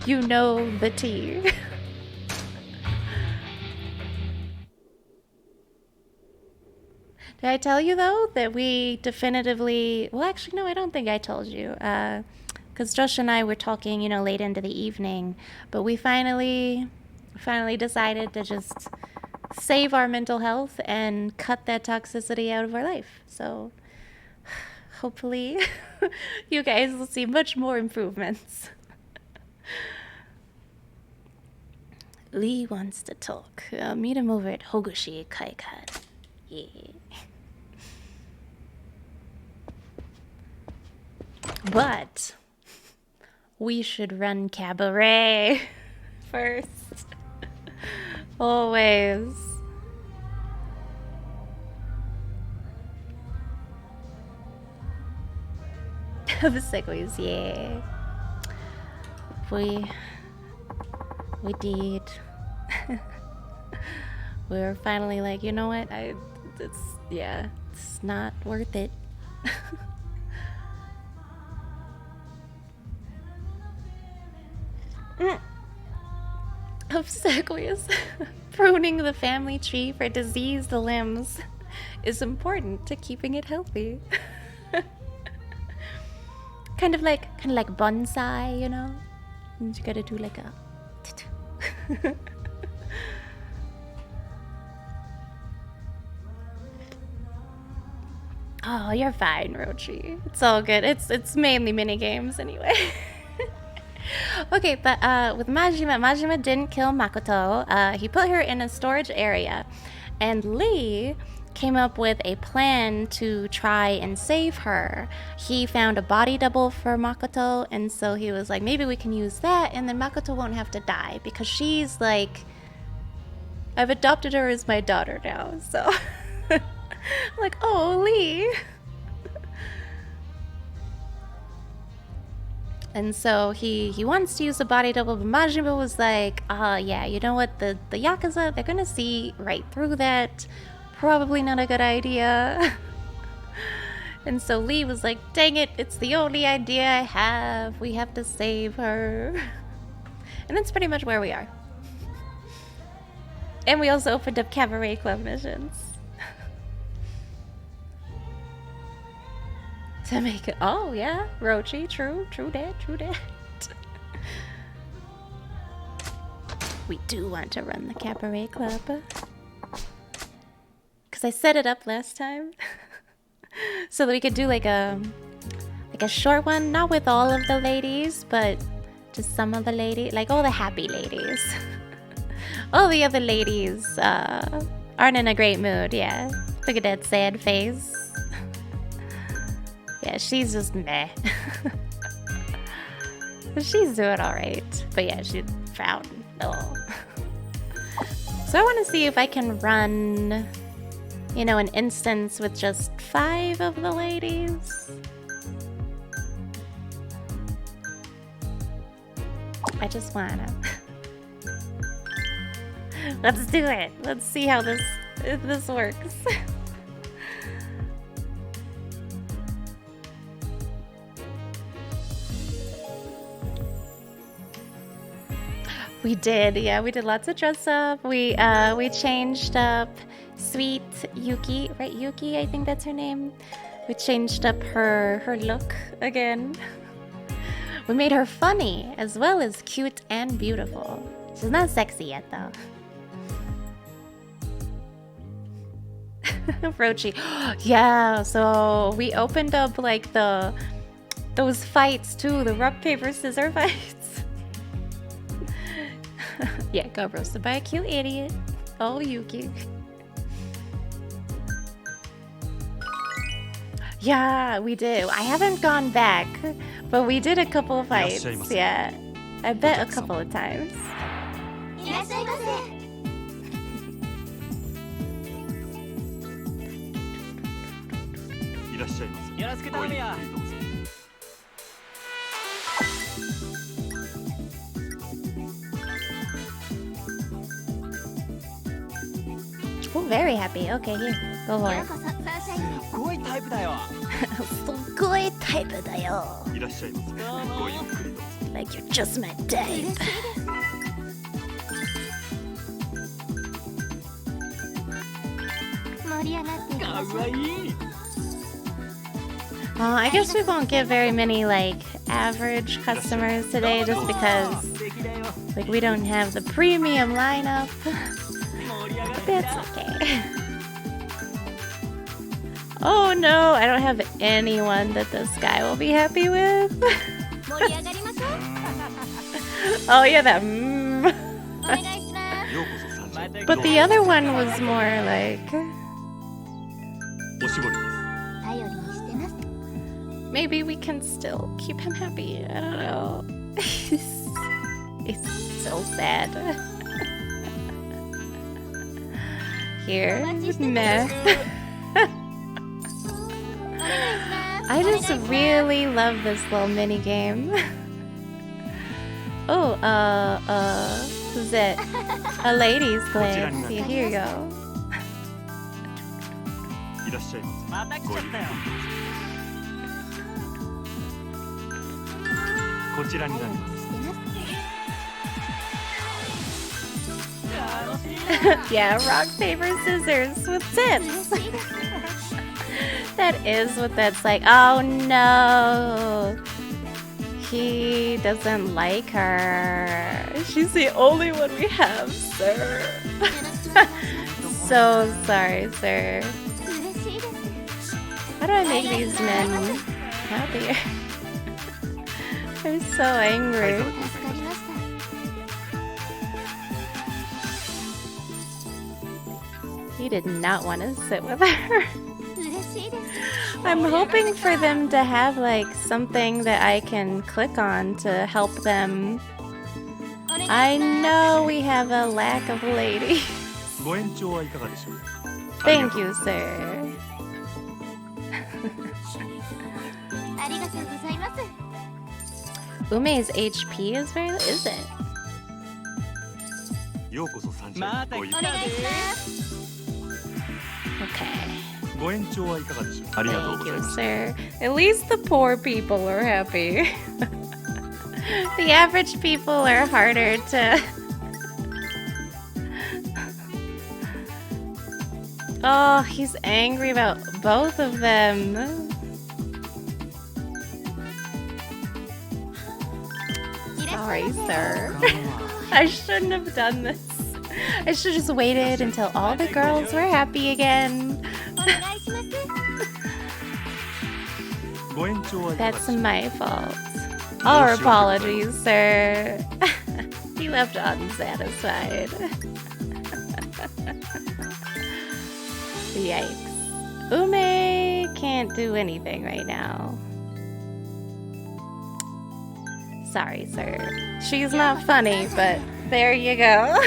You know the tea. Did I tell you, though, that we definitively... Well, actually, no, I don't think I told you. Because Josh and I were talking, you know, late into the evening. But we finally decided to just save our mental health and cut that toxicity out of our life. So hopefully you guys will see much more improvements. Lee wants to talk. Meet him over at Hogushi Kaikan. Yeah. But we should run cabaret first. Always. Obsequies, yeah. We did. We were finally like, you know what? It's not worth it. Obsequious. Pruning the family tree for diseased limbs is important to keeping it healthy. kind of like bonsai, you know? And you gotta do like a... Oh, you're fine, Rochi. It's all good. It's mainly mini games anyway. Okay, but with Majima didn't kill Makoto. He put her in a storage area, and Lee came up with a plan to try and save her. He found a body double for Makoto, and so he was like, maybe we can use that, and then Makoto won't have to die, because she's like, I've adopted her as my daughter now, so... like, oh, Lee. And so he wants to use the body double, but Majima was like, yeah, you know what, the Yakuza, they're gonna see right through that. Probably not a good idea. And so Lee was like, dang it, it's the only idea I have. We have to save her. And that's pretty much where we are. And we also opened up Cabaret Club missions. To make it, oh yeah, Rochi, true that. We do want to run the Cabaret Club. Because I set it up last time. So that we could do like a short one, not with all of the ladies, but just some of the ladies, like all the happy ladies. All the other ladies aren't in a great mood, yeah. Look at that sad face. Yeah, she's just meh. She's doing alright. But yeah, she's found. Oh. So I want to see if I can run, you know, an instance with just 5 of the ladies. I just wanna. Let's do it. Let's see how this works. We did, yeah, we did lots of dress up. We changed up Sweet Yuki, right? Yuki, I think that's her name. We changed up her look again. We made her funny as well as cute and beautiful. She's not sexy yet though. Rochi. Yeah, so we opened up like those fights too, the rock, paper, scissors fights. Yeah, got roasted by a cute idiot. Oh, Yuki. Yeah, we did. I haven't gone back, but we did a couple of fights. Yeah, I bet a couple of times. Oh, very happy. Okay, here. Go for it. すごいタイプだよ。すごいタイプだよ。いらっしゃいませ。ごゆっくりどうぞ。Like you're just my type. I guess we won't get very many like average customers today just because like we don't have the premium lineup. But that's okay. Oh no, I don't have anyone that this guy will be happy with. Oh yeah, that But the other one was more like... Maybe we can still keep him happy. I don't know. It's so sad. Here, meh. I just really love this little mini game. Oh, who's it? A ladies' glance. Yeah, here you go. Yeah, rock, paper, scissors with tips. That is what that's like. Oh no. He doesn't like her. She's the only one we have, sir. So sorry, sir. How do I make these men happier? I'm so angry. He did not want to sit with her. I'm hoping for them to have like something that I can click on to help them. I know we have a lack of ladies. Thank you, sir. Ume's HP is very... Is it? Okay. Thank you, sir. At least the poor people are happy. The average people are harder to... Oh, he's angry about both of them. Sorry, sir. I shouldn't have done this. I should have just waited until all the girls were happy again. That's my fault. Our apologies, sir. He left unsatisfied. Yikes. Ume can't do anything right now. Sorry, sir. She's not funny, but there you go.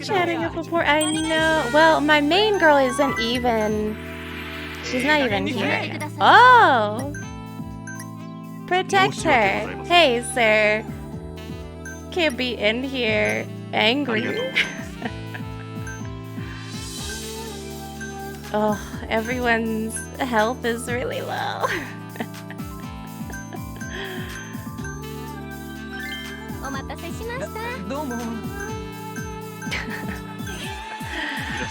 Chatting up before, I know. Well, my main girl isn't even. She's not even here. Oh! Protect her. Hey, sir. Can't be in here angry. Oh, everyone's health is really low.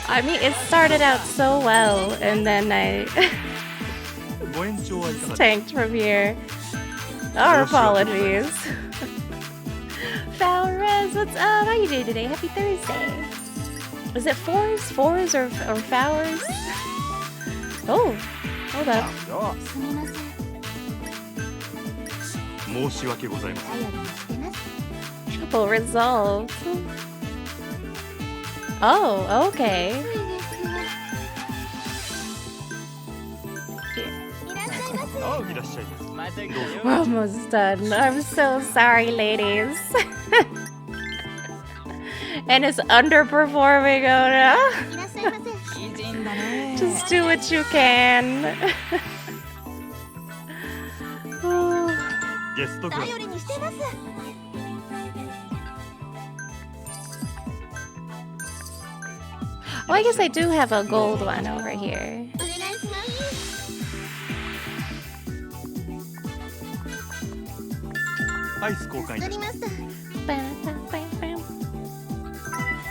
I mean, it started out so well, and then I tanked from here. Our apologies. Falrez, what's up? How you doing today? Happy Thursday. Is it fours or Fowers? Oh, hold up. Triple resolve. Oh, okay. We're almost done. I'm so sorry, ladies. And it's underperforming, Oda. Just do what you can. Oh, I guess I do have a gold one over here.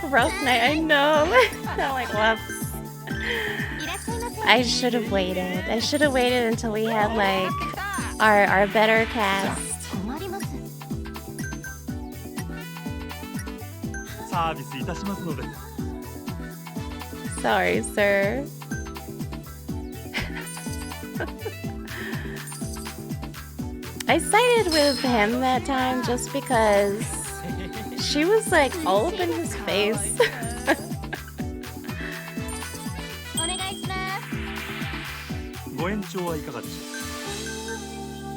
Rough night, I know. I'm like, whoops. I should have waited. I should have waited until we had like our better cast. Sorry, sir. I sided with him that time just because she was like all up in his face.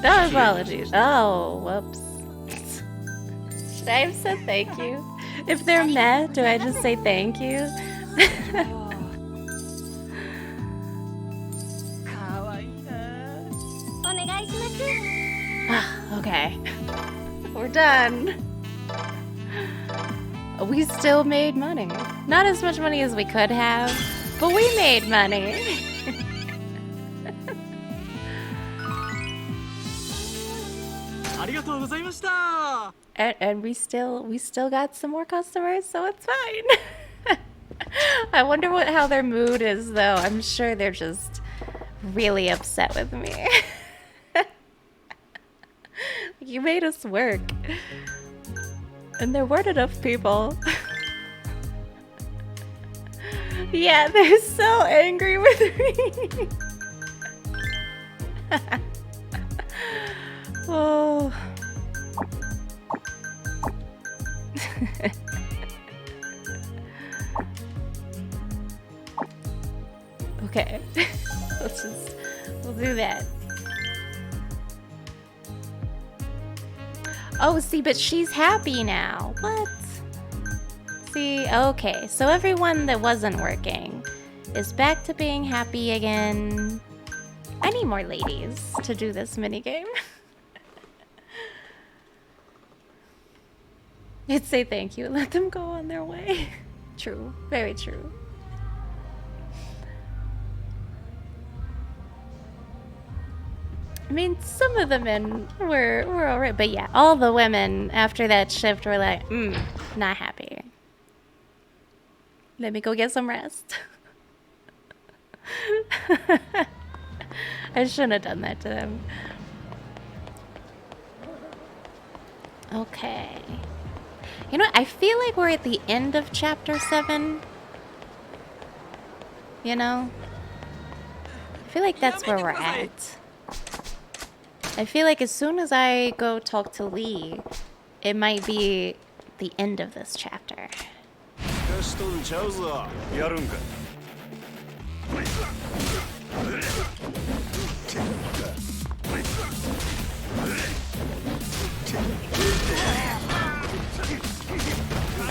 No apologies. Oh, whoops. Should I have said thank you? If they're mad, do I just say thank you? Okay. We're done. We still made money. Not as much money as we could have, but we made money. And we still got some more customers, so it's fine. I wonder how their mood is though. I'm sure they're just really upset with me. You made us work. And there weren't enough people. Yeah, they're so angry with me. Oh. Okay. We'll do that. Oh, see, but she's happy now. What? See, okay. So everyone that wasn't working is back to being happy again. I need more ladies to do this minigame. You'd say thank you and let them go on their way. True. Very true. I mean, some of the men were alright, but yeah, all the women after that shift were like, not happy. Let me go get some rest. I shouldn't have done that to them. Okay. You know what? I feel like we're at the end of chapter 7. You know? I feel like that's where we're at. I feel like as soon as I go talk to Lee, it might be the end of this chapter.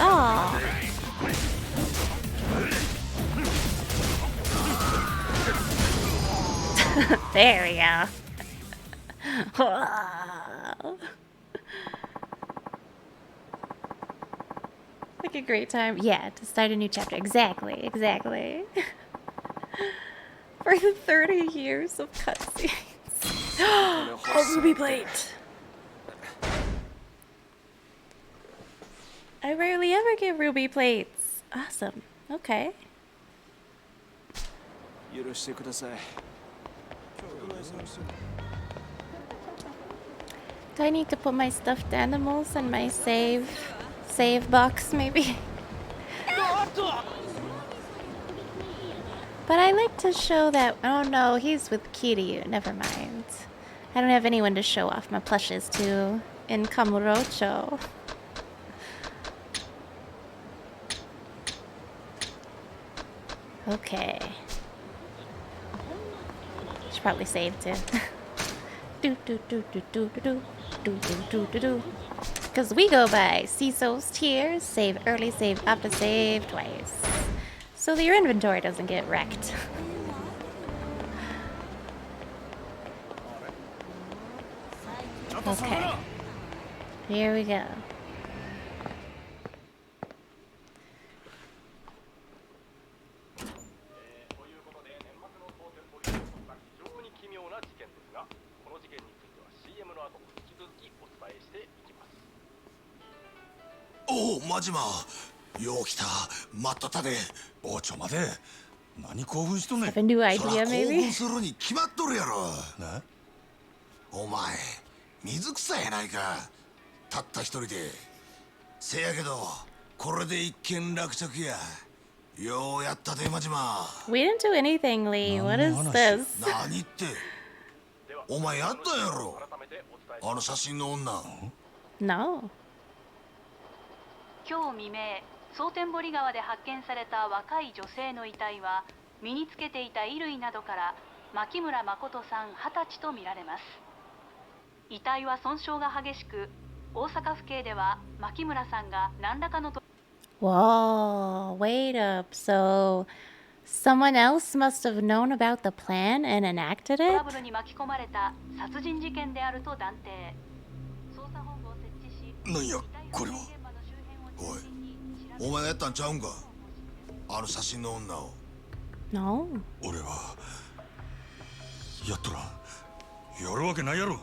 Oh. There we go. Like a great time. Yeah, to start a new chapter. Exactly, exactly. For the 30 years of cutscenes. Oh, ruby plate! I rarely ever get ruby plates. Awesome. Okay. Do I need to put my stuffed animals in my save box, maybe? But I like to show that... Oh no, he's with Kiryu. Never mind. I don't have anyone to show off my plushes to in Kamurocho. Okay. Should probably save too. Because we go by CISO's tiers, save early, save after, save twice. So that your inventory doesn't get wrecked. Okay. Here we go. おお、マジマ。よう来た。待っとったで。おちょ待て。何興奮しとんねん。 Have a new そら idea, 興 maybe? 奮するに決まっとるやろ。なお前水草やないか。たった一人で。せやけどこれで一件落着や。ようやったで、マジマ。 We didn't do anything, Lee. What is this? 何って。お前やったんやろ、あの写真の女。 No. 今日未明、蒼天堀川で発見された若い女性の遺体は身につけていた衣類などから牧村誠さん20歳とみられます。遺体は損傷が激しく、大阪府警では牧村さんが何らかの Whoa, wait up. So, someone else must have known about the plan and enacted ト it? ラブルに巻き込まれた殺人事件であると断定。捜査本部を設置し、なんやこれは。おい、お前がやったんちゃうんか、あの写真の女を。 No. 俺はやっとらん。やるわけないやろ。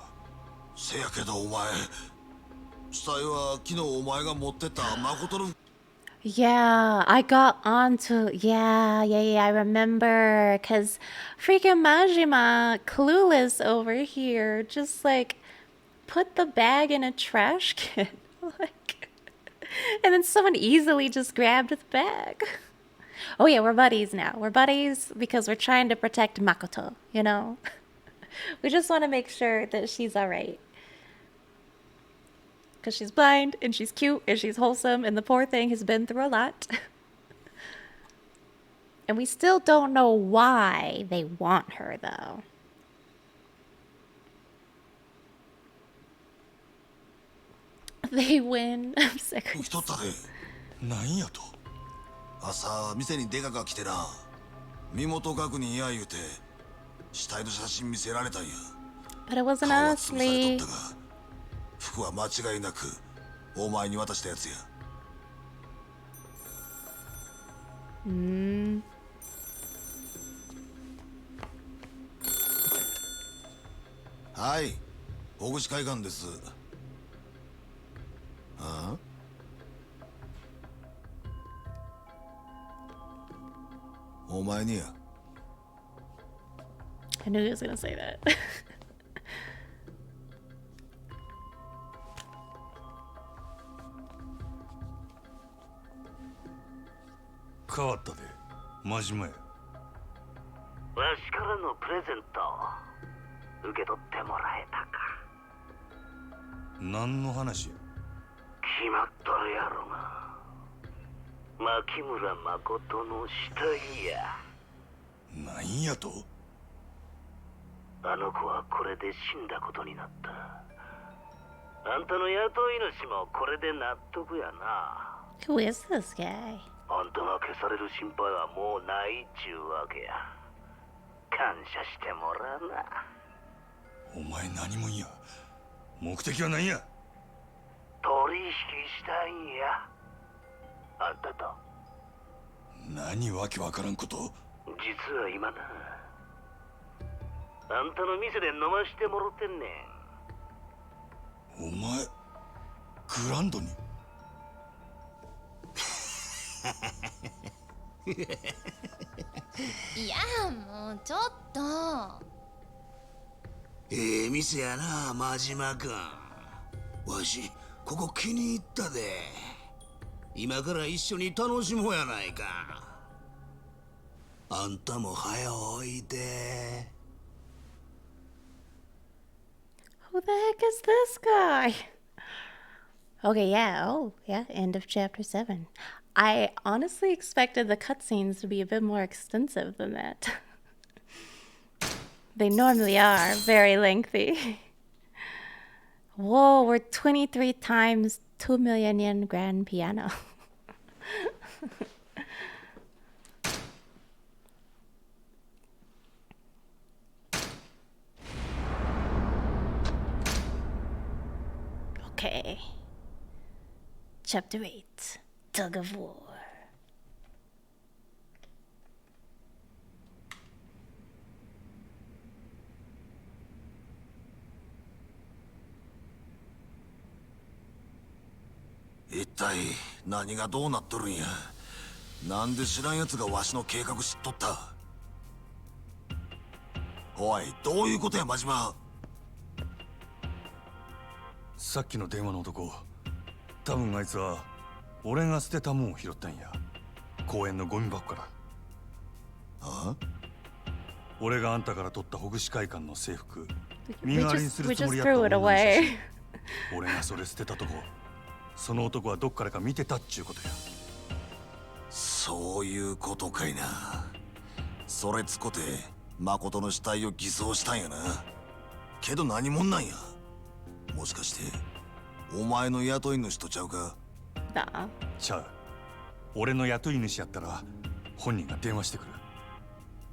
せやけどお前、死体は昨日お前が持ってた誠の。 Yeah, I got onto. Yeah, I remember. Because freaking Majima, clueless over here, just like put the bag in a trash can. Like, and then someone easily just grabbed the bag. Oh, yeah, we're buddies now. We're buddies because we're trying to protect Makoto, you know? We just want to make sure that she's all right. Because she's blind, and she's cute, and she's wholesome, and the poor thing has been through a lot. And we still don't know why they want her, though. They win. I'm sick. 来とったで。なんやと。朝店にデカが来てな、身元確認や言うて死体の写真見せられたんや。 But it wasn't 顔は us, 潰されと Lee. ったが、服は間違いなくお前に渡したやつや。はい、大口海岸です。ああ、お前にや。 I knew he was gonna say that. 変わったで。真面目や。わしからのプレゼント受け取ってもらえたか。何の話や。決まっとるやろが、牧村誠の死体や。なんやと。あの子はこれで死んだことになった。あんたの雇い主もこれで納得やな。 Who is this guy? あんたが消される心配はもうないっちゅうわけや。感謝してもらうな。お前何もんや。目的は何や。取引したいんや、あんたと。何わけわからんこと。実は今な、あんたの店で飲ましてもろてんねん。お前グランドに。いやもうちょっと。ええ店やな、真島君。わしここ気に入ったで。今から一緒に楽しもうやないか。あんたも早おいで。 Who the heck is this guy? Okay, yeah. Oh, yeah. End of chapter 7. I honestly expected the cutscenes to be a bit more extensive than that. They normally are very lengthy. Whoa, we're 23 times 2 million yen grand piano. Okay. Chapter 8. Tug of War. 一体何がどうなっとるんや。なんで知らん奴がわしの計画知っとった。おい、どういうことや真島。さっきの電話の男、多分あいつは俺が捨てたもんを拾ったんや。公園のゴミ箱から。あ？俺があんたから取ったほぐし会館の制服、 We 身代わりにす just るつもりやっ threw た it 女の写 away. 真。俺がそれ捨てたとこ、その男はどっからか見てたっちゅうことや。そういうことかいな。それつこて誠の死体を偽装したんやな。けど何者なんや。もしかしてお前の雇い主とちゃうか。Nah. ちゃう。俺の雇い主やったら本人が電話してくる。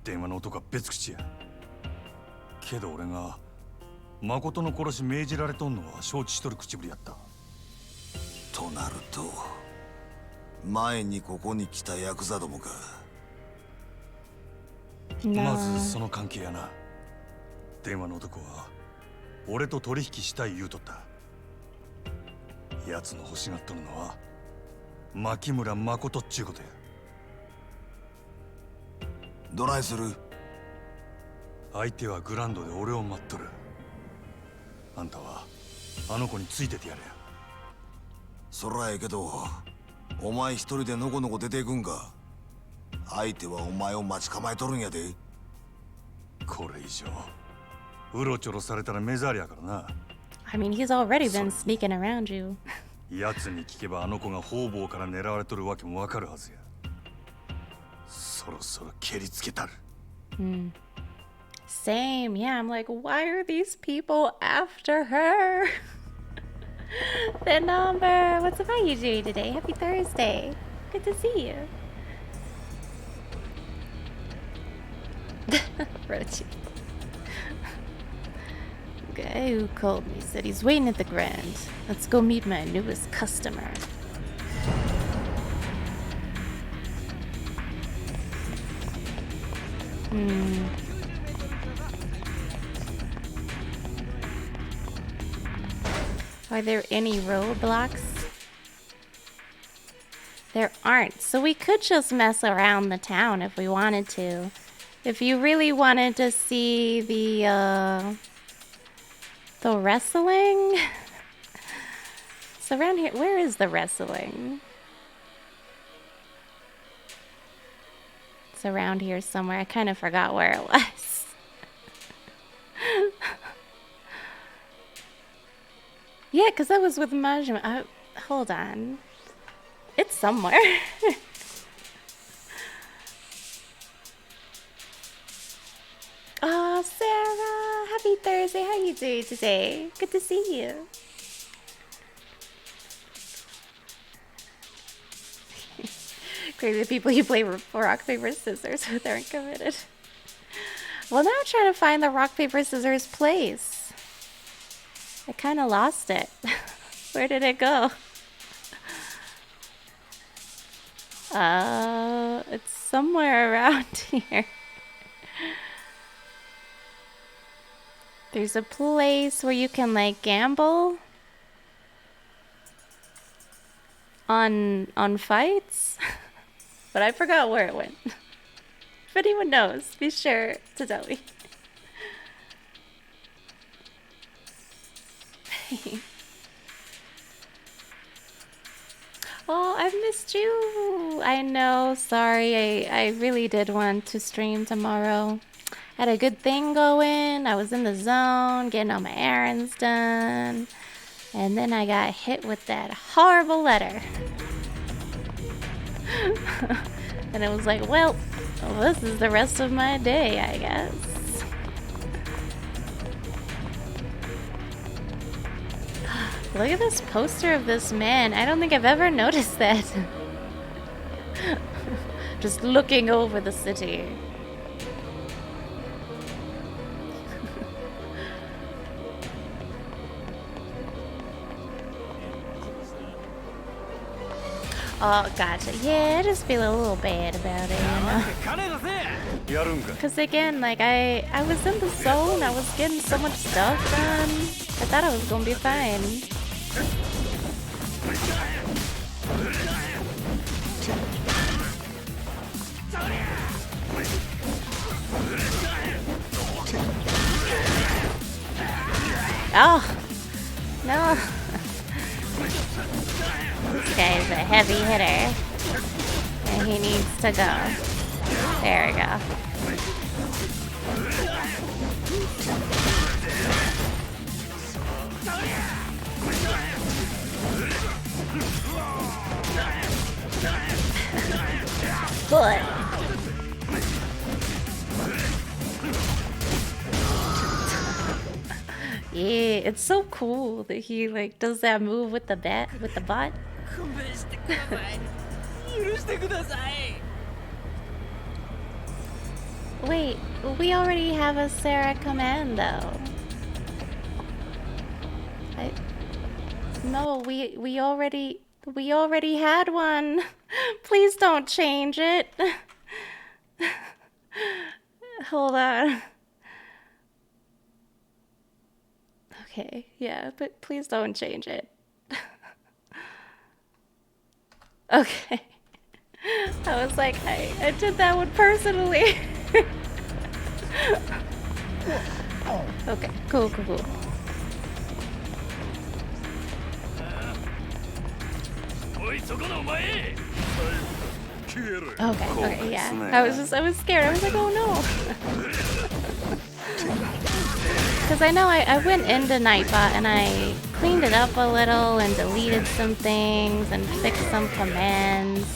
電話の男は別口や。けど俺が誠の殺し命じられとんのは承知しとる口ぶりやった。となると前にここに来たヤクザどもか。ま No. ずその関係やな。電話の男は俺と取引したい言うとった。奴の欲しがっとるのは牧村誠っちゅうことや。どないする。相手はグランドで俺を待っとる。あんたはあの子についててやれや。そらええけどお前一人でのこのこ出ていくんか。相手はお前を待ち構えとるんやで。これ以上うろちょろされたら目障りやからな。 I mean, he's already been sneaking around you. 奴に聞けばあの子が方々から狙われとるわけもわかるはずや。そろそろ蹴りつけたる。Same. Yeah, I'm like, why are these people after her? The number. What's up? How you doing today? Happy Thursday. Good to see you. Rochi. Guy who called me said he's waiting at the Grand. Let's go meet my newest customer. Are there any roadblocks? There aren't, so we could just mess around the town if we wanted to. If you really wanted to see the wrestling. It's around here. Where is the wrestling? It's around here somewhere. I kind of forgot where it was. Yeah, because I was with Majima. Hold on. It's somewhere. Oh, Sarah. Happy Thursday. How you doing today? Good to see you. Crazy people you play rock, paper, scissors with aren't committed. Well, now I'm trying to find the rock, paper, scissors place. I kind of lost it. Where did it go? It's somewhere around here. There's a place where you can like gamble on fights, but I forgot where it went. If anyone knows, be sure to tell me. Oh, I've missed you. I know, sorry. I really did want to stream tomorrow. Had a good thing going. I was in the zone, getting all my errands done. And then I got hit with that horrible letter. And it was like, well, this is the rest of my day, I guess. Look at this poster of this man. I don't think I've ever noticed that. Just looking over the city. Oh, gotcha. Yeah, I just feel a little bad about it, you know? Because again, like, I was in the zone. I was getting so much stuff done. I thought I was gonna be fine. Oh, no. This guy is a heavy hitter. And he needs to go. There we go. Good. Yeah, it's so cool that he like does that move with the bat, with the bot. Wait, we already have a Sarah commando. No, we already had one. Please don't change it. Hold on. Okay, yeah, but please don't change it. Okay. I was like, I did that one personally. Okay, cool. Okay, yeah. I was scared. I was like, oh no. Because I know I went into Nightbot and I cleaned it up a little and deleted some things and fixed some commands.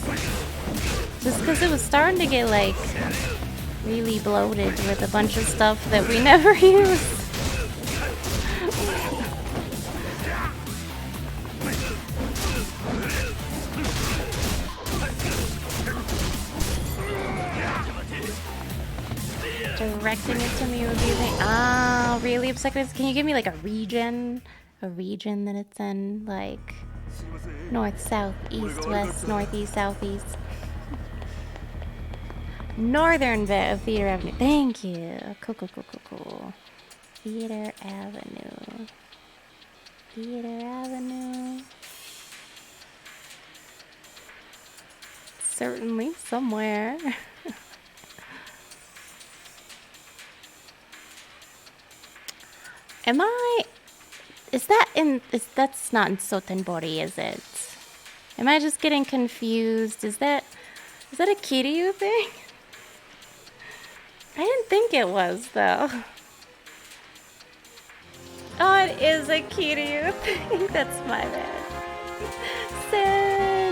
Just because it was starting to get like really bloated with a bunch of stuff that we never used. Directing it to me would be like, ah, really upset. Can you give me like a region that it's in, like north, south, east, west, northeast, southeast, northern bit of Theater Avenue. Thank you. Cool. Theater Avenue. Certainly somewhere. That's not in Sotenbori, is it? Am I just getting confused? Is that a Kiryu thing? I didn't think it was, though. Oh, it is a Kiryu thing. That's my bad. Sen.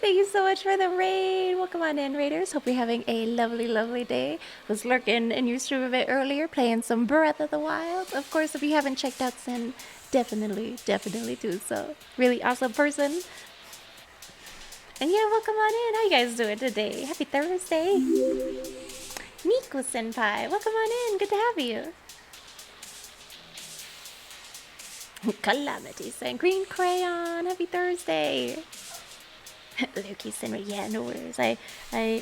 Thank you so much for the raid. Welcome on in, raiders. Hope you're having a lovely, lovely day. Was lurking in your stream a bit earlier, playing some Breath of the Wild. Of course, if you haven't checked out Sin, definitely do so. Really awesome person. And yeah, welcome on in. How you guys doing today? Happy Thursday. Nico Senpai, welcome on in. Good to have you. Calamity saying Green Crayon. Happy Thursday. Lurky Senpai, yeah, no worries. I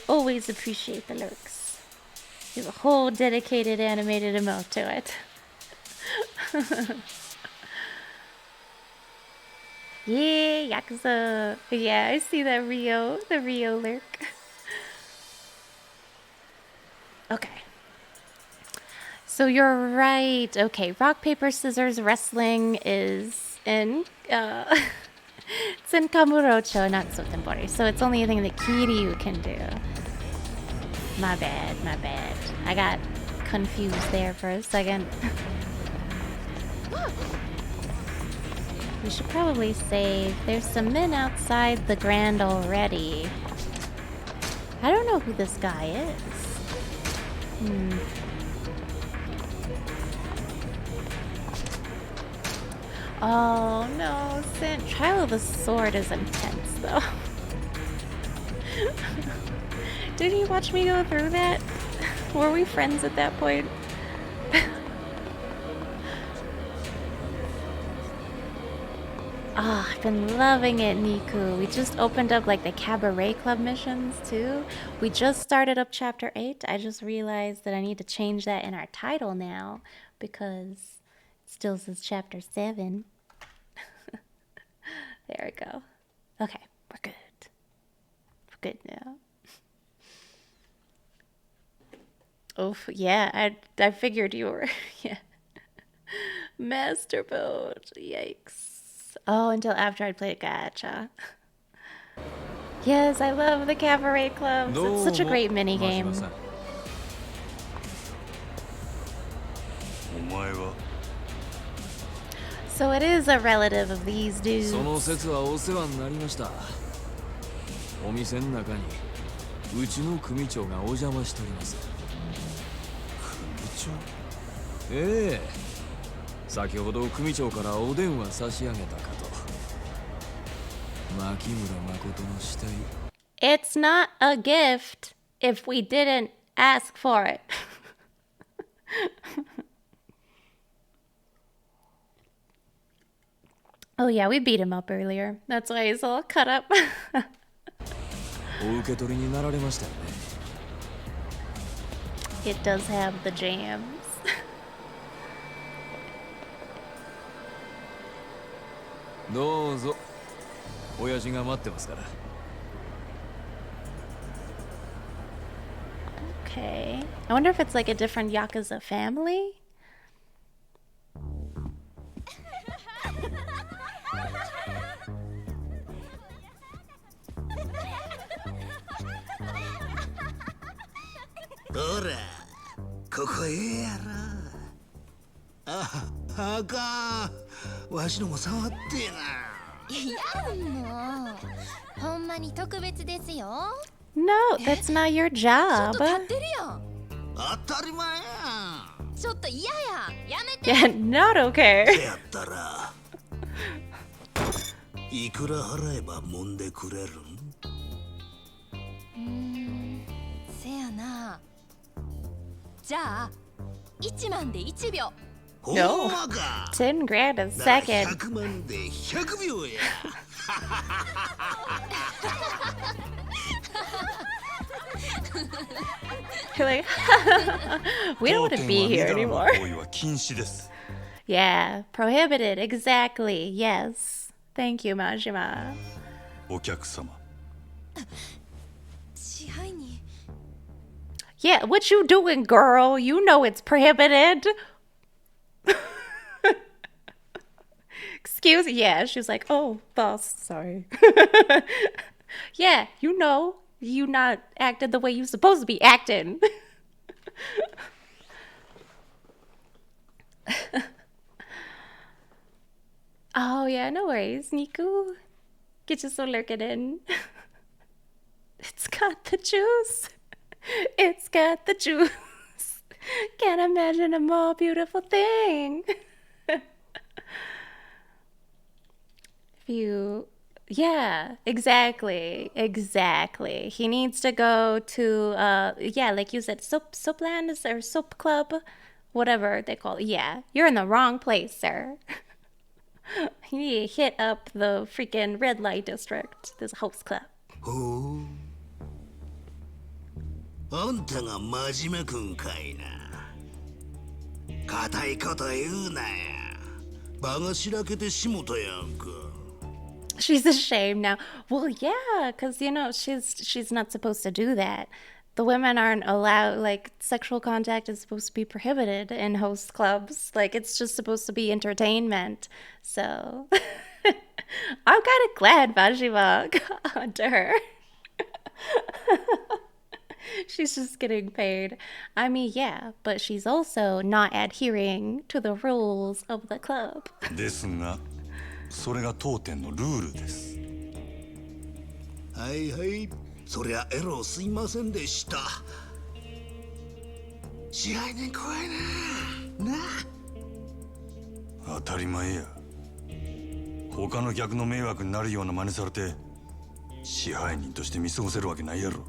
always appreciate the lurks. There's a whole dedicated animated emote to it. Yeah, Yakuza. Yeah, I see that the Rio lurk. Okay. So you're right. Okay, rock, paper, scissors wrestling is in it's in Kamurocho, not Sotenbori. So it's only a thing that Kiryu can do. My bad. I got confused there for a second. We should probably save. There's some men outside the Grand already. I don't know who this guy is. Oh no, Trial of the Sword is intense though. Did you watch me go through that? Were we friends at that point? Oh, I've been loving it, Niku. We just opened up like the Cabaret Club missions too. We just started up chapter 8. I just realized that I need to change that in our title now because it still says chapter 7. There we go. Okay, we're good. We're good now. Oh, yeah, I figured you were. Yeah. Master Boat. Yikes. Oh, until after I'd played Gacha. Yes, I love the Cabaret Clubs. It's such a great mini game. お前は So it is a relative of these dudes. その説はお世話になりました。お店の中にうちの組長がお邪魔しております。組長？ええ。先ほど組長からお電話差し上げたかと。牧村誠の死体。It's not a gift if we didn't ask for it. Oh yeah, we beat him up earlier. That's why he's all cut up. お受け取りになられましたよね。It does have the jams. どうぞ。親父が待ってますから。Okay. I wonder if it's like a different Yakuza family? Ora, ここええやろ。あかん。わしのも触っていやもうほんまに特別ですよ。 No, that's not your ちょっ job. と立ってるやん。な。当たり前やん。ちょっと嫌や。やめて。 Yeah, not okay. やったらいくら払えば揉んでくれるん？せやな。じゃあ1万で1秒。ほんまか。 10 grand a なら second. 100万で100秒や。You're like, we don't want to be here 当店は anymore. みだらな行為は禁止です。 Yeah, prohibited. Exactly. Yes. Thank you, Majima. お客様。支配人。 Yeah, what you doing, girl? You know it's prohibited. Excuse me. Yeah, she was like, oh, boss, sorry. Yeah, you know, you not acted the way you supposed to be acting. Oh, yeah, no worries, Niku. Get you some lurking in. It's got the juice. It's got the juice. Can't imagine a more beautiful thing. If you... Yeah, exactly. Exactly. He needs to go to, yeah, like you said, Soapland or Soap Club, whatever they call it. Yeah, you're in the wrong place, sir. You need to hit up the freaking red light district. There's a host club. ほう。あんたが真面目くんかいな。固いこと言うなや。場がしらけてしもたやんか。 She's ashamed now. Well, yeah, because, you know, she's not supposed to do that. The women aren't allowed, like, sexual contact is supposed to be prohibited in host clubs. Like, it's just supposed to be entertainment. So, I'm kind of glad Majima got onto her. She's just getting paid. I mean, yeah, but she's also not adhering to the rules of the club. ですが、それが当店のルールです。はいはい、そりゃエロすいませんでした。支配人怖いな。なあ。当たり前や。他の客の迷惑になるような真似されて、支配人として見過ごせるわけないやろ。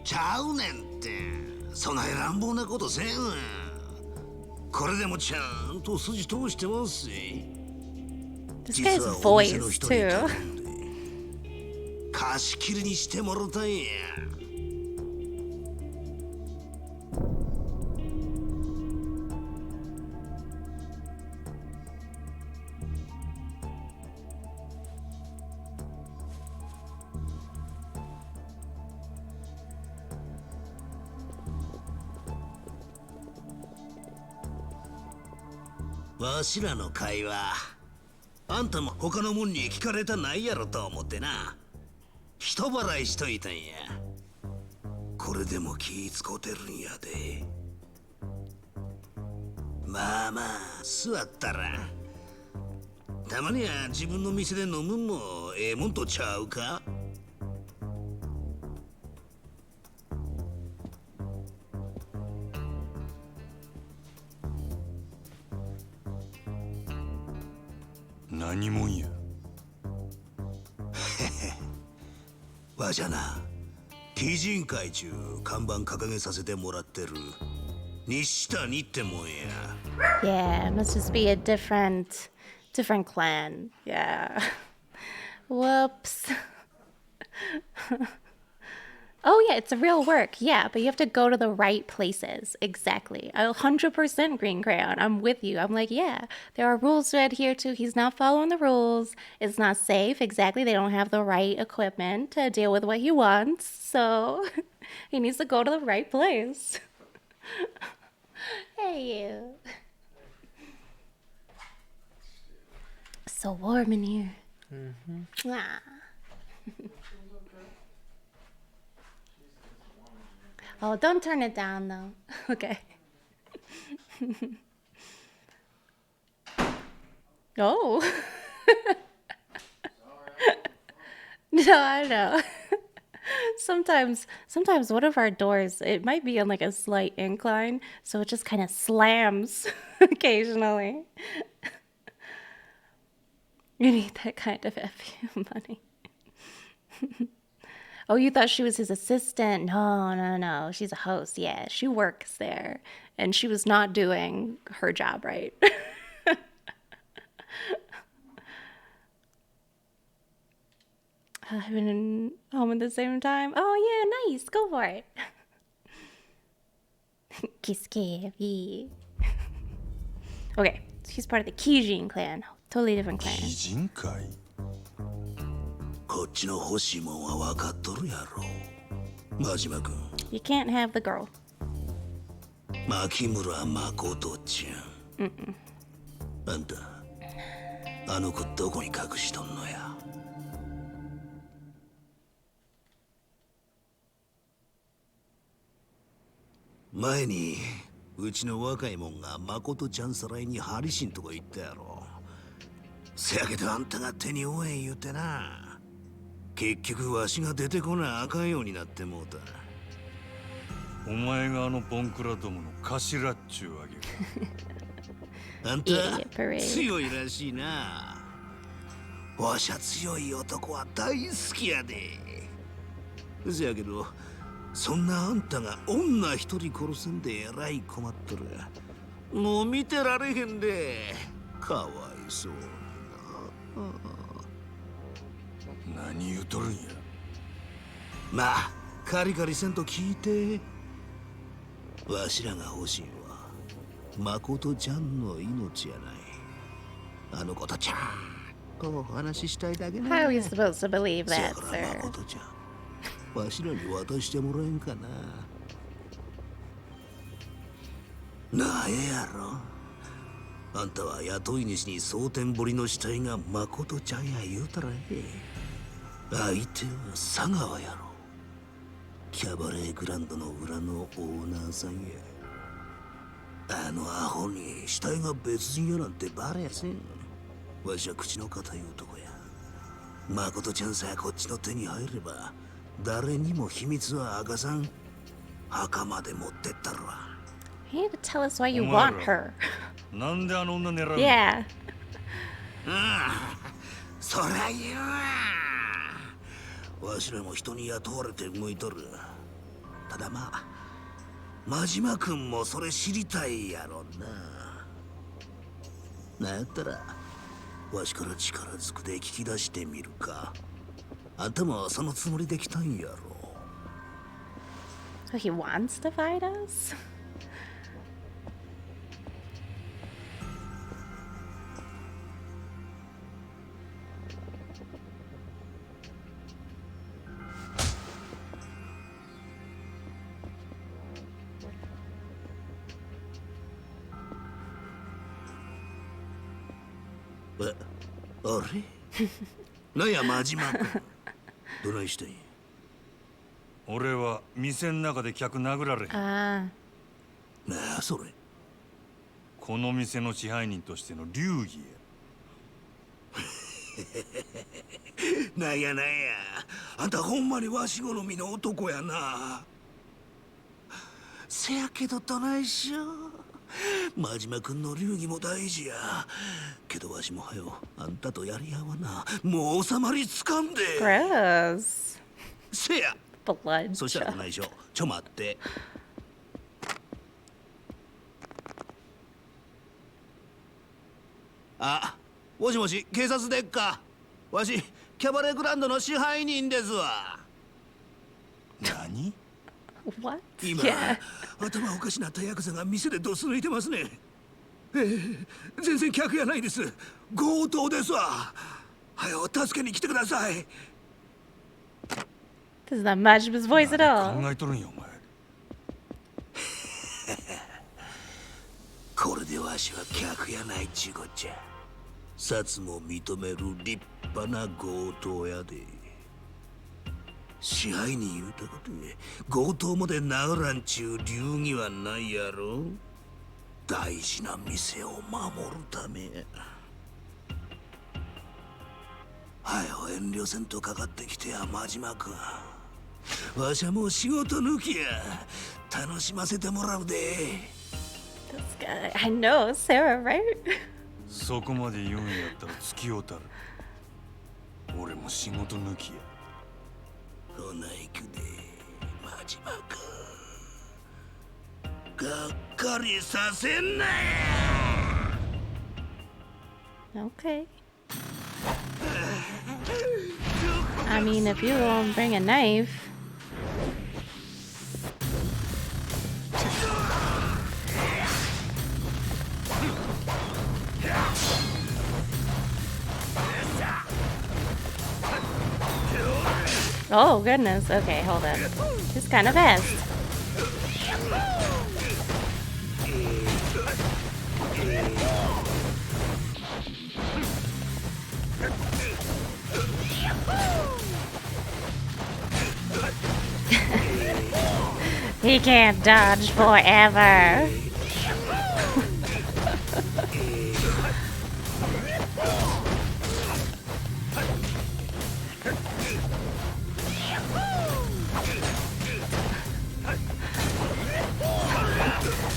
ちゃうねんって。そない乱暴なことせんわ。これでもちゃんと筋通してますし。This guy's voice too. 貸し切りにしてもろたんや。わしらの会話、あんたも他のもんに聞かれたないやろと思ってな。人払いしといたんや。これでも気使うてるんやで。まあまあ座ったら。たまには自分の店で飲むんもええもんとちゃうか。何もんや。わしゃな、鬼人会中看板掲げさせてもらってる西谷ってもんや。Yeah, it must just be a different clan. Yeah. Whoops. Oh yeah, it's a real work. Yeah, but you have to go to the right places. Exactly. 100% Green Crayon. I'm with you. I'm like, yeah, there are rules to adhere to. He's not following the rules. It's not safe. Exactly. They don't have the right equipment to deal with what he wants. So he needs to go to the right place. Hey, you. So warm in here. Ah. Oh, don't turn it down though. Okay. Oh. No, I know. Sometimes one of our doors, it might be on like a slight incline, so it just kind of slams occasionally. You need that kind of FU money. Oh, you thought she was his assistant? No. She's a host. Yeah, she works there. And she was not doing her job right. I've been home at the same time. Oh, yeah, nice. Go for it. Kiski. Okay, so he's part of the Kijin clan. Totally different clan. 鬼人会。こっちの欲しいもんは分かっとるやろ。真島君。You can't have the girl. 牧村誠ちゃん。あんた、あの子どこに隠しとんのや。前にうちの若いもんが誠ちゃんさらいにハリシンとか言ったやろ。せやけどあんたが手に負えん言うてな。結局わしが出てこなあかんようになってもうた。お前があのボンクラどもの頭っちゅうわけか。あんた強いらしいな。わしゃ強い男は大好きやで。せやけどそんなあんたが女一人殺せんでえらい困っとる。もう見てられへんで。かわいそうにな。何言うとるんや。まあカリカリせんと聞いて。わしらが欲しいのは誠ちゃんの命やない。あの子とちゃんとお話ししたいだけな。How are we supposed to believe せや that, から sir? 誠ちゃん、わしらに渡してもらえんかな。なえやろ。あんたは雇い主に蒼天堀の死体が誠ちゃんや言うたらええ。相手は佐川やろ。キャバレーグランドの裏のオーナーさんや。あのアホに死体が別人やなんてバレやせん。わしは口の固い男や。誠ちゃんさえこっちの手に入れば誰にも秘密は明かさん。墓まで持ってったるわ。You need to tell us why you want her. なんであの女狙うの？ Yeah. そりゃ言うわ。わしらも人に雇われて動いとる。ただまあ真島君もそれ知りたいやろな。なんやったらわしから力ずくで聞き出してみるか。あんたもそのつもりで来たんやろ。 So he wants to fight us?あれなんや真島君。どないしてんや。俺は店の中で客殴られへん。Ah. なあそれ。この店の支配人としての流儀や。なんやなんや。あんたほんまにわし好みの男やな。せやけどどないしよう。真島君の流儀も大事や。けどわしもはよあんたとやり合わな。もう収まりつかんで。 Gross. せや。 Blood. そしたらどないしょ。ちょ待って。あ、もしもし警察でっか。わしキャバレーグランドの支配人ですわ。何？ What? 今、 Yeah. 頭おかしなったヤクザが店でドス抜いてますね。全然客やないです。強盗ですわ。はよ助けに来てください。 This is not Majima's voice at 考 all. えとるんやお前。これでわしは客やないちゅうこっちゃ。札も認める立派な強盗やで。支配人言うたことで強盗まで殴らんちゅう流儀はないやろ。大事な店を守るため。はよ遠慮せんとかかってきてや真島君。わしはもう仕事抜きや。楽しませてもらうで。 This guy. I know, Sarah, right? そこまで言うんやったら突きおたる。俺も仕事抜きや。ほな行くで真島君。がっかりさせんなや。 Okay. I mean, if you won't bring a knife. Oh, goodness. Okay, hold up. He's kind of fast. He can't dodge forever.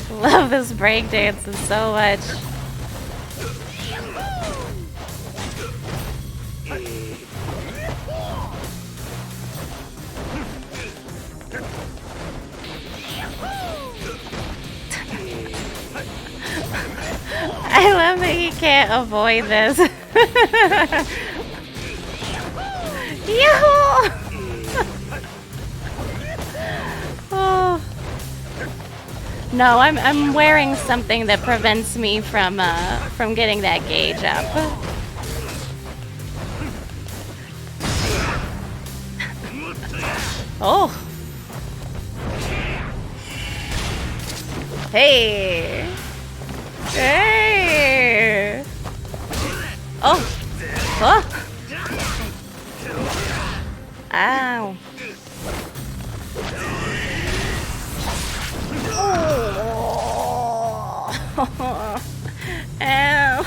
Love this breakdances so much. I love that he can't avoid this. Yahoo! Oh. No, I'm wearing something that prevents me from getting that gauge up. Oh. Hey. Hey. Oh. Oh. Ow. Oh. Ow.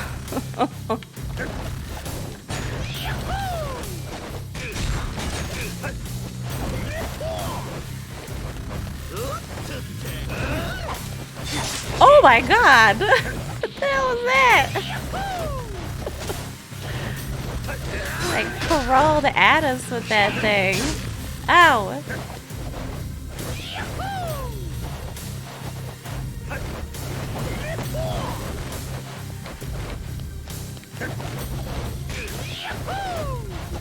Oh my god! What the hell was that? Like crawled at us with that thing. Ow!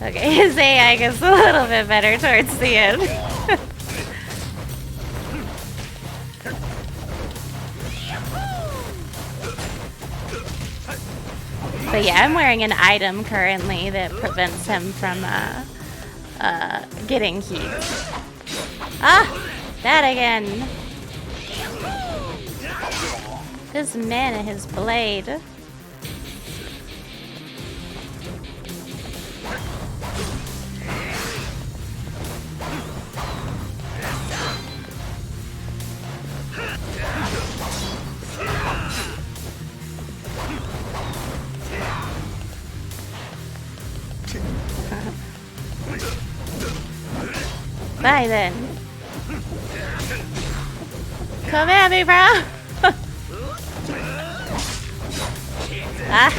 Okay, his AI gets a little bit better towards the end. But yeah, I'm wearing an item currently that prevents him from getting heat. Ah! That again! This man and his blade. Bye then. Come at me, bro. Ah.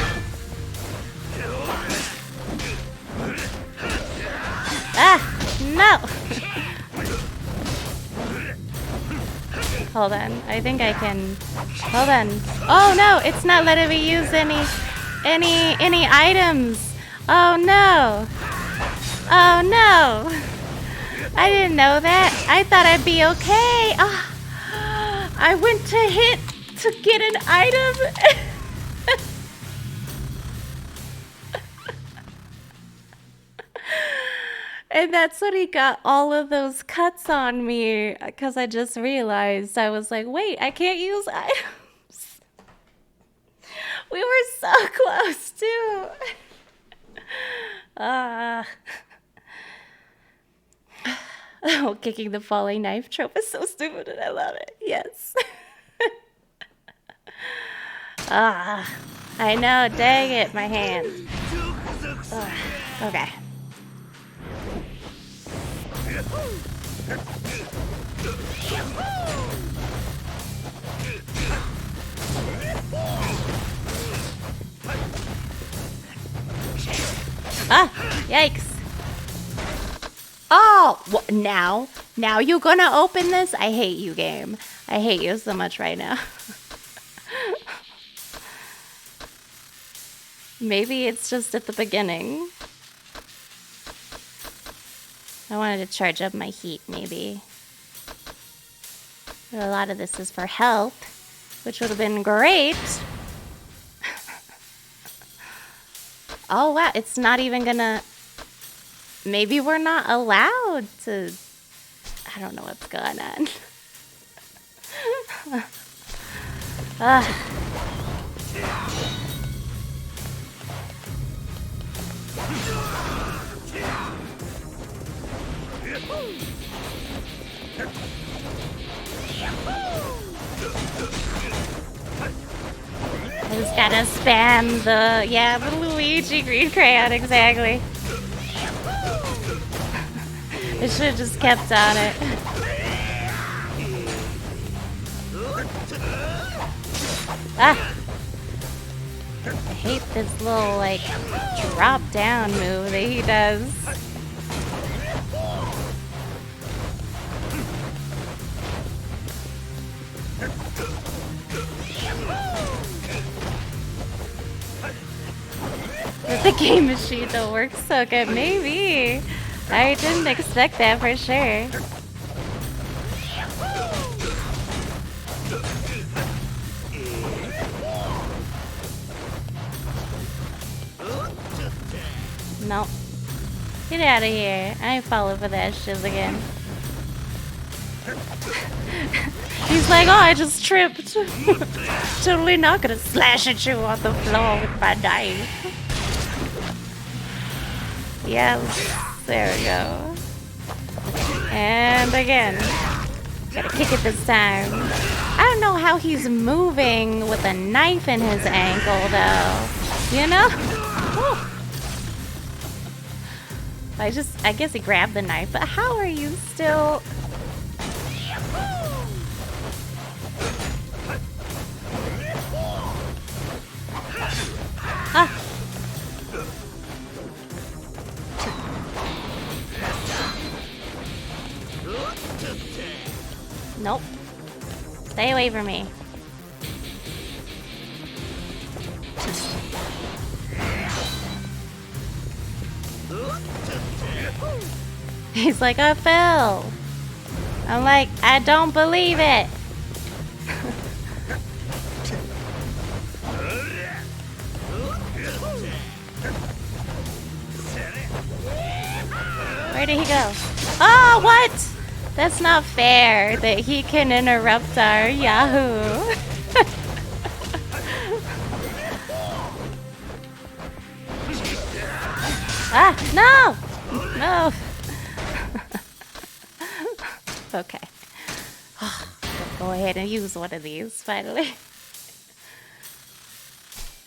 Ah, no. Hold on. I think I can. Hold on. Oh no, it's not letting me use any items. Oh no. Oh no. I didn't know that. I thought I'd be okay. Oh, I went to hit to get an item. And that's when he got all of those cuts on me, because I just realized. I was like, wait, I can't use items. We were so close too. Oh, kicking the falling knife trope is so stupid and I love it. Yes. I know, dang it, my hand. Okay. Ah, yikes. Oh, now you gonna open this? I hate you, game. I hate you so much right now. Maybe it's just at the beginning. I wanted to charge up my heat, maybe. But a lot of this is for health, which would have been great. Oh, wow, it's not even gonna... Maybe we're not allowed to... I don't know what's going on. I just gotta spam the Luigi green crayon, exactly. I should have just kept on it. Ah! I hate this little, like, drop down move that he does. But the game machine though works so good. Maybe. I didn't expect that for sure. Nope. Get out of here. I ain't falling for that shit again. He's like, oh, I just tripped. Totally not gonna slash at you on the floor with my knife. Yeah, there we go. And again. Gotta kick it this time. I don't know how he's moving with a knife in his ankle, though. You know? Whew. I guess he grabbed the knife, but how are you still... Ah. Nope. Stay away from me. He's like, I fell. I'm like, I don't believe it. Where did he go? Oh, what? That's not fair that he can interrupt our Yahoo. Ah, no! No! Okay. Go ahead and use one of these, finally.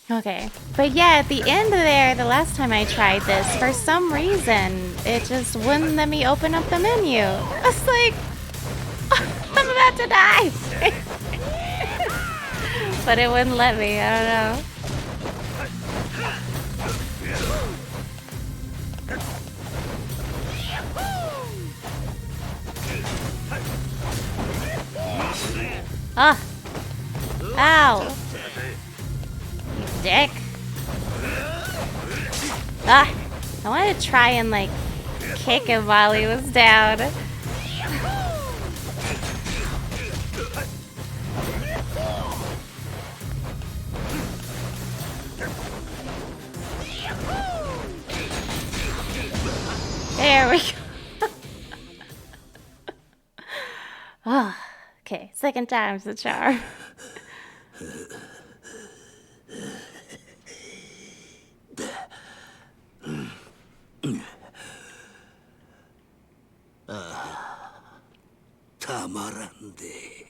Okay. But yeah, at the end of there, the last time I tried this, for some reason, it just wouldn't let me open up the menu. I was like, I'm about to die! But it wouldn't let me, I don't know. Ah! Ow! You dick! Ah! I wanted to try and like kick him while he was down. There we go. Ah. Okay, second time's the charm.たまらんで。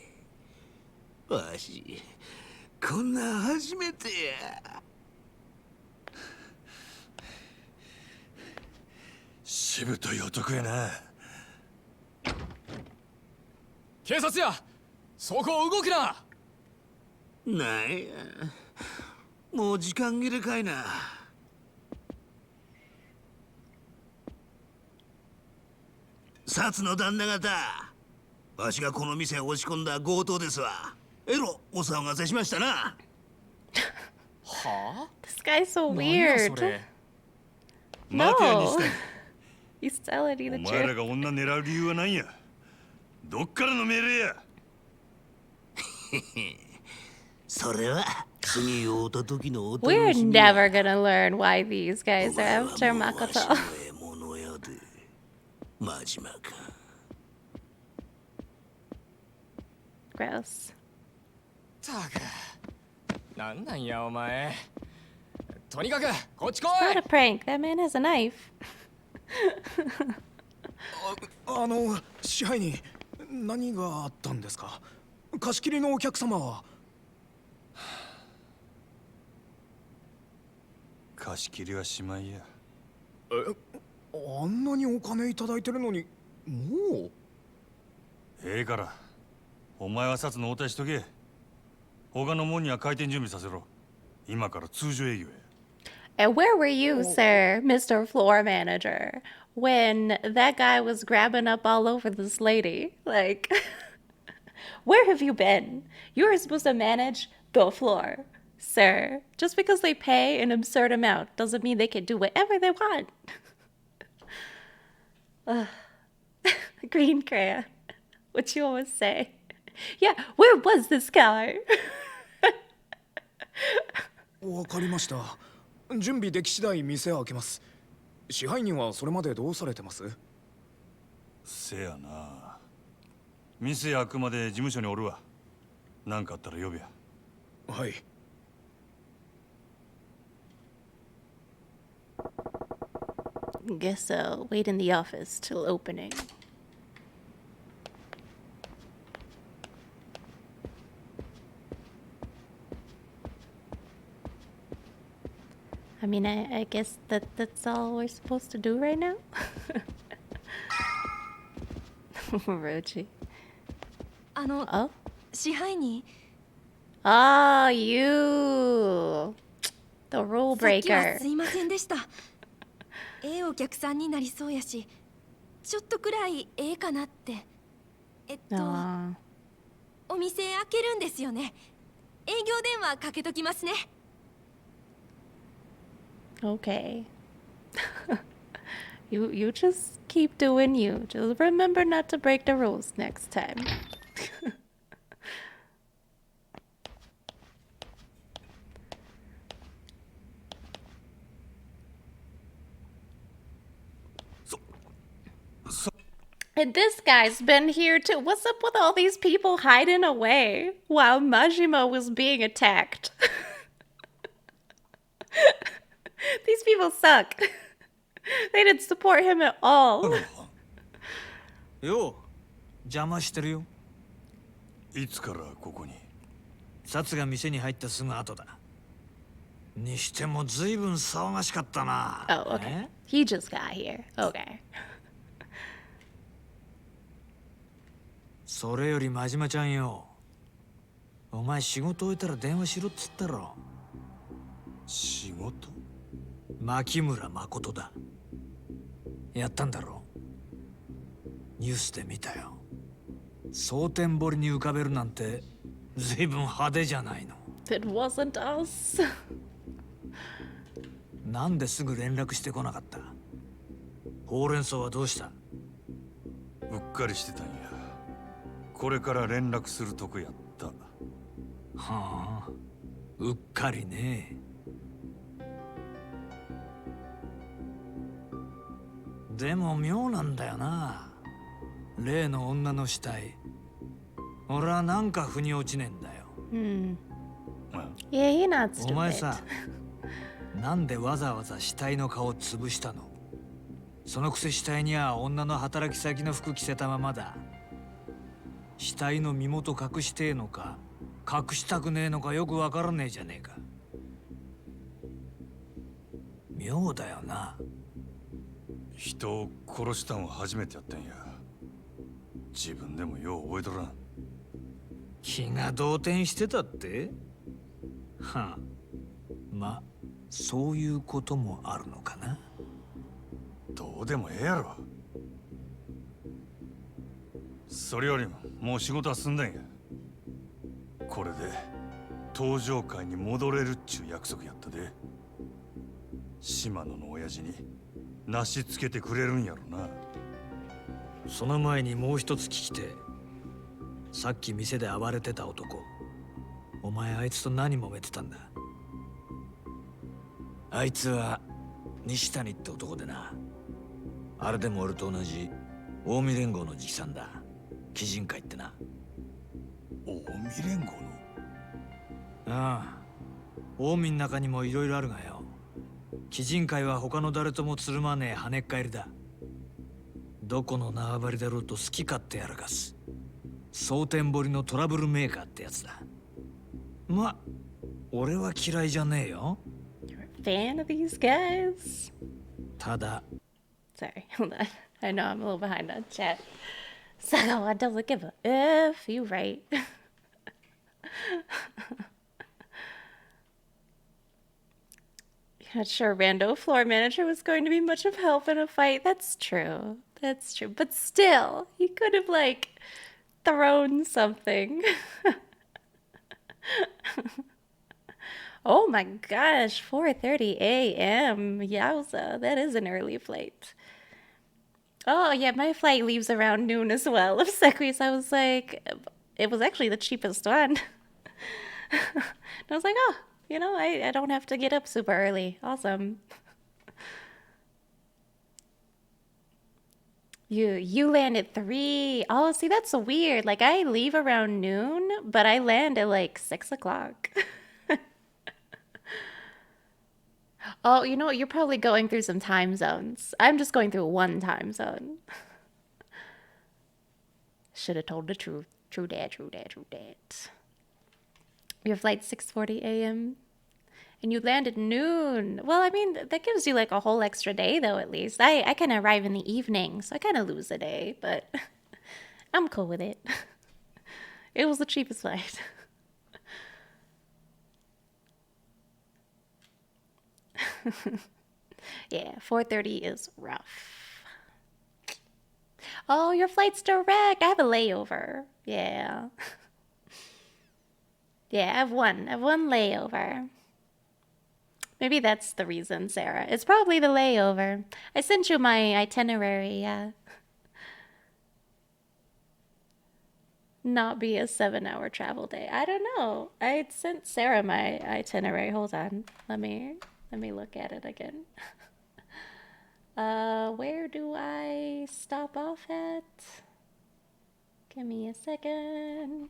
わし、こんな初めてや。しぶとい男やな。警察や、そこを動くな。なんや、もう時間切れかいな。薩の旦那方、わしがこの店を押し込んだ強盗ですわ。えろ、お騒がせしましたな。はあ This guy's so 何や weird. それ。待てやに No. した。 He's telling you お the 前ら truth. が女狙う理由は何や。どっからの命令や。それは次会うた時のお楽 We're しみ。 never gonna learn why these guys お are 前は after もうわし Makoto. の獲物やで。真島か。Gross. たく、なんなんやお前。とにかくこっち来 Not い。 a prank. That man has a knife. 支配人、何があったんですか。貸し切りのお客様は。貸し切りはしまいや。あんなにお金いただいてるのに、もう。ええから、お前は札の応対しとけ。他のもんには開店準備させろ。今から通常営業や。And where were you, sir, Mr. Floor Manager, when that guy was grabbing up all over this lady? Like, where have you been? You were supposed to manage the floor, sir. Just because they pay an absurd amount doesn't mean they can do whatever they want. Green crayon. What you always say. Yeah, where was this guy? わかりました。準備でき次第店を開けます。支配人はそれまでどうされてます？せやな。店開くまで事務所におるわ。なんかあったら呼べや。はい。Guess I'll wait in the office till opening. I mean, I guess that's all we're supposed to do right now. Rochi. Oh? 支配人、 Oh, you. The rule さっきは breaker. すいませんでした。お客さんになりそうやし、ちょっとくらいかなって。Aw. お店開けるんですよね。営業電話かけときますね。Okay. You just keep doing you. Just remember not to break the rules next time. And this guy's been here too. What's up with all these people hiding away while Majima was being attacked? These people suck. They didn't support him at all. よう、邪魔してるよ。いつからここに？サツが店に入ったすぐ後だ。にしても随分騒がしかったな。Oh, okay. He just got here. Okay. それより真島ちゃんよ。お前仕事終えたら電話しろっつったろ。仕事？牧村誠だ。やったんだろ。ニュースで見たよ。蒼天堀に浮かべるなんて随分派手じゃないの。It wasn't us. なんですぐ連絡してこなかった？ほうれん草はどうした？うっかりしてたんや。これから連絡するとこやった。はあ、うっかりね。でも妙なんだよな。例の女の死体。俺はなんか腑に落ちねえんだよ。Yeah, you're not お stupid. 前さ、なんでわざわざ死体の顔を潰したの？そのくせ死体には女の働き先の服着せたままだ。死体の身元隠してえのか隠したくねえのかよくわからねえじゃねえか。妙だよな。人を殺したんは初めてやったんや。自分でもよう覚えとらん。気が動転してたって？はあ、ま、そういうこともあるのかな。どうでもええやろ。それよりももう仕事は済んだんや。これで登場会に戻れるっちゅう約束やったで。島野の親父になしつけてくれるんやろな。その前にもう一つ聞きて。さっき店で暴れてた男。お前あいつと何揉めてたんだ？あいつは西谷って男でな。あれでも俺と同じ近江連合の直参だ。鬼人会ってな。近江連合の？ああ、近江の中にもいろいろあるがよ。鬼人会は他の誰ともつるまねえ跳ねっ返りだ。どこの縄張りだろうと好き勝手やらかす。蒼天堀のトラブルメーカーってやつだ。ま、俺は嫌いじゃねえよ。You're a fan of these guys? ただ。Sorry, hold on. I know I'm a little behind on chat. Sagawa doesn't give a F. You right. Not sure Rando floor manager was going to be much of help in a fight. That's true. That's true. But still, he could have like thrown something. Oh my gosh, 4:30 a.m. Yowza, that is an early flight. Oh yeah, my flight leaves around noon as well. Of Sekui's, I was like, it was actually the cheapest one. And I was like, oh, you know, I don't have to get up super early. Awesome. You land at 3. Oh, see, that's so weird. Like, I leave around noon, but I land at like 6 o'clock. Oh, you know what? You're probably going through some time zones. I'm just going through one time zone. Should have told the truth. True dat, true dat, true dat. Your flight's 6:40 a.m. And you land at noon. Well, I mean, that gives you like a whole extra day, though, at least. I kind of arrive in the evening, so I kind of lose a day, but I'm cool with it. It was the cheapest flight. Yeah, 4:30 is rough. Oh, your flight's direct. I have a layover. Yeah. Yeah, I have one layover. Maybe that's the reason, Sarah. It's probably the layover. I sent you my itinerary, yeah. Not be a 7-hour travel day. I don't know. I sent Sarah my itinerary. Hold on. Let me look at it again. Where do I stop off at? Give me a second.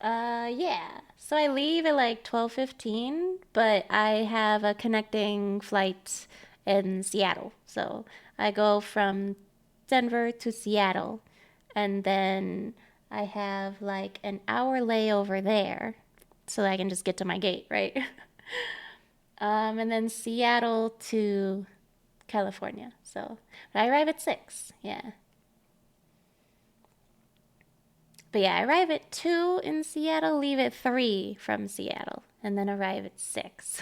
Yeah. So I leave at like 12:15, but I have a connecting flight in Seattle. So I go from Denver to Seattle, and then I have like an hour layover there, so that I can just get to my gate, right? And then Seattle to California. So but I arrive at 6. Yeah. But yeah, I arrive at 2 in Seattle, leave at 3 from Seattle, and then arrive at 6.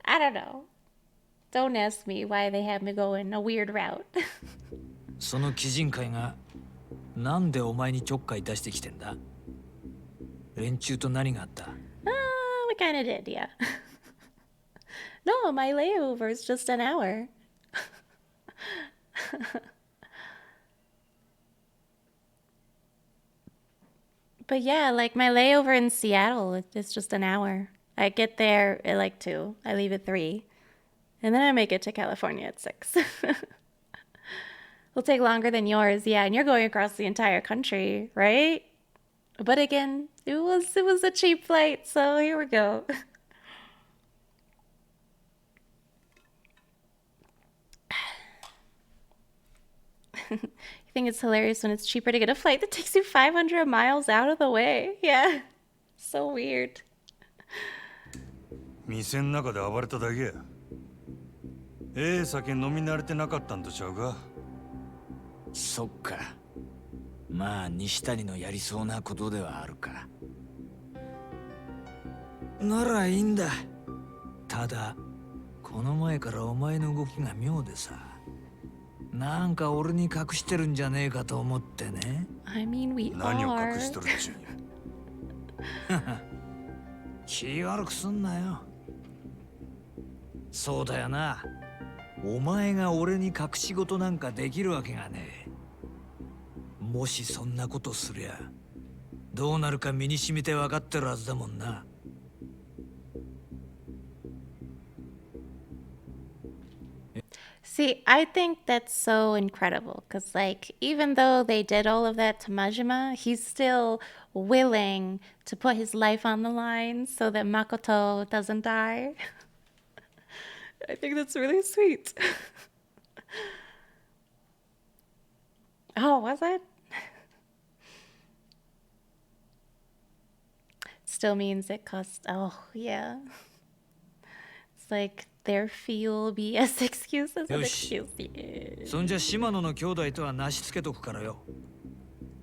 I don't know. Don't ask me why they have me going a weird route. その鬼人会がなんでお前にちょっかい出してきてんだ？連中と何があった？ We kind of did, yeah. No, my layover is just an hour. But yeah, like my layover in Seattle, it's just an hour. I get there at like 2. I leave at 3. And then I make it to California at 6. Will take longer than yours, yeah, and you're going across the entire country, right? But again, it was a cheap flight, so here we go. I think it's hilarious when it's cheaper to get a flight that takes you 500 miles out of the way. Yeah. So weird. 店の中で暴れただけや。酒飲み慣れてなかったんとちゃうか。そっか。まあ西谷のやりそうなことではあるか。ならいいんだ。ただこの前からお前の動きが妙でさ。なんか俺に隠してるんじゃねえかと思ってね。I mean, we are. 何を隠しとるっちゅう。気悪くすんなよ。そうだよな。お前が俺に隠し事なんかできるわけがねえ。もしそんなことすりゃ、どうなるか身に染みて分かってるはずだもんな。See, I think that's so incredible because, like, even though they did all of that to Majima, he's still willing to put his life on the line so that Makoto doesn't die. I think that's really sweet. Oh, was it? Still means it costs. Oh, yeah. It's like their fuel BS excuse is an excuse. Yeah. そんじゃ島野の兄弟とはなしつけとくからよ。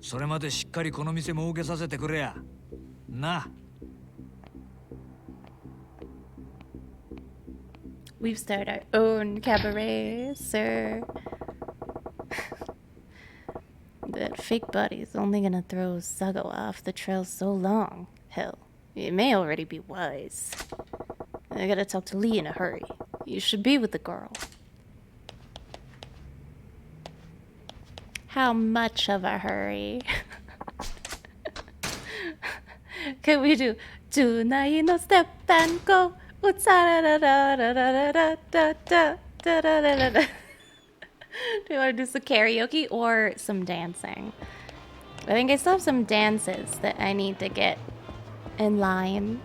それまでしっかりこの店儲けさせてくれや。な。We've started our own cabaret, sir. That fake body's only gonna throw Sagawa off the trail so long. Hell, it may already be wise. I gotta talk to Lee in a hurry. You should be with the girl. How much of a hurry? Can we do Tonight no step and go? Do you want to do some karaoke or some dancing? I think I still have some dances that I need to get in line.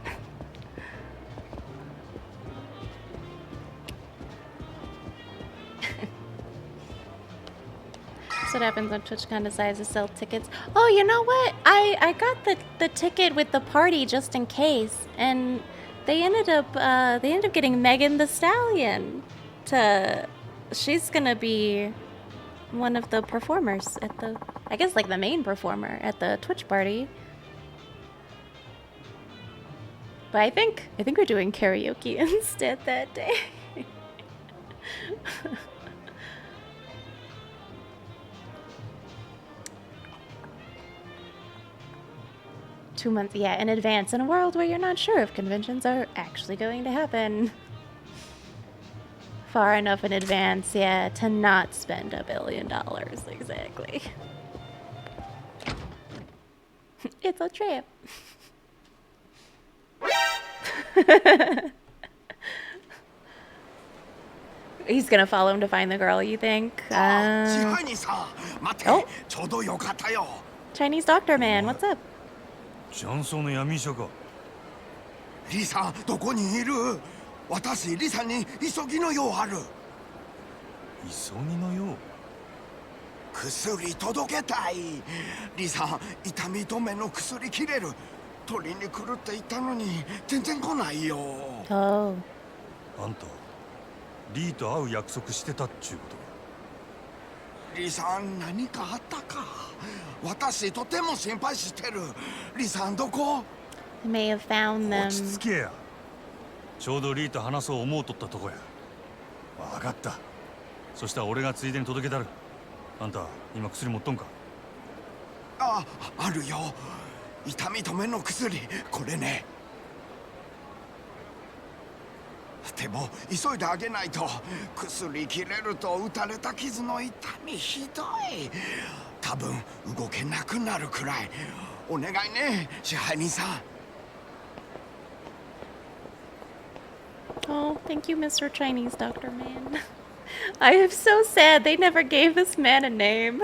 That's what happens when TwitchCon decides to sell tickets. Oh, you know what? I got the ticket with the party just in case, and they ended up getting Megan the Stallion to. She's gonna be one of the performers at the, I guess like the main performer at the Twitch party. But I think we're doing karaoke instead that day. 2 months, yeah, in advance, in a world where you're not sure if conventions are actually going to happen. Far enough in advance, yeah, to not spend $1 billion, exactly. It's a trip. He's gonna follow him to find the girl, you think? Oh, Chinese doctor man, what's up? 雀荘の闇医者か。リさんどこにいる？私リさんに急ぎの用ある。急ぎの用？薬届けたい。リさん痛み止めの薬切れる。取りに来るって言ったのに全然来ないよ。Oh. あんたリーと会う約束してたっちゅうことか。リさん何かあったか。私とても心配してる。リさんどこ？ They may have found them. 落ち着けや。ちょうどリーと話そう思うとったとこや。わかった。そしたら俺がついでに届けたる。あんた今薬持っとんか？あるよ。痛み止めの薬これね。でも急いであげないと。薬切れると打たれた傷の痛みひどい。多分動けなくなるくらい。お願いね、支配人さん。Oh, thank you, Mr. Chinese Doctor Man. I am so sad they never gave this man a name.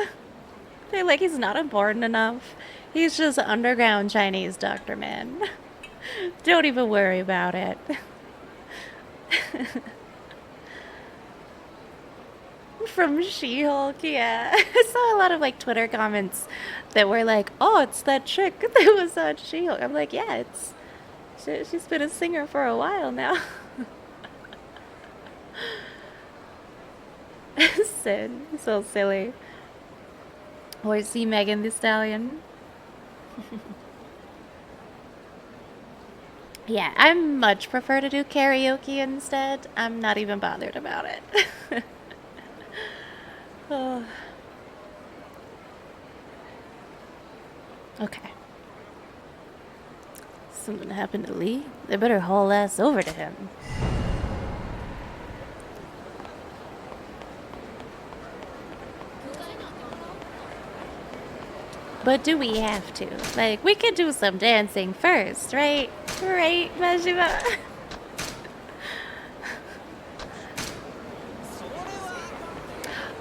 They're like, he's not important enough. He's just underground Chinese Doctor Man. Don't even worry about it. From She-Hulk, yeah. I saw a lot of like Twitter comments that were like, oh, it's that chick that was on She-Hulk. I'm like, yeah, she's been a singer for a while now. Sid, so silly. Or see Megan Thee Stallion. Yeah, I much prefer to do karaoke instead. I'm not even bothered about it. Oh. Okay. Something happened to Lee. They better haul ass over to him. But do we have to? Like, we could do some dancing first, right? Right, Majima?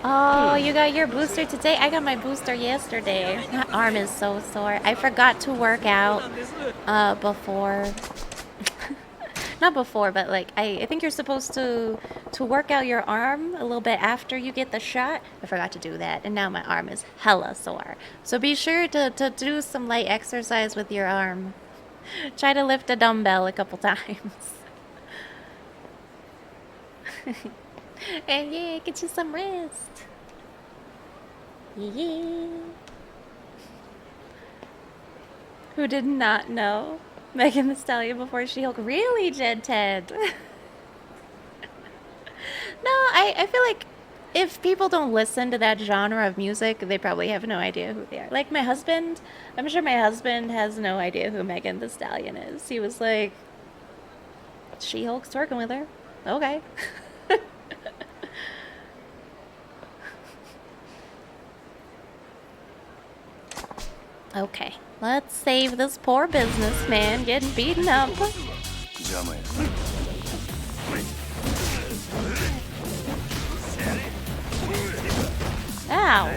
Oh, you got your booster today? I got my booster yesterday. My arm is so sore. I forgot to work out before. Not before, but like I think you're supposed to work out your arm a little bit after you get the shot. I forgot to do that, and now my arm is hella sore. So be sure to do some light exercise with your arm. Try to lift a dumbbell a couple times. And yeah, get you some rest. Yeah. Who did not know Megan Thee Stallion before She-Hulk? Really, Jed Ted? No, I feel like if people don't listen to that genre of music, they probably have no idea who they are. Like my husband, I'm sure my husband has no idea who Megan Thee Stallion is. He was like, She-Hulk's twerking with her. Okay. Okay, let's save this poor businessman getting beaten up. Ow.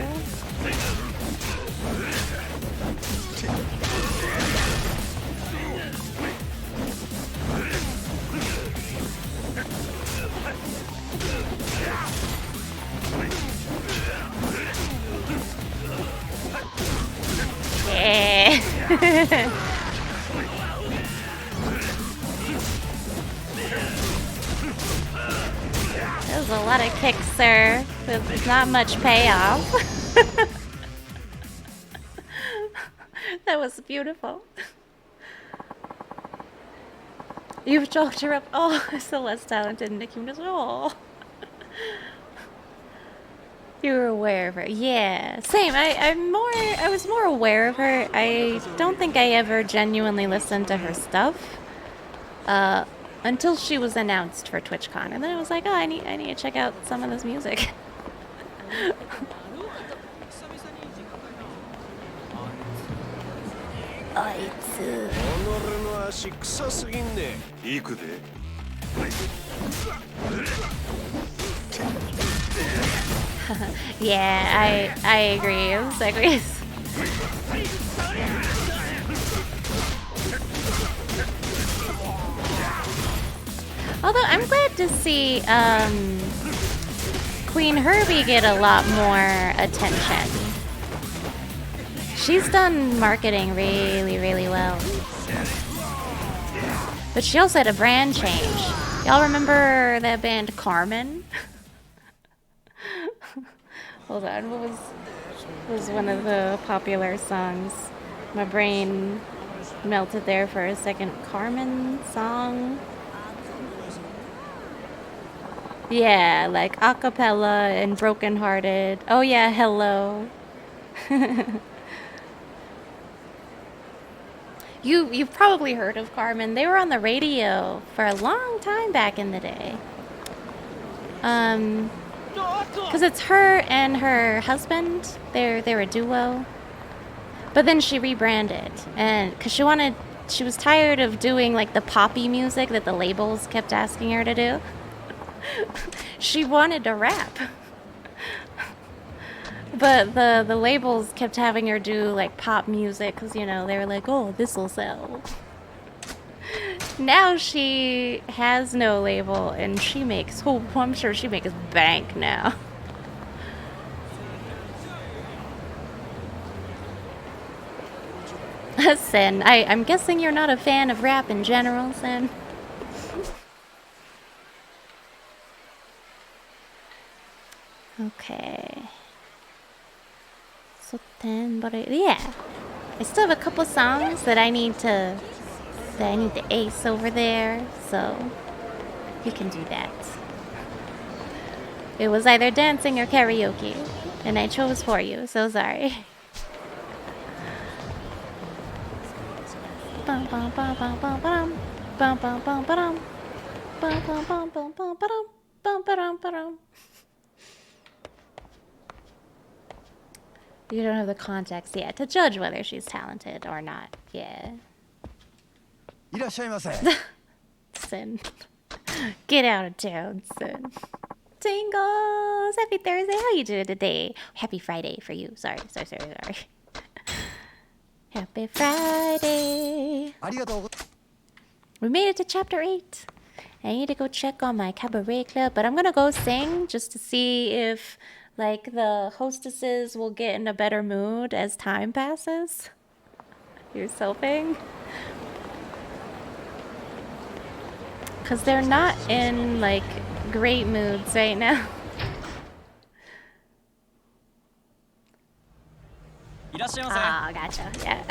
Yeah. That was a lot of kicks, sir, with not much payoff. That was beautiful. You've chalked her up. Oh, so less talented, Nick. You just, oh. You were aware of her. Yeah, same. I was more aware of her. I don't think I ever genuinely listened to her stuff. Until she was announced for TwitchCon, and then I was like, oh, I need to check out some of this music. Yeah, I agree. It was like, although I'm glad to see Queen Herbie get a lot more attention. She's done marketing really, really well. But she also had a brand change. Y'all remember that band Carmen? Hold on, what was one of the popular songs? My brain melted there for a second. Carmen song? Yeah, like acapella and brokenhearted. Oh yeah, hello. You've probably heard of Carmen. They were on the radio for a long time back in the day. Because it's her and her husband. They're a duo. But then she rebranded, and because she was tired of doing like the poppy music that the labels kept asking her to do. She wanted to rap. But the labels kept having her do like pop music because, you know, they were like, oh, this'll sell. Now she has no label and she makes, oh, I'm sure she makes bank now. Sin, I'm guessing you're not a fan of rap in general, Sin. Okay. So then, but yeah, I still have a couple songs that I need to ace over there, so you can do that. It was either dancing or karaoke, and I chose for you, so sorry. Bum bum bum bum bum bum bum bum bum bum bum bum bum bum bum bum bum bum. You don't have the context yet to judge whether she's talented or not. Yeah. Sin. Get out of town, Sin. Tingles! Happy Thursday. How you doing today? Happy Friday for you. Sorry. Happy Friday. We made it to chapter 8. I need to go check on my cabaret club, but I'm gonna go sing just to see if like the hostesses will get in a better mood as time passes. You're soaping? Because they're not in like great moods right now. Ah, gotcha. Yeah.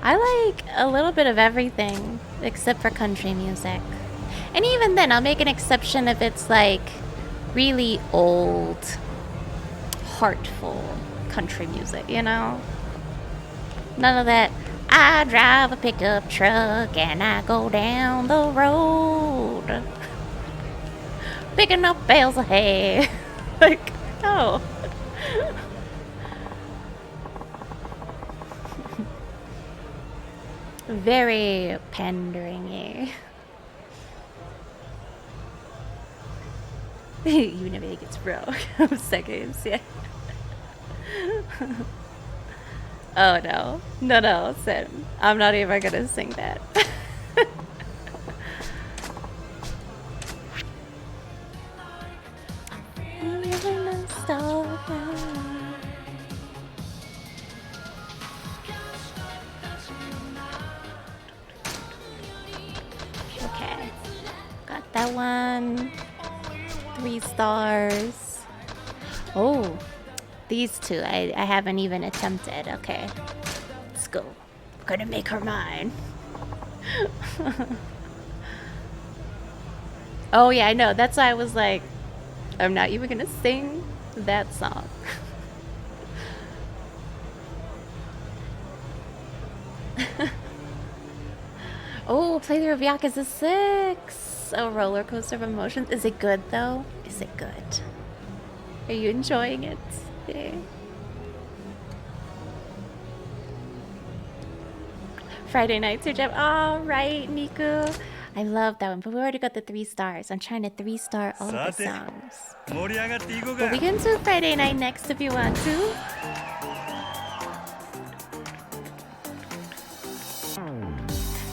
I like a little bit of everything except for country music. And even then, I'll make an exception if it's like really old, heartful country music, you know? None of that, I drive a pickup truck and I go down the road picking up bales of hay. Like, no. Very pandering-y. You never think it's broke. Seconds, yeah. Oh no. No, Sin. I'm not even gonna sing that. Okay. Got that one. 3 stars. Oh. These two, I haven't even attempted. Okay, let's go. I'm gonna make her mine. Oh yeah, I know. That's why I was like, I'm not even gonna sing that song. Oh, playthrough of Yakuza 6. A roller coaster of emotions. Is it good though? Is it good? Are you enjoying it? Yeah. Friday nights are jam. All right, Miku. I love that one, but we already got the 3 stars. I'm trying to 3-star all the songs. But we can do Friday night next if you want to.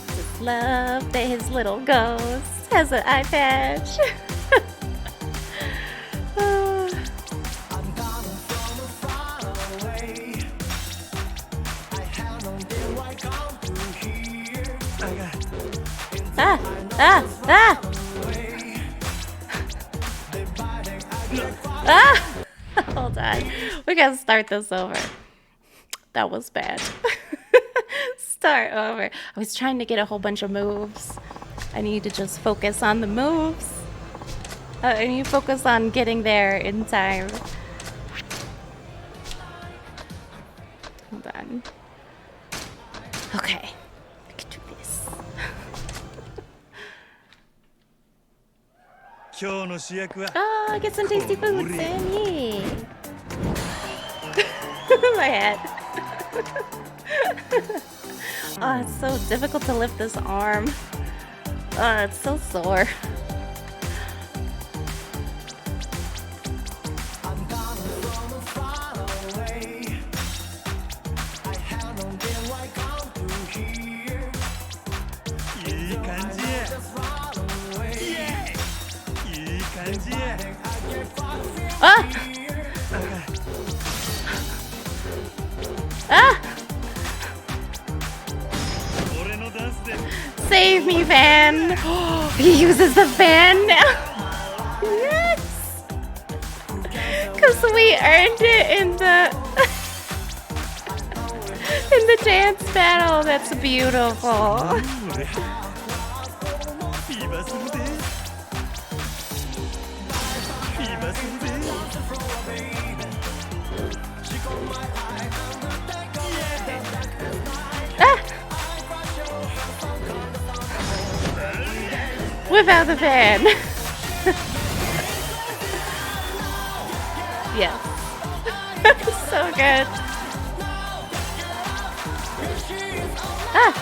Just love that his little ghost has an eye patch. Ah! Ah! Ah! Ah! Hold on. We gotta start this over. That was bad. Start over. I was trying to get a whole bunch of moves. I need to just focus on the moves. I need to focus on getting there in time. Hold on. Okay. I can do this. Oh, get some tasty food, Sammy. My head. Oh, it's so difficult to lift this arm. Oh, it's so sore. Ah! Ah! Save me, Van! He uses the fan now! Yes! Because we earned it in the... in the dance battle. That's beautiful. Without the fan. Yes. So good. Ah!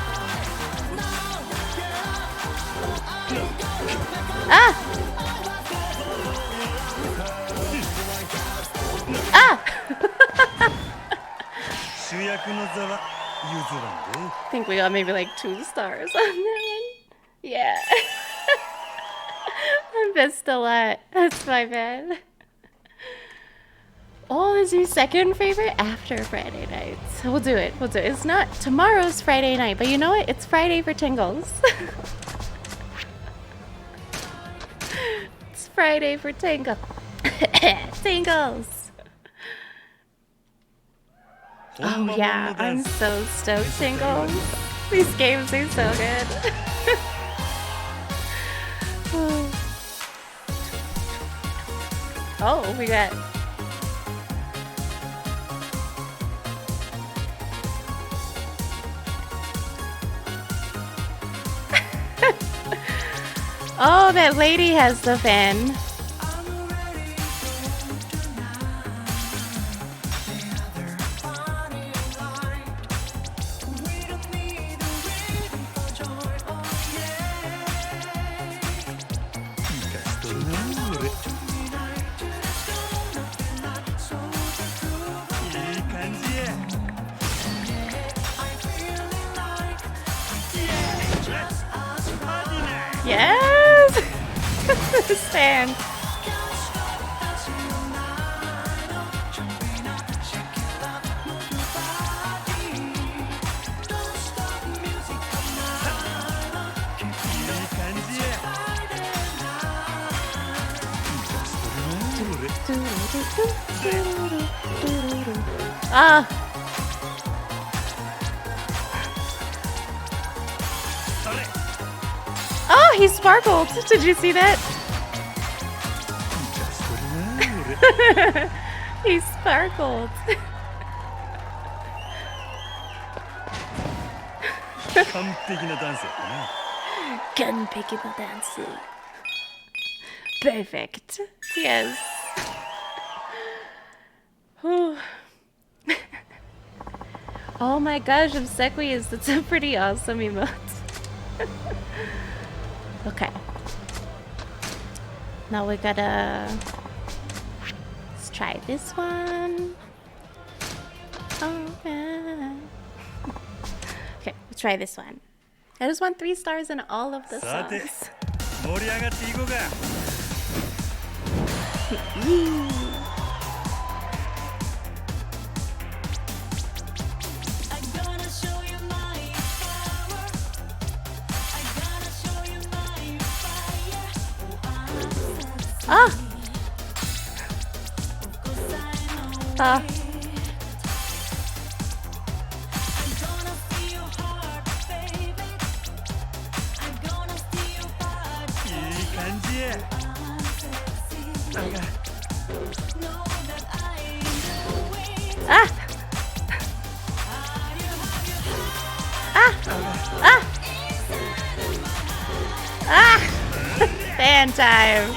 Ah! Ah! I think we got maybe like 2 stars on that one. Yeah. I missed a lot. That's my bad. Oh, is your second favorite after Friday nights? We'll do it. We'll do it. It's not tomorrow's Friday night, but you know what? It's Friday for tingles. It's Friday for tingle. Tingles. Oh yeah, I'm so stoked, tingles. These games are so good. Oh, we got... Oh, that lady has the fan. Yes! This fan. Ah. Oh, he sparkled. Did you see that? He sparkled. 完璧なダンスやったな。完璧なダンス。Perfect. Yes. Oh my gosh, obsequious. That's a pretty awesome emote. Okay. Now we gotta... Let's try this one. Okay, let's try this one. I just want 3 stars in all of the songs. 盛り上がっていこうか。Ah! Ah. Ah! Ah! Ah! Ah! Fan time!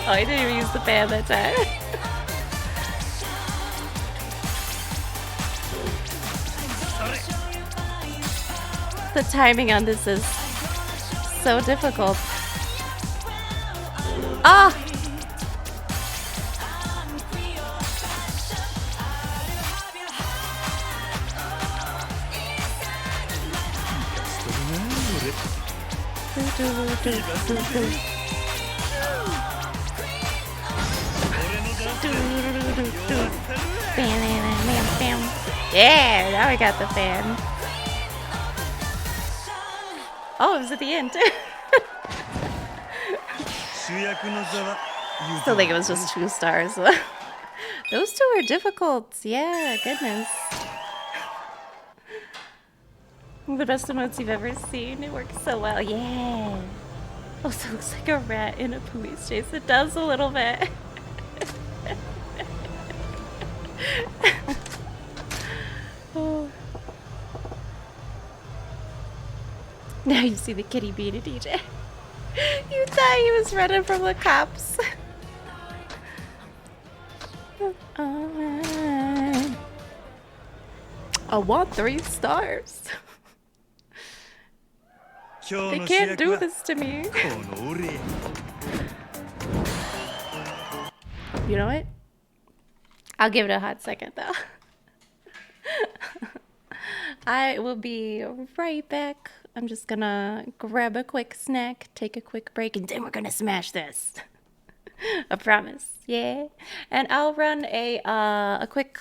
Oh, I didn't even use the fan that time. The timing on this is so difficult. Ah! Yeah, now I got the fan. Oh, it was at the end. Still think it was just 2 stars. Those 2 are difficult. Yeah, goodness. The best emotes you've ever seen. It works so well. Yeah. Also looks like a rat in a police chase. It does a little bit. Oh. Now you see the kitty being a DJ. You thought he was running from the cops. I want 3 stars. They can't do this to me. You know what? I'll give it a hot second though. I will be right back. I'm just gonna grab a quick snack, take a quick break, and then we're gonna smash this. I promise. Yeah. And I'll run a quick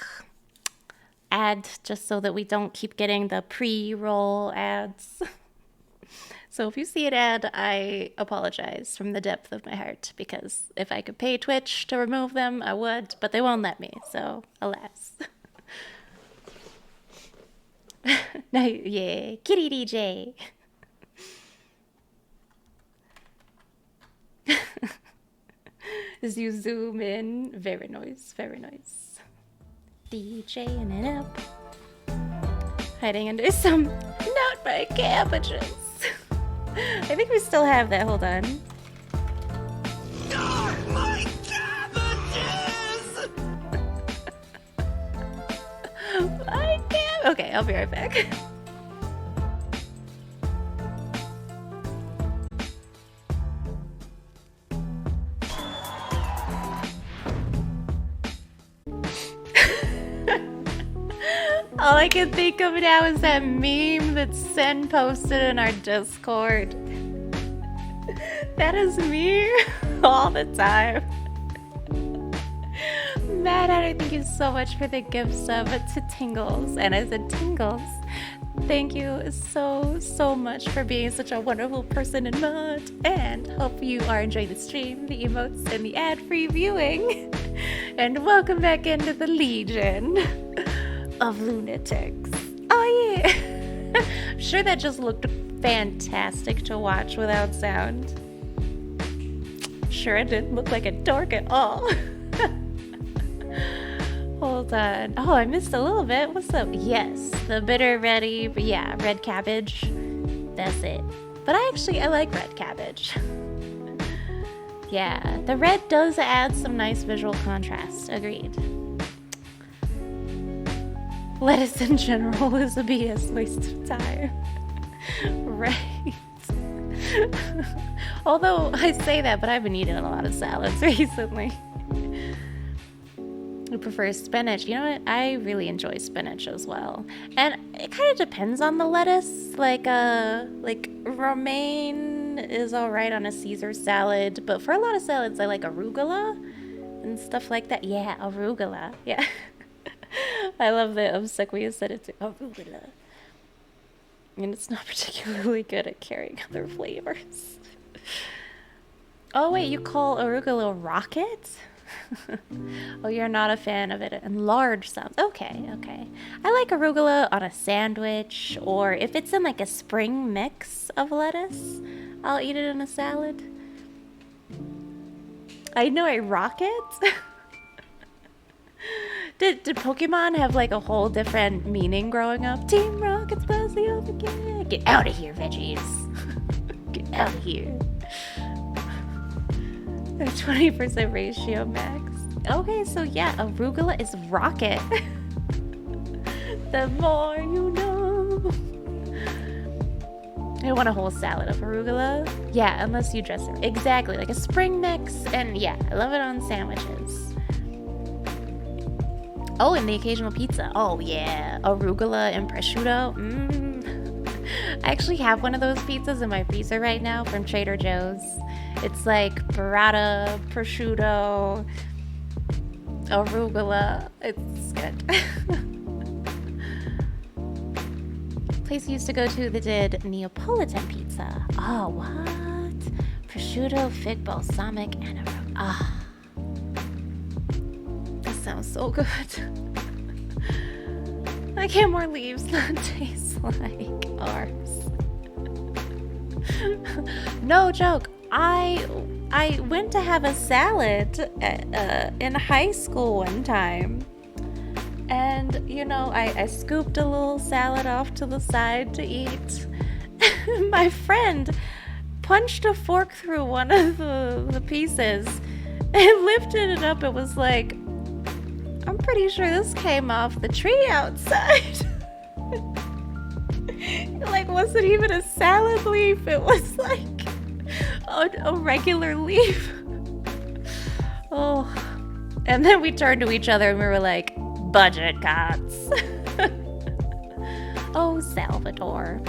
ad just so that we don't keep getting the pre-roll ads. So if you see an ad, I apologize from the depth of my heart, because if I could pay Twitch to remove them, I would, but they won't let me, so alas. No, yeah, kitty DJ. As you zoom in, very nice, very nice. DJing it up. Hiding under some not my cabbages. I think we still have that, hold on. Not my cabbages! Okay, I'll be right back. All I can think of now is that meme that Sen posted in our Discord. That is me all the time. Matt, thank you so much for the gift sub to Tingles. And I said, Tingles, thank you so much for being such a wonderful person and mod. And hope you are enjoying the stream, the emotes, and the ad-free viewing. And welcome back into the Legion of Lunatics. Oh yeah. I'm sure that just looked fantastic to watch without sound. Sure, I didn't look like a dork at all. Hold on. Oh, I missed a little bit. What's up? Yes, the bitter ready. Yeah, red cabbage. That's it. But I like red cabbage. Yeah, the red does add some nice visual contrast. Agreed. Lettuce in general is a BS waste of time. Right. Although I say that, but I've been eating a lot of salads recently. I prefer spinach. You know what? I really enjoy spinach as well. And it kind of depends on the lettuce. Like romaine is alright on a Caesar salad, but for a lot of salads I like arugula and stuff like that. Yeah, arugula. Yeah. I love that Obsequia said it too. Arugula. And it's not particularly good at carrying other flavors. Oh wait, you call arugula rocket? Oh, you're not a fan of it in large sounds. Okay, okay. I like arugula on a sandwich, or if it's in like a spring mix of lettuce, I'll eat it in a salad. I know a rocket? Did Pokemon have like a whole different meaning growing up? Team Rocket's passing off again. Get out of here, veggies. Get out of here. 20% ratio max. Okay, so yeah, arugula is rocket. The more you know. I want a whole salad of arugula. Yeah, unless you dress it. Exactly, like a spring mix. And yeah, I love it on sandwiches. Oh, and the occasional pizza. Oh yeah, arugula and prosciutto. I actually have one of those pizzas in my freezer right now from Trader Joe's. It's like burrata, prosciutto, arugula. It's good. Place I used to go to that did Neapolitan pizza. Oh, what? Prosciutto, fig balsamic, and arugula. Ah. That sounds so good. I get more leaves that taste like ours. No joke. I went to have a salad in high school one time. And, you know, I scooped a little salad off to the side to eat. My friend punched a fork through one of the pieces and lifted it up. It was like, I'm pretty sure this came off the tree outside. Like, wasn't even a salad leaf. It was like a regular leaf. Oh. And then we turned to each other and we were like, budget cuts. Oh, Salvador.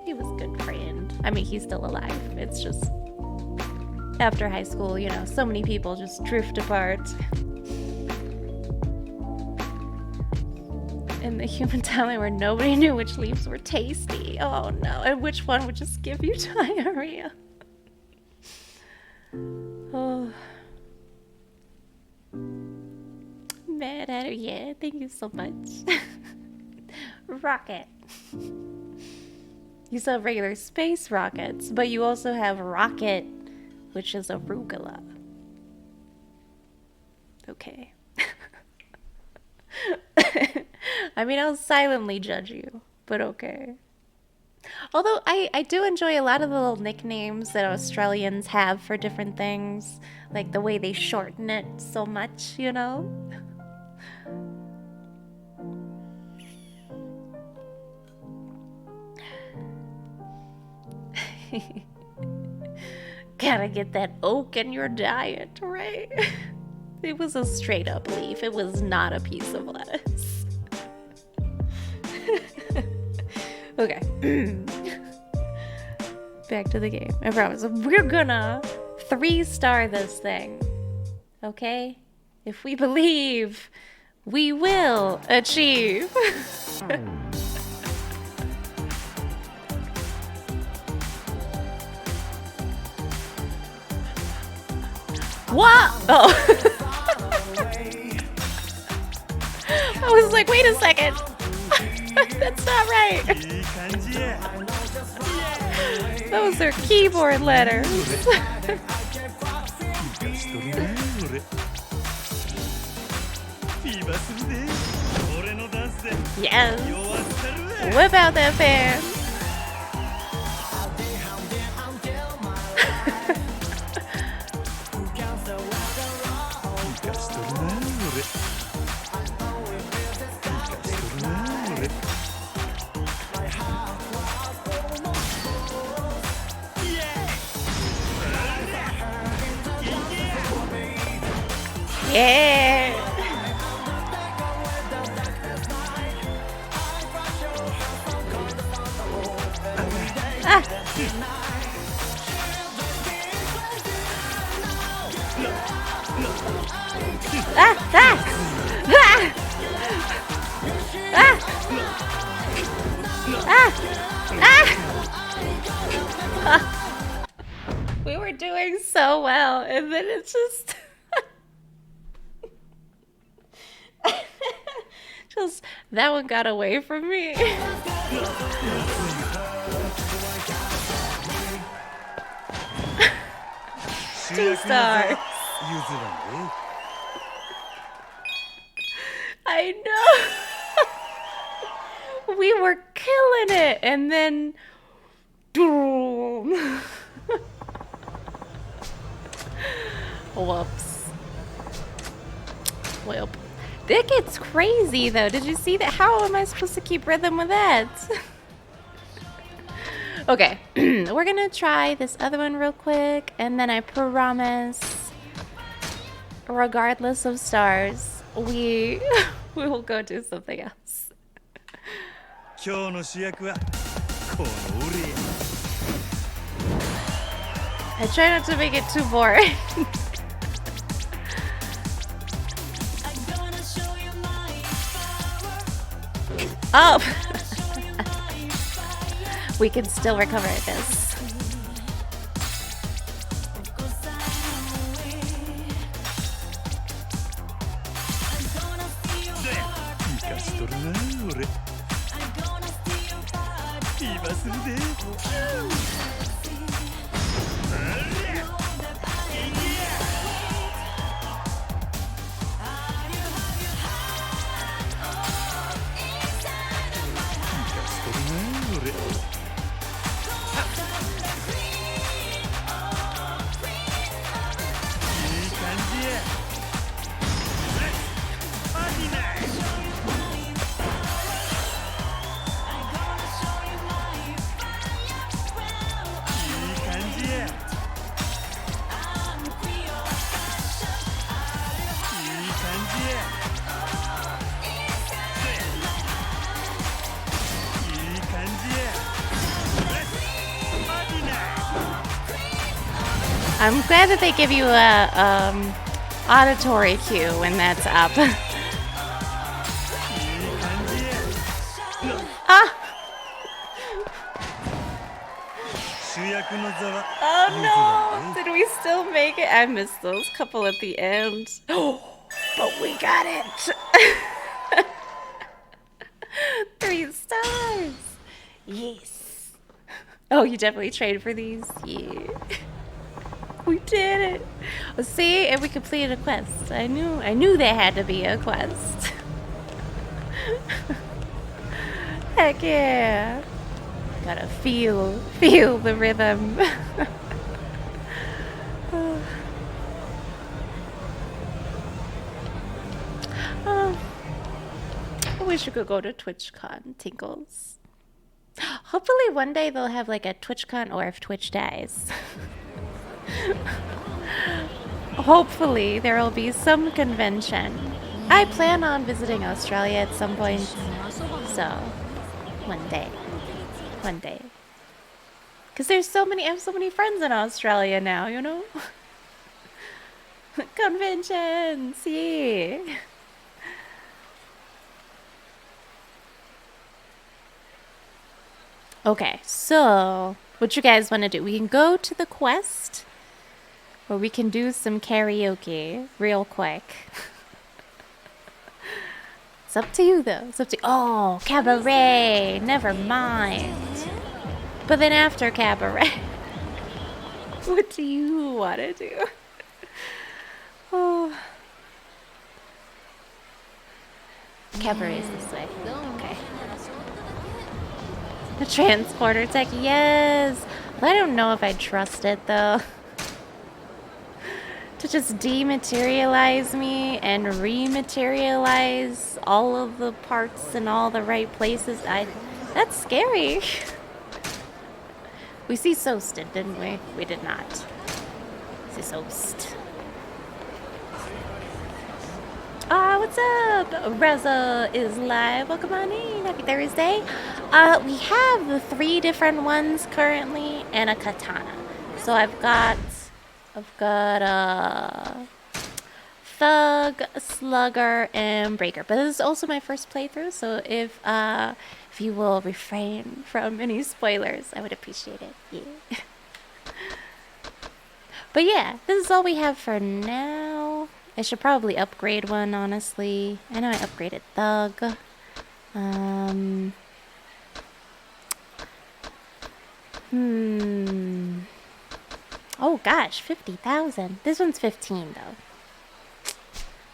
He was a good friend. I mean, he's still alive. It's just, after high school, you know, so many people just drift apart. In the human talent where nobody knew which leaves were tasty. Oh no, and which one would just give you diarrhea. Oh. Mad at her, yeah, thank you so much. Rocket. You still have regular space rockets, but you also have rocket, which is arugula. Okay. I mean, I'll silently judge you, but okay. Although I do enjoy a lot of the little nicknames that Australians have for different things, like the way they shorten it so much, you know? Gotta get that oak in your diet, right? It was a straight up leaf. It was not a piece of lettuce. Okay. Back to the game. I promise. We're gonna 3-star this thing. Okay? If we believe, we will achieve. What? Oh. I was like, wait a second. That's not right. Those are keyboard letters. しとるな俺。フィーバーするで。俺のダンスで Yes. 弱ったるわ。 Whip out that fan. Yeah. Ah. Ah, ah. Ah. Ah. Ah. We were doing so well, and then it's just just that one got away from me. Two stars. I know. We were killing it, and then boom. Whoops. Well, that gets crazy though. Did you see that? How am I supposed to keep rhythm with that? Okay, we're gonna try this other one real quick, and then I promise, regardless of stars, we will go do something else. I try not to make it too boring. Oh! We can still recover this. I'm glad that they give you a auditory cue when that's up. Ah! Oh no! Did we still make it? I missed those couple at the end. Oh, but we got it! 3 stars! Yes! Oh, you definitely traded for these? Yeah. We did it! See, and we completed a quest. I knew there had to be a quest. Heck yeah! Gotta feel the rhythm. I wish you could go to TwitchCon, Tinkles. Hopefully one day they'll have like a TwitchCon, or if Twitch dies. Hopefully there will be some convention. I plan on visiting Australia at some point, so one day. Because I have so many friends in Australia now, you know? Conventions, yeah. Okay, so what you guys want to do? We can go to the quest, or we can do some karaoke real quick. It's up to you, though. It's up to you. Oh, cabaret. Never mind. But then after cabaret, what do you want to do? Cabaret is this way. Okay. The transporter tech, yes! I don't know if I trust it though. To just dematerialize me and rematerialize all of the parts in all the right places. That's scary. We see Soasted, didn't we? We did not. See Soast. Ah, what's up? Reza is live. Welcome on in. Happy Thursday. We have the 3 different ones currently and a katana. So I've got Thug, Slugger, and Breaker. But this is also my first playthrough, so if you will refrain from any spoilers, I would appreciate it. Yeah. But yeah, this is all we have for now. I should probably upgrade one, honestly. I know I upgraded Thug. Oh gosh, 50,000. This one's 15 though.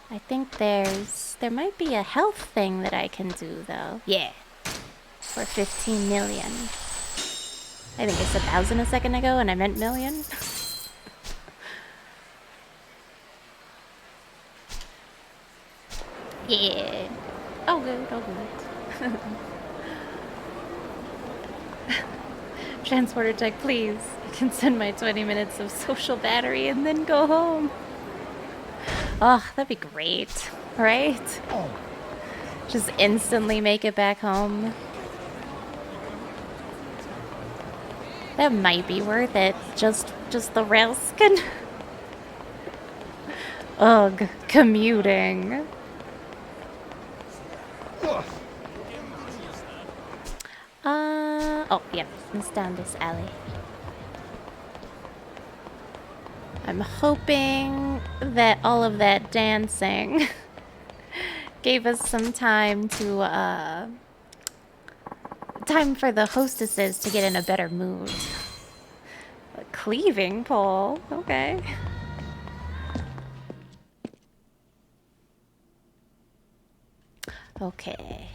I think there might be a health thing that I can do though. Yeah. For 15 million. I think I said 1,000 a second ago and I meant million. Yeah. Oh good, oh good. Transporter tech, please. I can send my 20 minutes of social battery and then go home. Oh, that'd be great, right? Just instantly make it back home. That might be worth it. Just the risk. Ugh, commuting. Oh, yep, it's down this alley. I'm hoping that all of that dancing gave us some time to, time for the hostesses to get in a better mood. A cleaving pole, okay. Okay.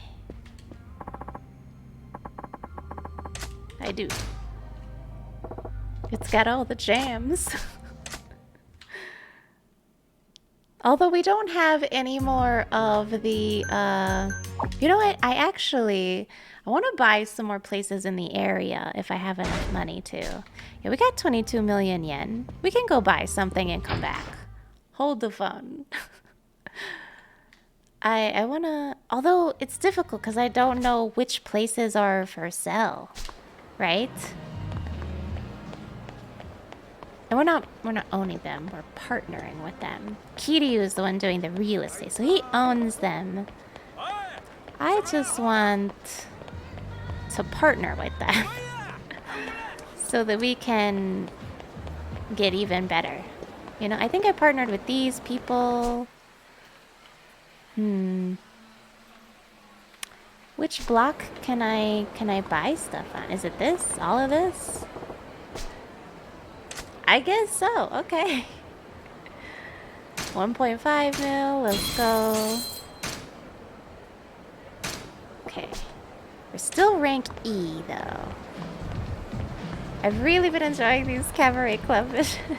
I do. It's got all the jams. Although we don't have any more of the, you know what? I want to buy some more places in the area if I have enough money to. Yeah, we got 22 million yen. We can go buy something and come back. Hold the phone. I want to, although it's difficult because I don't know which places are for sale. Right? And we're not owning them, we're partnering with them. Kiryu is the one doing the real estate, so he owns them. I just want to partner with them so that we can get even better. You know, I think I partnered with these people. Which block can I buy stuff on? Is it this? All of this? I guess so. Okay. 1.5 mil. Let's go. Okay. We're still rank E though. I've really been enjoying these cabaret club missions.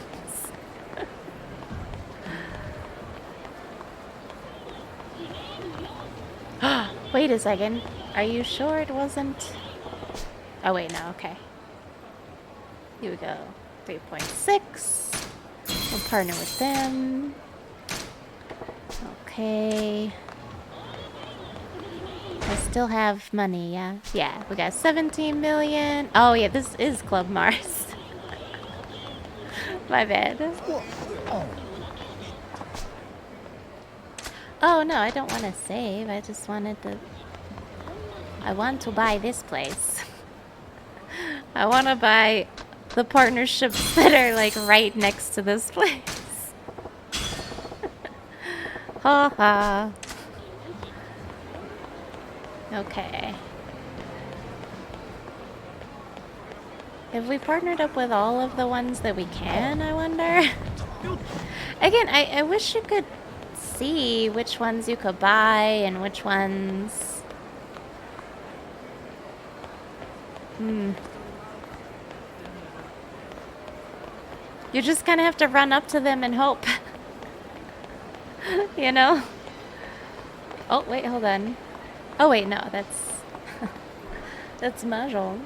Wait a second. Are you sure it wasn't? Oh wait, no, okay. Here we go. 3.6. We'll partner with them. Okay. I still have money, yeah? Yeah, we got 17 million. Oh yeah, this is Club Mars. My bad. Oh no, I don't want to save. I just wanted to... I want to buy this place. I want to buy the partnerships that are like right next to this place. Ha ha. Okay. Have we partnered up with all of the ones that we can, I wonder? Again, I wish you could see which ones you could buy and which ones... You just kind of have to run up to them and hope. You know? Oh, wait, hold on. Oh, wait, no, that's... that's Mahjong.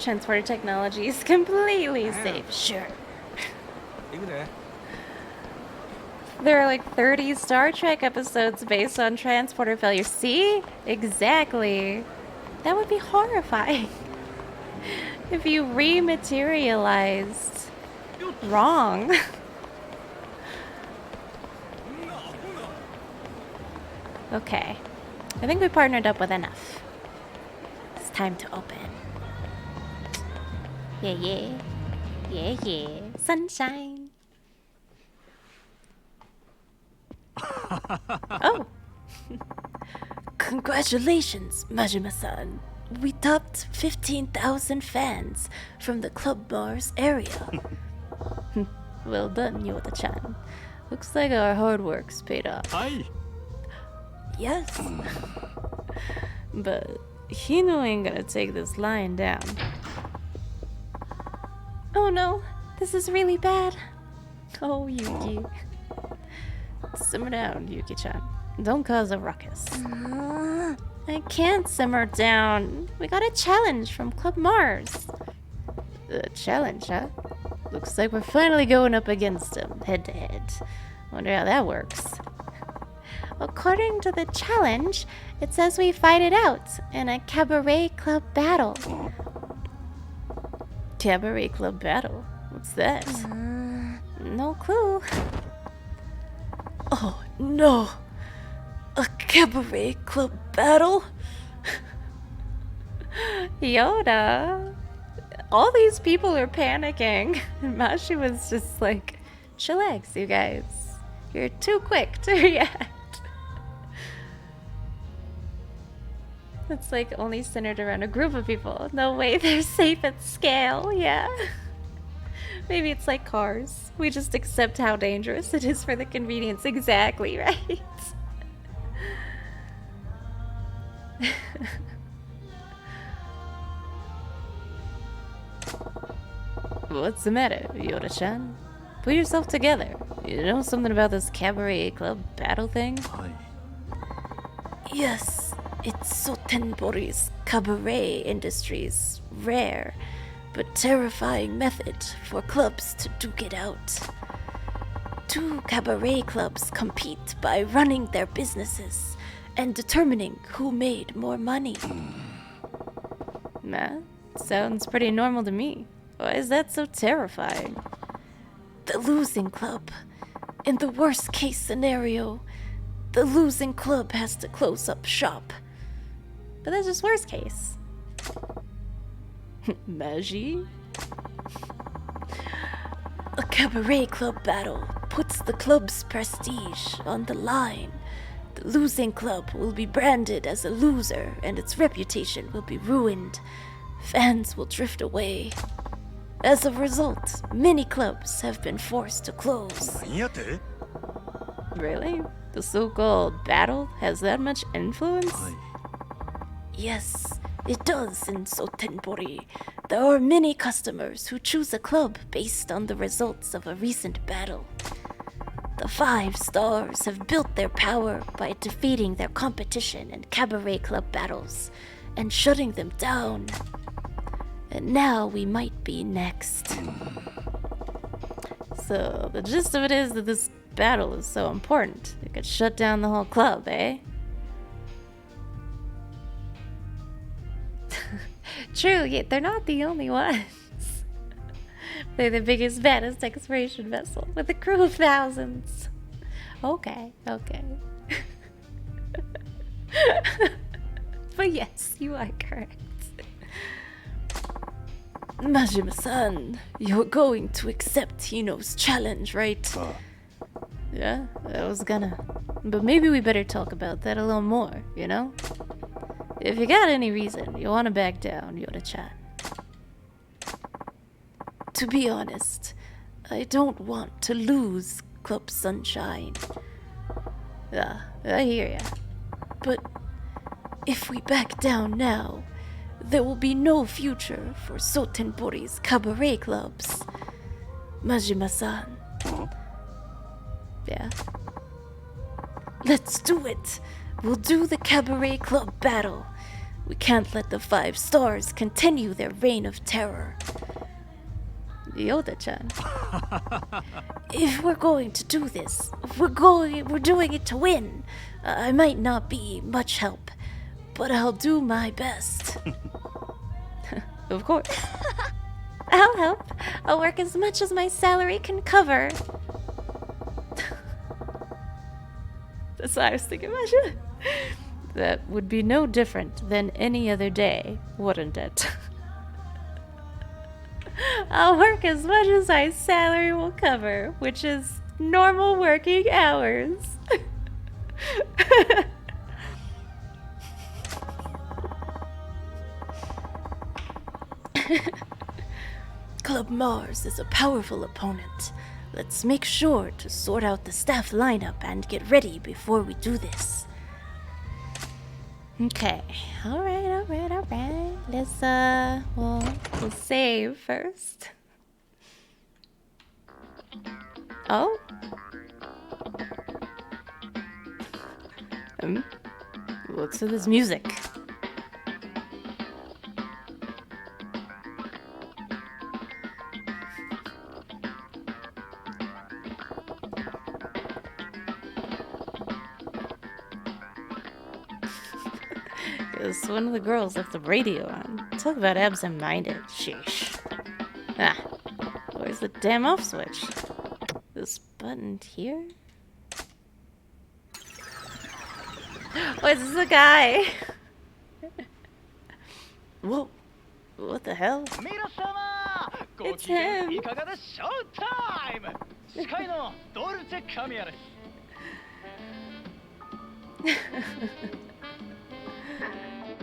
Transporter technology is completely safe, sure. There are like 30 Star Trek episodes based on transporter failure. See? Exactly. That would be horrifying. If you rematerialized wrong. Okay. I think we partnered up with enough. It's time to open. Yeah, yeah. Yeah, yeah. Sunshine. Oh. Congratulations, Majima-san. We topped 15,000 fans from the Club Mars area. Well done, Yoda-chan. Looks like our hard work's paid off. Hi. Yes. But Hino ain't gonna take this lying down. Oh no, this is really bad. Oh, Yuki. Simmer down, Yuki-chan. Don't cause a ruckus. I can't simmer down. We got a challenge from Club Mars. A challenge, huh? Looks like we're finally going up against him, head to head. Wonder how that works. According to the challenge, it says we fight it out in a cabaret club battle. Cabaret club battle? What's that? No clue. Oh no! A cabaret club battle? Yoda! All these people are panicking. And Mashi was just like, chillax, you guys. You're too quick to react. It's like only centered around a group of people. No way they're safe at scale, yeah. Maybe it's like cars. We just accept how dangerous it is for the convenience. Exactly, right? What's the matter, Yoda-chan? Put yourself together. You know something about this cabaret club battle thing? Hi. Yes, it's Sotenbori's cabaret industry's rare but terrifying method for clubs to duke it out. Two cabaret clubs compete by running their businesses and determining who made more money. Nah, sounds pretty normal to me. Why is that so terrifying? The losing club. In the worst case scenario, the losing club has to close up shop. But that's just worst case. Magi? A cabaret club battle puts the club's prestige on the line. The losing club will be branded as a loser and its reputation will be ruined. Fans will drift away. As a result, many clubs have been forced to close. Really? The so-called battle has that much influence? Yes, it does in Sotenbori. There are many customers who choose a club based on the results of a recent battle. The 5 stars have built their power by defeating their competition in cabaret club battles and shutting them down. And now we might be next. So the gist of it is that this battle is so important. It could shut down the whole club, eh? True, yet they're not the only ones. They're the biggest, baddest exploration vessel with a crew of thousands. Okay, okay. But yes, you are correct. Majima-san, you're going to accept Hino's challenge, right? Yeah, I was gonna. But maybe we better talk about that a little more, you know? If you got any reason you want to back down, Yoda-chan. To be honest, I don't want to lose Club Sunshine. I hear ya. But if we back down now, there will be no future for Sotenbori's cabaret clubs. Majima-san. Yeah. Let's do it! We'll do the cabaret club battle. We can't let the 5 stars continue their reign of terror. Yoda-chan. If we're going to do this, we're doing it to win. I might not be much help, but I'll do my best. Of course. I'll help. I'll work as much as my salary can cover. That's what I was thinking. Imagine. That would be no different than any other day, wouldn't it? I'll work as much as my salary will cover, which is normal working hours. Club Mars is a powerful opponent. Let's make sure to sort out the staff lineup and get ready before we do this. Okay. Alright. We'll save first. Oh? What's with this music? Because one of the girls left the radio on. Talk about absent-minded. Sheesh. Where's the damn off switch? This button here? Oh, is this a guy? Whoa. What the hell? It's him.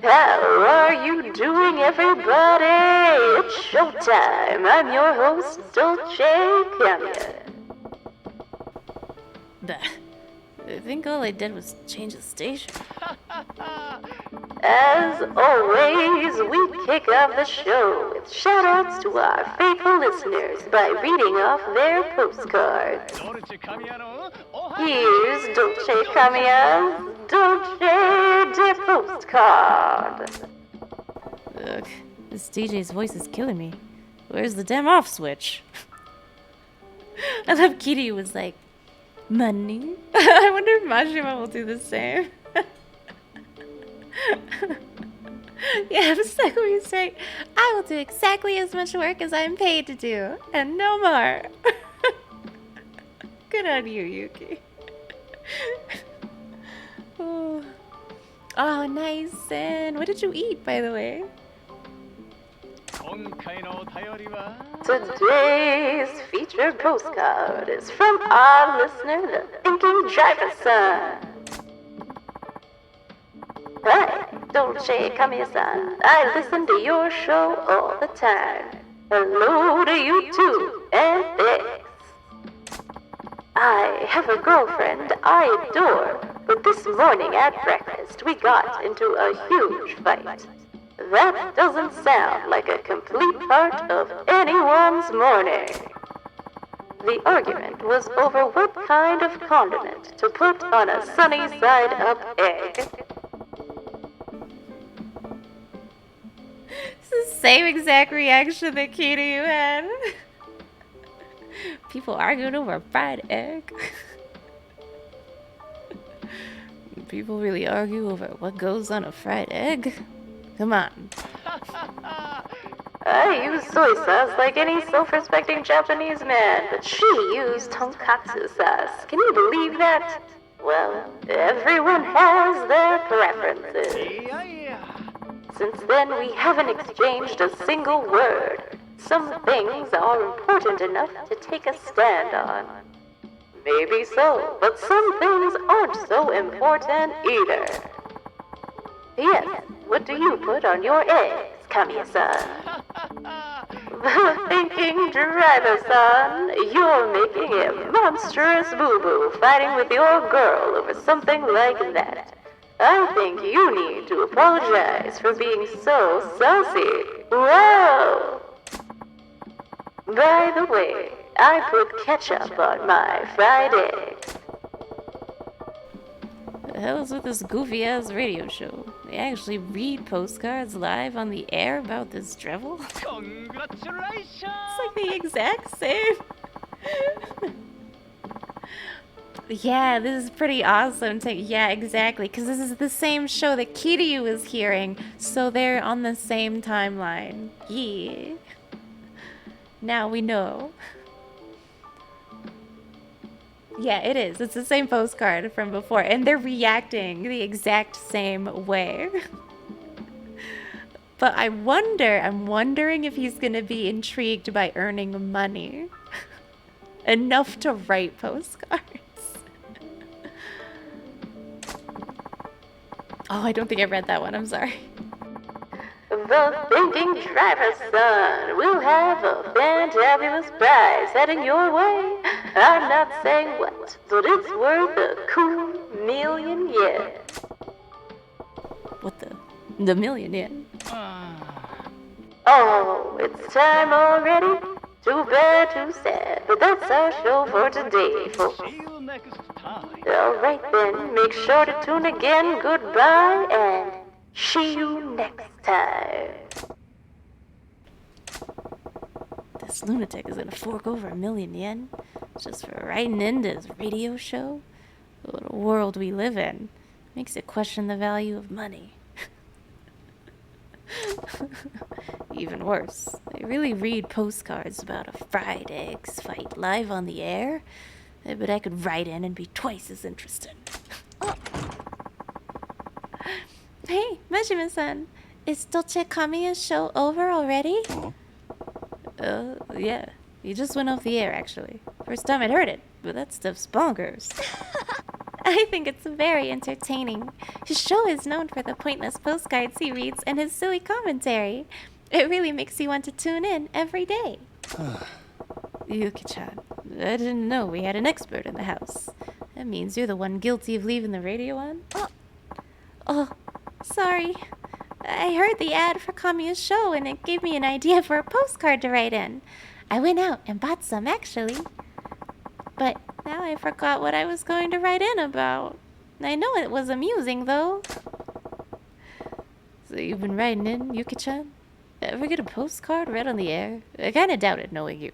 How are you doing, everybody? It's showtime. I'm your host, Dolce Camia. I think all I did was change the station. As always, we kick off the show with shoutouts to our faithful listeners by reading off their postcards. Here's Dolce Camia's Dolce de Postcard. Ugh, this DJ's voice is killing me. Where's the damn off switch? I love Kitty was like, money? I wonder if Majima will do the same. Yeah, exactly what you say. I will do exactly as much work as I'm paid to do, and no more. Good on you, Yuki. Oh, nice. And what did you eat, by the way? Today's featured postcard is from our listener, the Thinking Driver-san. Hi, Dolce Kamiya-san. I listen to your show all the time. Hello to you too, and thanks. I have a girlfriend I adore, but this morning at breakfast we got into a huge fight. That doesn't sound like a complete part of anyone's morning. The argument was over what kind of condiment to put on a sunny side up egg. It's the same exact reaction that Kitty had. People arguing over a fried egg. People really argue over what goes on a fried egg? Come on. I use soy sauce like any self-respecting Japanese man, but she used tonkatsu sauce. Can you believe that? Well, everyone has their preferences. Since then, we haven't exchanged a single word. Some things are important enough to take a stand on. Maybe so, but some things aren't so important either. Yes, what do you put on your eggs, Kamiya-san? The thinking driver, son. You're making a monstrous boo-boo fighting with your girl over something like that. I think you need to apologize for being so saucy. Whoa! By the way, I put ketchup on my fried egg. The hell is with this goofy ass radio show? They actually read postcards live on the air about this drivel? Congratulations! It's like the exact same. Yeah, this is pretty awesome. Yeah, exactly. Because this is the same show that Kiryu is hearing. So they're on the same timeline. Yeah. Now we know. Yeah, it is. It's the same postcard from before. And they're reacting the exact same way. But I'm wondering if he's going to be intrigued by earning money. Enough to write postcards. Oh, I don't think I read that one. I'm sorry. The thinking driver, son, will have a fantabulous prize heading your way. I'm not saying what, but it's worth a cool million yen. What the million yen? Oh, it's time already? Too bad, too sad, but that's our show for today, folks. See you next time. Alright then, make sure to tune again, goodbye, and see you next time. This lunatic is gonna fork over 1,000,000 yen just for writing into his radio show? What a world we live in. Makes it question the value of money. Even worse, they really read postcards about a fried eggs fight live on the air? I bet I could write in and be twice as interested. Oh. Hey, Majima-san, is Dolce Kamiya's show over already? Yeah. You just went off the air, actually. First time I'd heard it, but that stuff's bonkers. I think it's very entertaining. His show is known for the pointless postcards he reads and his silly commentary. It really makes you want to tune in every day. Yuki-chan, I didn't know we had an expert in the house. That means you're the one guilty of leaving the radio on? Oh, sorry. I heard the ad for Kamiya's show and it gave me an idea for a postcard to write in. I went out and bought some, actually. But now I forgot what I was going to write in about. I know it was amusing, though. So you've been writing in, Yuki-chan? Ever get a postcard read on the air? I kinda doubt it, knowing you.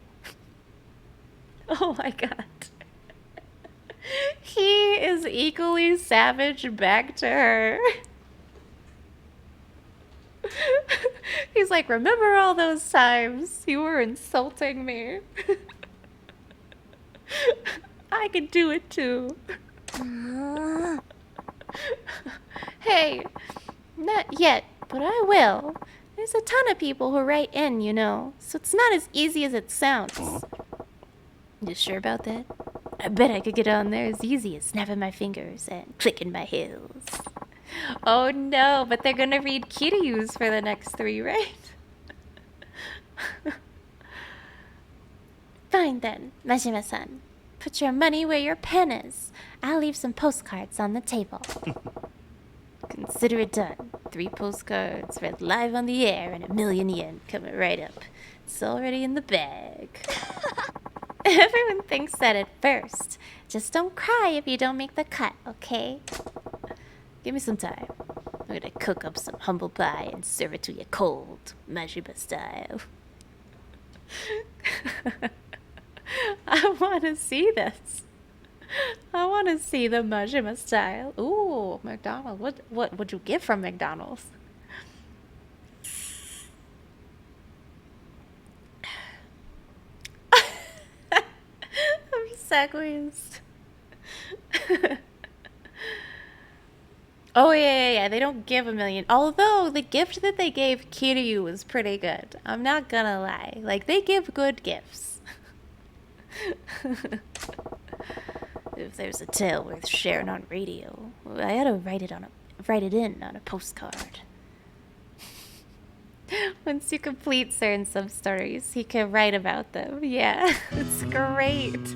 Oh my god. He is equally savage back to her. He's like, remember all those times you were insulting me? I could do it too. Hey, not yet, but I will. There's a ton of people who write in, you know, so it's not as easy as it sounds. You sure about that? I bet I could get on there as easy as snapping my fingers and clicking my heels. Oh no, but they're gonna read Kiryu's for the next 3, right? Fine then, Majima-san. Put your money where your pen is. I'll leave some postcards on the table. Consider it done. 3 postcards read live on the air and 1,000,000 yen coming right up. It's already in the bag. Everyone thinks that at first. Just don't cry if you don't make the cut, okay? Give me some time. I'm gonna cook up some humble pie and serve it to you cold, Majima style. I wanna see this. I wanna see the Majima style. Ooh, McDonald's. What would you get from McDonald's? I'm segues. Oh, yeah, they don't give 1,000,000. Although, the gift that they gave Kiryu was pretty good. I'm not gonna lie. Like, they give good gifts. If there's a tale worth sharing on radio, I ought to write it in on a postcard. Once you complete certain sub-stories, he can write about them. Yeah, it's great.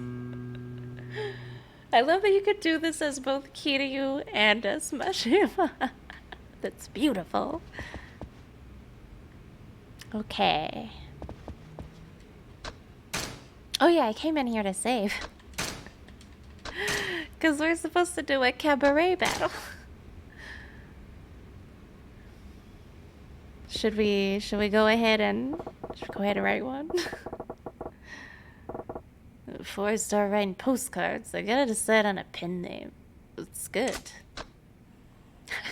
I love that you could do this as both Kiryu and as Mashima. That's beautiful. Okay. Oh yeah, I came in here to save. Because we're supposed to do a cabaret battle. Should we go ahead and write one? 4-star writing postcards. I gotta decide on a pen name. It's good.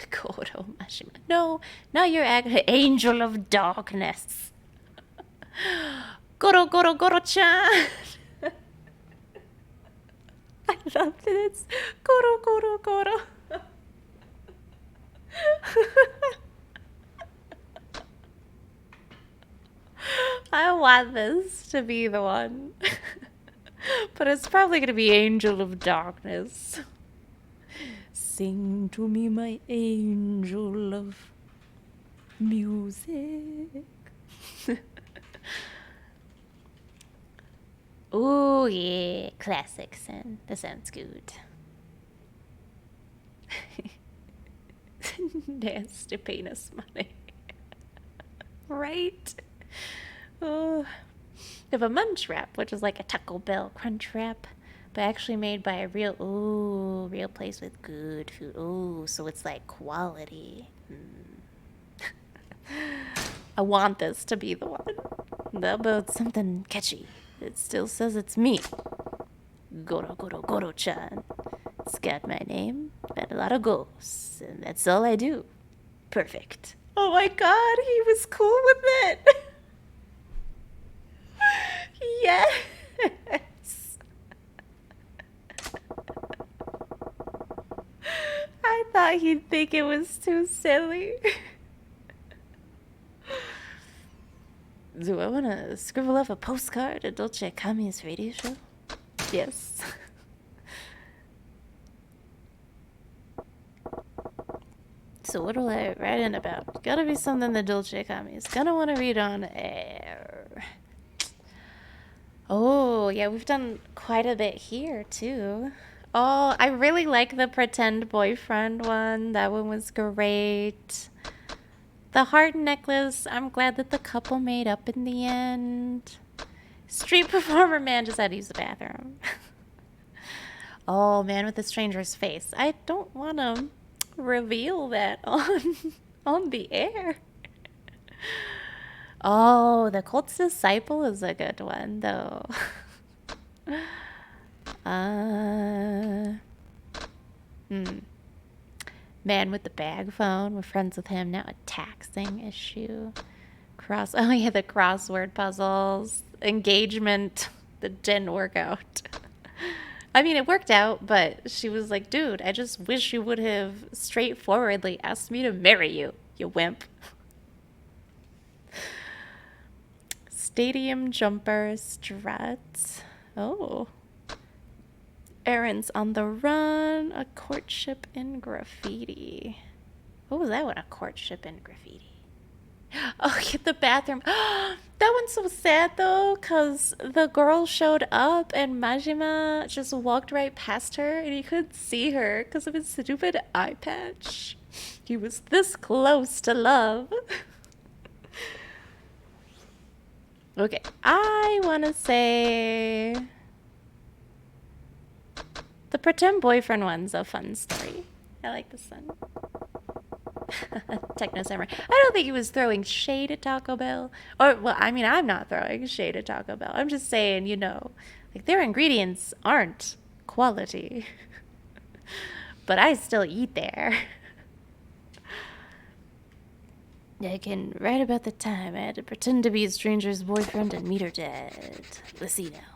Goro Mashima. No, not your angel of darkness. Goro-chan. I love this. Goro. I want this to be the one. But it's probably going to be Angel of Darkness. Sing to me, my angel of music. Oh yeah, classic Sin. That sounds good. Nasty penis money. Right? Oh. They have a munch wrap, which is like a Taco Bell crunch wrap, but actually made by a real place with good food. Oh, so it's like quality. I want this to be the one. About something catchy. It still says it's me. Goro-chan. It's got my name and a lot of goals, and that's all I do. Perfect. Oh my god, he was cool with it. Yes. I thought he'd think it was too silly. Do I want to scribble up a postcard at Dolce Kami's radio show? Yes. So what will I write in about? Gotta be something that Dolce Kami is gonna want to read on air. Oh, yeah, we've done quite a bit here, too. Oh, I really like the pretend boyfriend one. That one was great. The heart necklace, I'm glad that the couple made up in the end. Street performer man just had to use the bathroom. Oh, man with the stranger's face. I don't want to reveal that on the air. Oh, the cult's disciple is a good one, though. Man with the bag phone. We're friends with him. Now a taxing issue. Oh, yeah, the crossword puzzles. Engagement that didn't work out. I mean, it worked out, but she was like, dude, I just wish you would have straightforwardly asked me to marry you, you wimp. Stadium jumper strut. Oh. Aaron's on the run. A courtship in graffiti. What was that one? A courtship in graffiti. Oh, get the bathroom. That one's so sad, though, because the girl showed up and Majima just walked right past her and he couldn't see her because of his stupid eye patch. He was this close to love. Okay, I want to say the pretend boyfriend one's a fun story. I like this one. Techno Samurai. I don't think he was throwing shade at Taco Bell. Or, well, I mean, I'm not throwing shade at Taco Bell. I'm just saying, you know, like their ingredients aren't quality. But I still eat there. I can write about the time I had to pretend to be a stranger's boyfriend and meet her dad. Let's see now.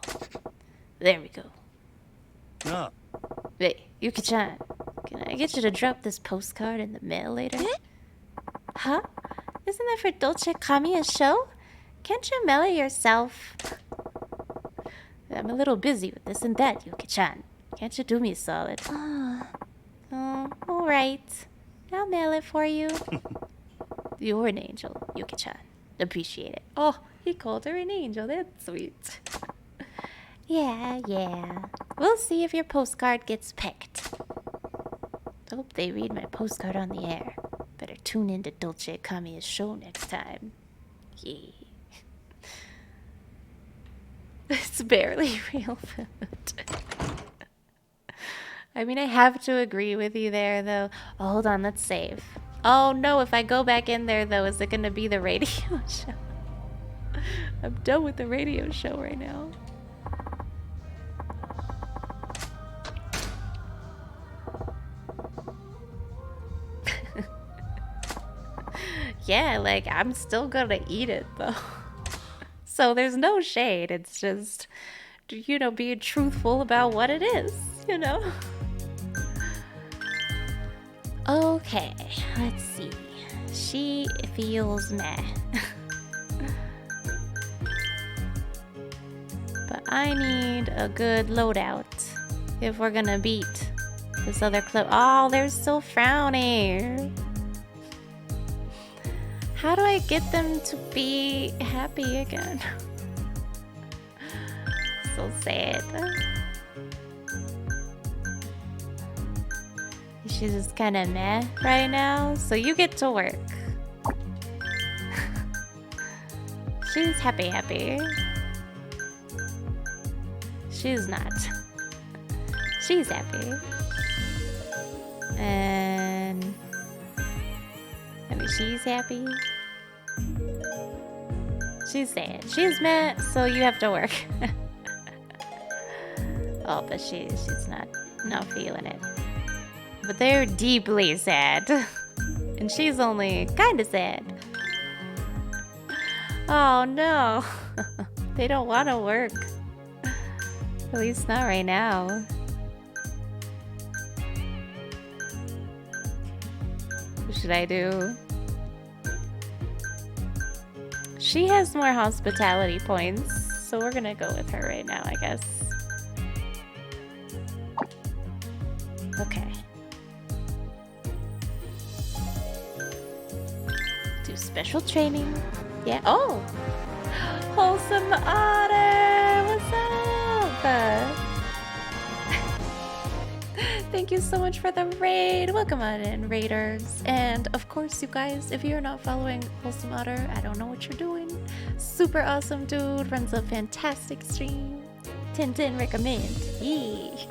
There we go. No. Wait, Yuki-chan, can I get you to drop this postcard in the mail later? Huh? Isn't that for Dolce Kamiya's show? Can't you mail it yourself? I'm a little busy with this and that, Yuki-chan. Can't you do me a solid? Oh, alright. I'll mail it for you. You're an angel, Yuki-chan. Appreciate it. Oh, he called her an angel. That's sweet. Yeah. We'll see if your postcard gets picked. Hope they read my postcard on the air. Better tune in to Dolce Kamiya's show next time. Yeah. It's barely real food. I mean, I have to agree with you there, though. Oh, hold on, let's save. Oh no, if I go back in there, though, is it gonna be the radio show? I'm done with the radio show right now. Yeah, like, I'm still gonna eat it, though. So there's no shade, it's just, you know, being truthful about what it is, you know? Okay, let's see. She feels meh. But I need a good loadout if we're gonna beat this other clip. Oh, they're still frowning. How do I get them to be happy again? So sad. She's just kind of meh right now, so you get to work. She's happy. She's not. She's happy. And I mean, she's happy. She's sad. She's meh, so you have to work. Oh, but she's not feeling it. But they're deeply sad. And she's only kinda sad. Oh no. They don't want to work. At least not right now. What should I do? She has more hospitality points, so we're gonna go with her right now, I guess. Okay. Do special training. Yeah. Oh! Wholesome Otter! What's up? Thank you so much for the raid. Welcome on in, raiders. And of course, you guys, if you're not following Wholesome Otter, I don't know what you're doing. Super awesome dude, runs a fantastic stream. 10/10 recommend. Yee.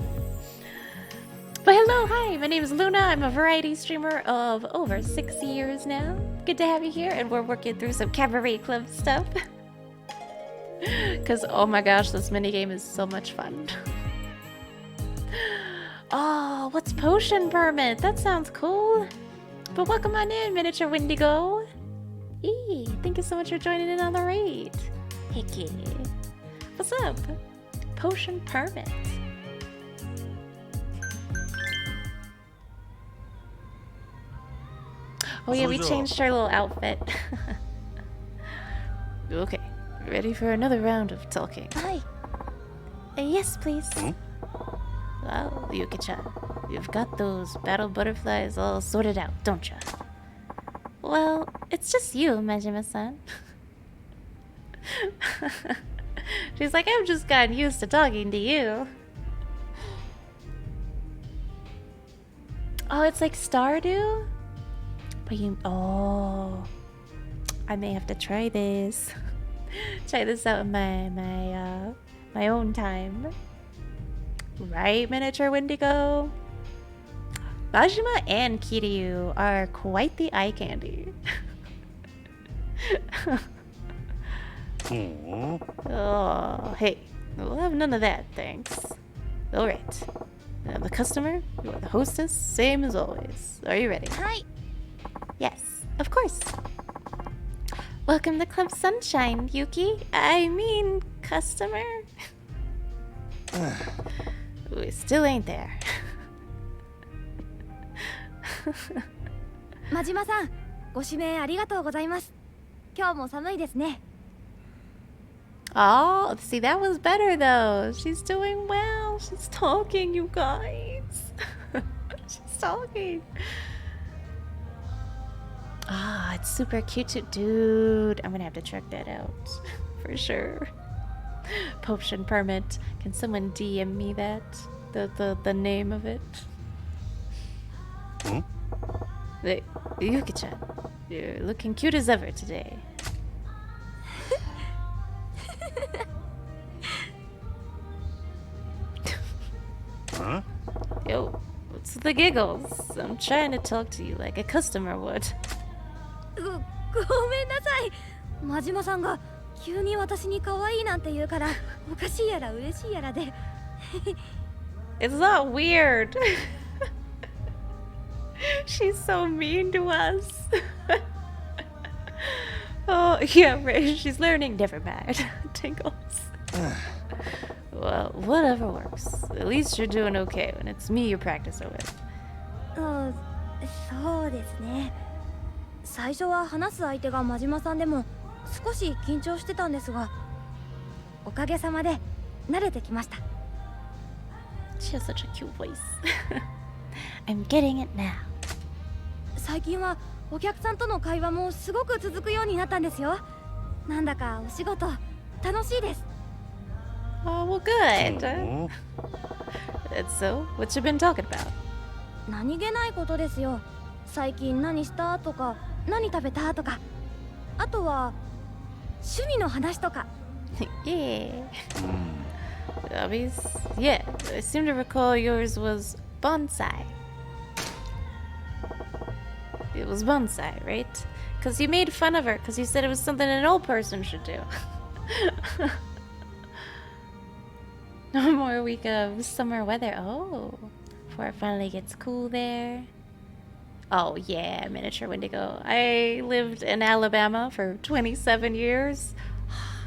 But hello, hi, my name is Luna. I'm a variety streamer of over 6 years now. Good to have you here, and we're working through some cabaret club stuff. Because, oh my gosh, this minigame is so much fun. Oh, what's potion permit? That sounds cool. But welcome on in, Miniature Wendigo. Eee, thank you so much for joining in on the raid. Heck yeah. What's up? Potion permit. Oh yeah, we changed our little outfit. Okay, ready for another round of talking. Hi. Yes, please. Well, Yuki-chan, you've got those battle butterflies all sorted out, don't you? Well, it's just you, Majima-san. She's like, I've just gotten used to talking to you. Oh, it's like Stardew? But you... Oh... I may have to try this. Try this out in my own time. Right, Miniature Wendigo? Majima and Kiryu are quite the eye candy. Oh, hey, we'll have none of that, thanks. Alright. I'm the customer, you are the hostess, same as always. Are you ready? Hi. Yes, of course. Welcome to Club Sunshine, Yuki. I mean, customer. We still ain't there. 真島さん、ご指名ありがとうございます。今日も寒いですね。Oh, see, that was better though. She's doing well. She's talking, you guys. She's talking. Ah, it's super cute too. Dude, I'm gonna have to check that out. For sure. Potion permit. Can someone DM me that? The name of it? Hmm? Hey, Yuki-chan, you're looking cute as ever today. Huh? Yo, what's the giggles? I'm trying to talk to you like a customer would. ごめんなさい。真島さんが急に私に可愛いなんて言うからおかしいやら嬉しいやらで。It's not weird. She's so mean to us. Oh, yeah, right. She's learning. Never mind. Tingles. Well, whatever works. At least you're doing okay when it's me you're practicing with. そうですね。最初は話す相手が真島さんでも少し緊張してたんですが、おかげさまで慣れてきました。She has such a cute voice. I'm getting it now. 最近はお客さんとの会話もすごく続くようになったんですよ。なんだかお仕事楽しいです。Oh, well, good. Oh. That's so. What you been talking about? 何気ないことですよ。最近何したとか、何食べたとか、あとは趣味の話とか。Yeah. Hobbies? Yeah, I seem to recall yours was bonsai. It was bonsai, right? Because you made fun of her because you said it was something an old person should do. No more week of summer weather. Oh, before it finally gets cool there. Oh yeah, miniature Wendigo. I lived in Alabama for 27 years.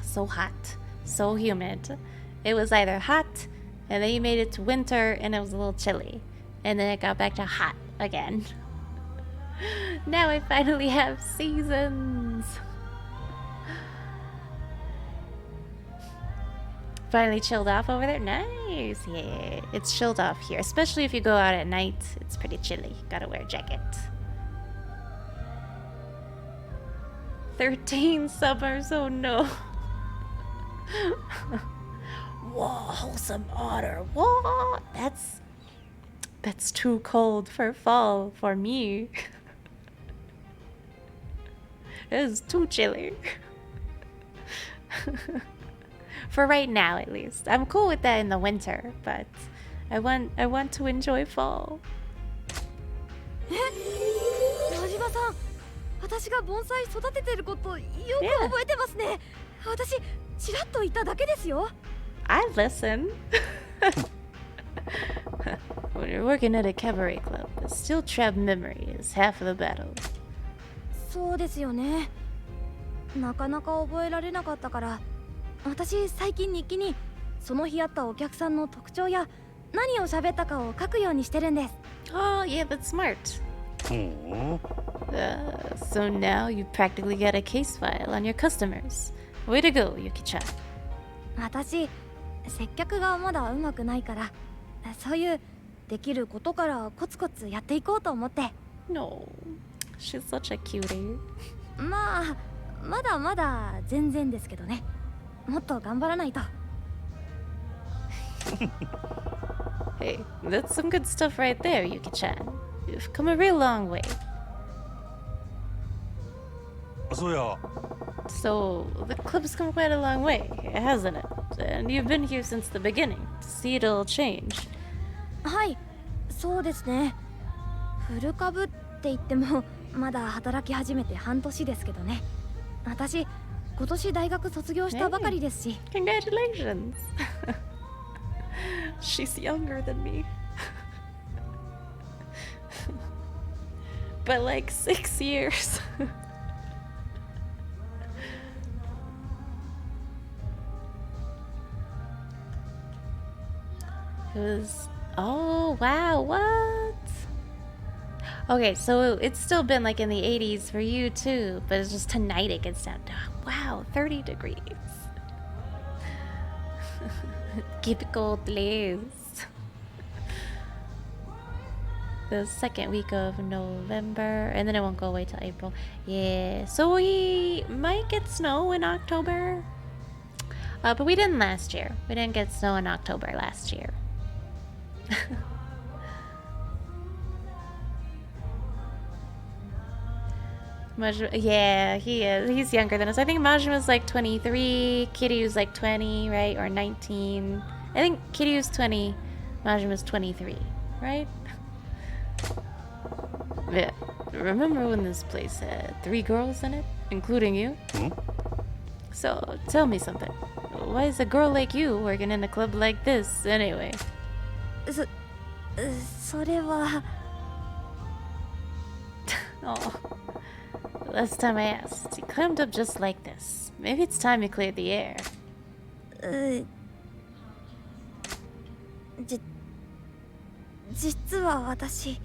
So hot, so humid. It was either hot, and then you made it to winter, and it was a little chilly. And then it got back to hot again. Now I finally have seasons. Finally chilled off over there? Nice, yeah. It's chilled off here, especially if you go out at night. It's pretty chilly. Gotta wear a jacket. 13 summers, oh no. Whoa, wholesome otter. What? That's too cold for fall for me. It's too chilly. For right now, at least. I'm cool with that in the winter, but I want to enjoy fall. 真島さん、私が盆栽育ててることよく覚えてますね。私ちらっと言っただけですよ。I listen. When you're working at a cabaret club, the steel trap memory is half of the battle. そうですよね。なかなか覚えられなかったから、私最近日記にその日あったお客さんの特徴や何を喋ったかを書くようにしてるんです。Oh, yeah, that's smart. Oh. So now you practically got a case file on your customers. Way to go, Yuki-chan. 私接客がまだうまくないから、そういうできることからコツコツやっていこうと思って。No, she's such a cutie. まあまだまだ全然ですけどね。もっと頑張らないと。Hey, that's some good stuff right there, Yuki-chan. You've come a real long way. So yeah. So, the club's come quite a long way, hasn't it? And you've been here since the beginning, to see it all change. はい、そうですね。フル株って言ってもまだ働き始めて半年ですけどね。私今年大学卒業したばかりですし。Congratulations! She's younger than me. But like 6 years. It was... Oh, wow, what? Okay, so it's still been like in the 80s for you too, but it's just tonight it gets down to, wow, 30 degrees. Keep it cold, please. The second week of November, and then it won't go away till April. Yeah, so we might get snow in October. But we didn't last year. We didn't get snow in October last year. Yeah, he is. He's younger than us. I think Majima's like 23, Kiryu's like 20, right? Or 19. I think Kiryu's 20, Majima's 23, right? Yeah. Remember when this place had 3 girls in it, including you? So, tell me something. Why is a girl like you working in a club like this, anyway? それは Oh. Last time I asked, he climbed up just like this. Maybe it's time you cleared the air. 実は私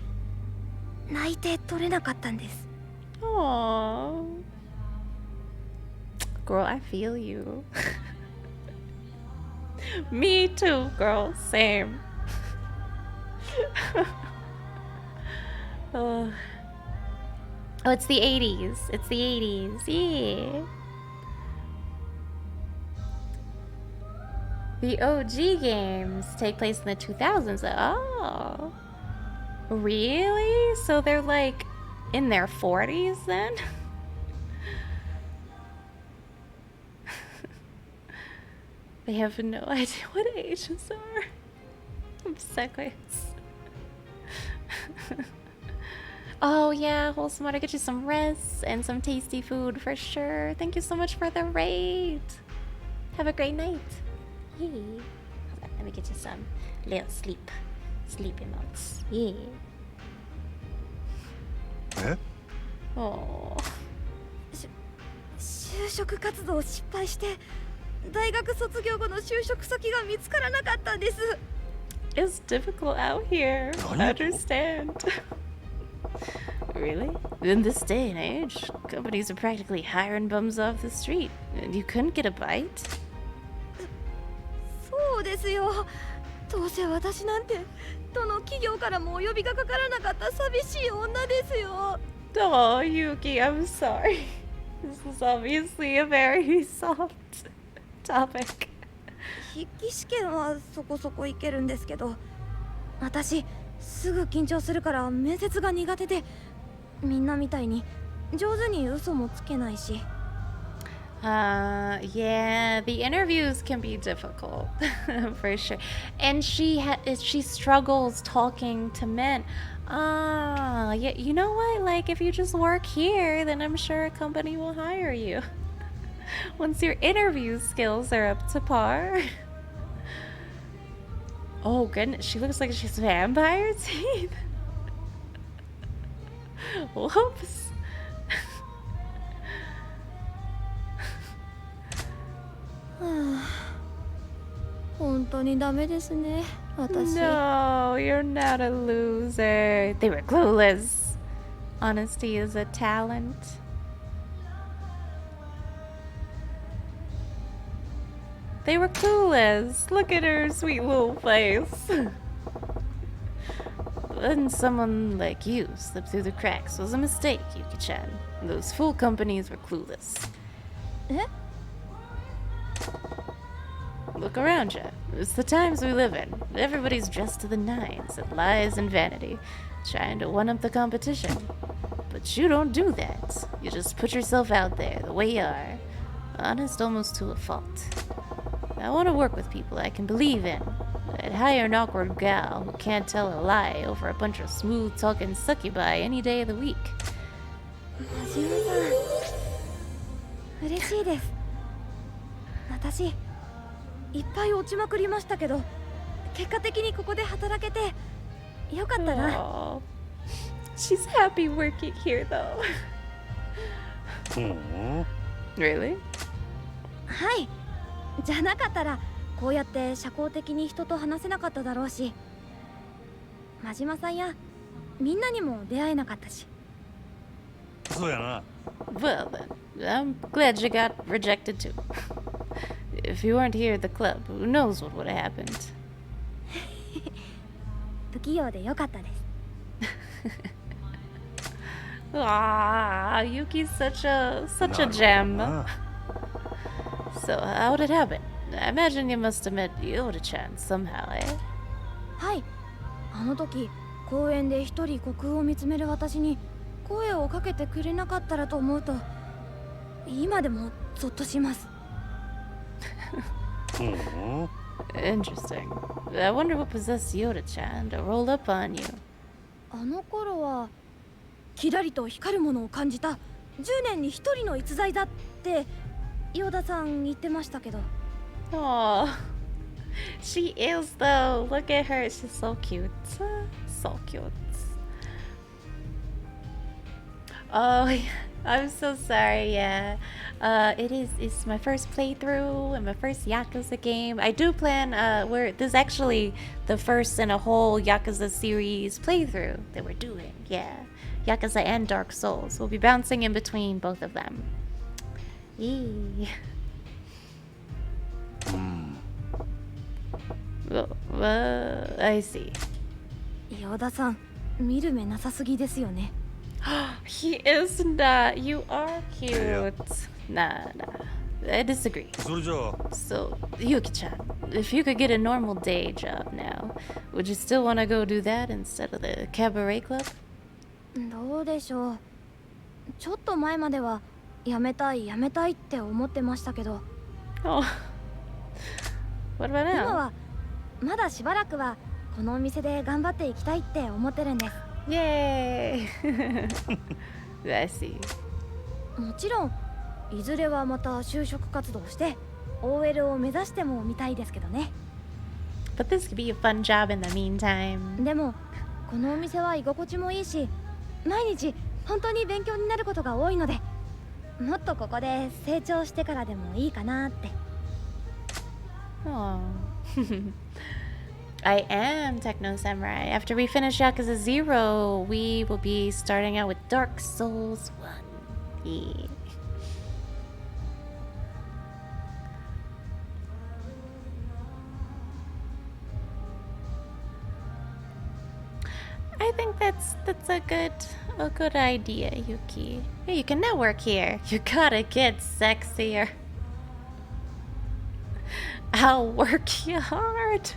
内定取れなかったんです。 Aww. Girl, I feel you. Me too, girl. Same. Oh, it's the 80s. It's the 80s. Yeah. The OG games take place in the 2000s. Oh. Really? So they're like in their 40s then? They have no idea what ages are. I'm sideways. Oh yeah, wholesome water. Get you some rest and some tasty food for sure. Thank you so much for the raid. Have a great night. Yay. Hold on, let me get you some little sleep emotes. Yeah. Oh. 就職活動を失敗して大学卒業後の就職先が見つからなかったんです。 It's difficult out here. I understand. Really? In this day and age, companies are practically hiring bums off the street. And you couldn't get a bite? そうですよ。どうせ私なんてどの企業からもお呼びがかからなかった寂しい女ですよ。 Oh, Yuki, I'm sorry. This is obviously a very soft topic. 筆記試験はそこそこいけるんですけど、私すぐ緊張するから面接が苦手で、みんなみたいに上手に嘘もつけないし。Yeah, the interviews can be difficult for sure. And she struggles talking to men. Yeah, you know what? Like, if you just work here, then I'm sure a company will hire you. Once your interview skills are up to par. Oh goodness, she looks like she's vampire teeth. Whoops. 本当にダメですね、私。 No, you're not a loser. They were clueless. Honesty is a talent. They were clueless. Look at her sweet little face. Letting someone like you slip through the cracks was a mistake, Yuki-chan. Those fool companies were clueless. え？ Look around you. It's the times we live in. Everybody's dressed to the nines at lies and vanity, trying to one-up the competition. But you don't do that. You just put yourself out there the way you are. Honest almost to a fault. I want to work with people I can believe in. I'd hire an awkward gal who can't tell a lie over a bunch of smooth-talking succubi any day of the week. 真島さん、嬉しいです。私いっぱい落ちまくりましたけど、結果的にここで働けてよかったな。Aww. She's happy working here, though. Really? はい。じゃなかったらこうやって社交的に人と話せなかっただろうし、真島さんやみんなにも出会えなかったし。そうやな。 Well then, I'm glad you got rejected too. If you weren't here at the club, who knows what would have happened? 不器用でよかったです。Ah, Yuki's such a gem. So how did it happen? I imagine you must have met Yoda-chan somehow, eh? はい。あの時公園で一人虚空を見つめる私に声をかけてくれなかったらと思うと今でもゾッとします。Interesting. I wonder what possessed Yoda-chan to roll up on you. あの頃はキラリと光るものを感じた10年に一人の逸材だってヨダさん言ってましたけど。Oh, she is though. Look at her. She's so cute. So cute. Oh, I'm so sorry. Yeah, it's my first playthrough and my first Yakuza game. I do plan. This is actually the first in a whole Yakuza series playthrough that we're doing. Yeah, Yakuza and Dark Souls. We'll be bouncing in between both of them. Yee. I see. ヨダさん、見る目なさすぎですよね。He is not. You are cute. Nah. I disagree. So, Yuki-chan, if you could get a normal day job now, would you still want to go do that instead of the cabaret club? どうでしょう。ちょっと前まではやめたいって思ってましたけど。Oh. What about now? 今はまだしばらくはこのお店で頑張っていきたいって思ってるんです。Yay! I see. もちろんいずれはまた就職活動して OL を目指してもみたいですけどね。 But this could be a fun job in the meantime. でもこのお店は居心地もいいし毎日本当に勉強になることが多いのでもっとここで成長してからでもいいかなって。Oh. I am Techno Samurai. After we finish Yakuza 0, we will be starting out with Dark Souls 1. Yeah. I think that's a good idea, Yuki. Yeah, you can network here. You gotta get sexier. I'll work you hard.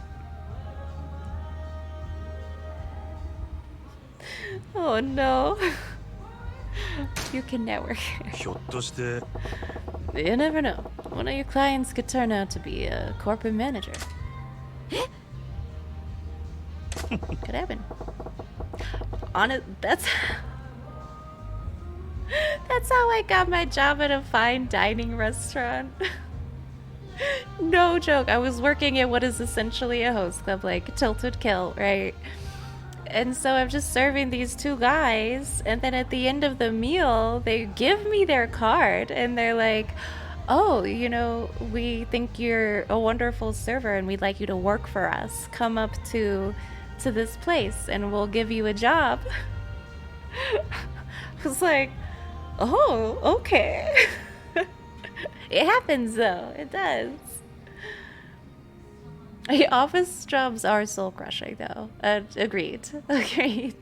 Oh no. You can network. You never know. One of your clients could turn out to be a corporate manager. Could happen. That's how I got my job at a fine dining restaurant. No joke. I was working at what is essentially a host club, like Tilted Kill, right? And so I'm just serving these two guys, and then at the end of the meal, they give me their card, and they're like, oh, you know, we think you're a wonderful server, and we'd like you to work for us. Come up to this place, and we'll give you a job. I was like, oh, okay. It happens, though. It does. Office jobs are soul-crushing, though. Agreed. Agreed.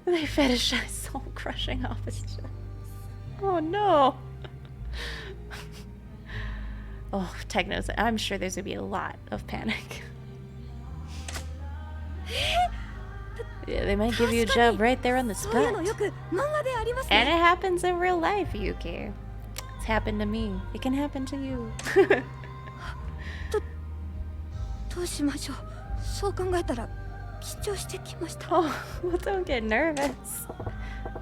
They fetishize soul-crushing office jobs. Oh, no. Oh, Technos. I'm sure there's going to be a lot of panic. Yeah, they might give you a job right there on the spot. And it happens in real life, Yuki. It's happened to me. It can happen to you. Oh, well, don't get nervous.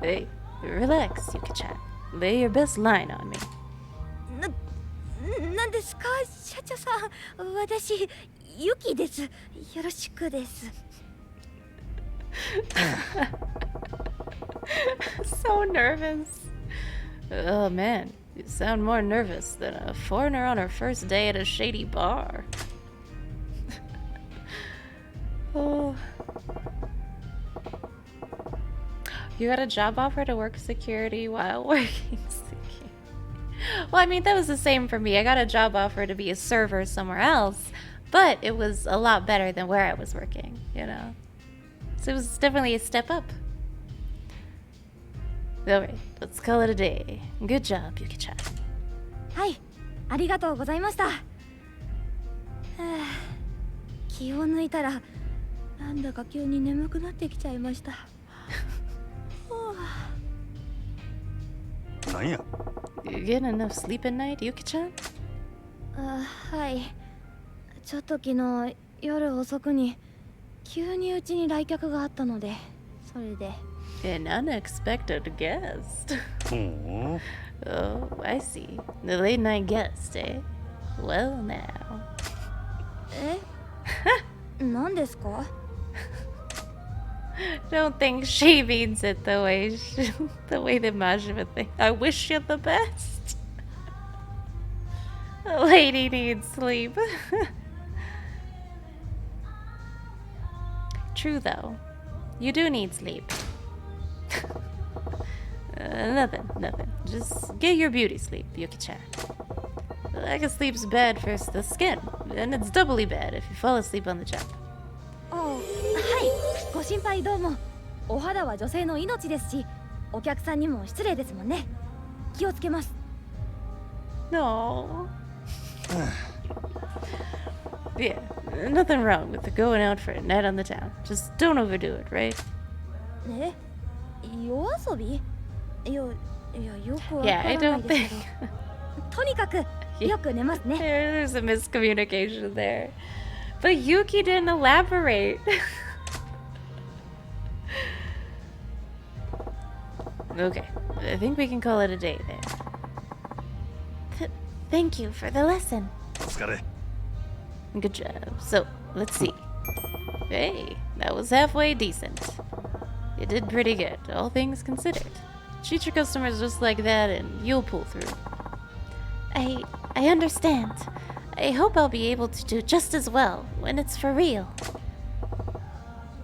Hey, relax, Yuki-chan. Lay your best line on me. なんですか、社長さん。私、ユキです。よろしくです。So nervous. Oh man, you sound more nervous than a foreigner on her first day at a shady bar. Oh. You got a job offer to work security while working security. Well, I mean, that was the same for me. I got a job offer to be a server somewhere else, but it was a lot better than where I was working, you know? So it was definitely a step up. Alright, let's call it a day. Good job, Yuki-chan. はい、ありがとうございました。はあ、気を抜いたらなんだか急に眠くなってきちゃいました。なんや You getting enough sleep at night, Yuki-chan? あ、はい。ちょっと昨日夜遅くに急にうちに来客があったので、それで。An unexpected guest. ほう Oh, I see. The late night guest, eh? Well now. え？何ですか？ Don't think she means it the way that Majima thinks. I wish you the best. A lady needs sleep. True though. You do need sleep. Nothing. Just get your beauty sleep, Yuki-chan. Lack of sleep's bad for the skin, and it's doubly bad if you fall asleep on the job. はい、ご心配どうも。お肌は女性の命ですし、お客さんにも失礼ですもんね。気をつけます。No. Yeah, nothing wrong with going out for a night on the town. Just don't overdo it, right? え？夜遊び？いや、よくわか Yeah, I らない don't ですけ think. ど。とにかくよく寝ますね。There's a miscommunication there. But Yuki didn't elaborate. Okay, I think we can call it a day there. Thank you for the lesson. お疲れ Good job. So, let's see. Hey, that was halfway decent. You did pretty good, all things considered. Treat your customers just like that and you'll pull through. I understand. I hope I'll be able to do just as well when it's for real.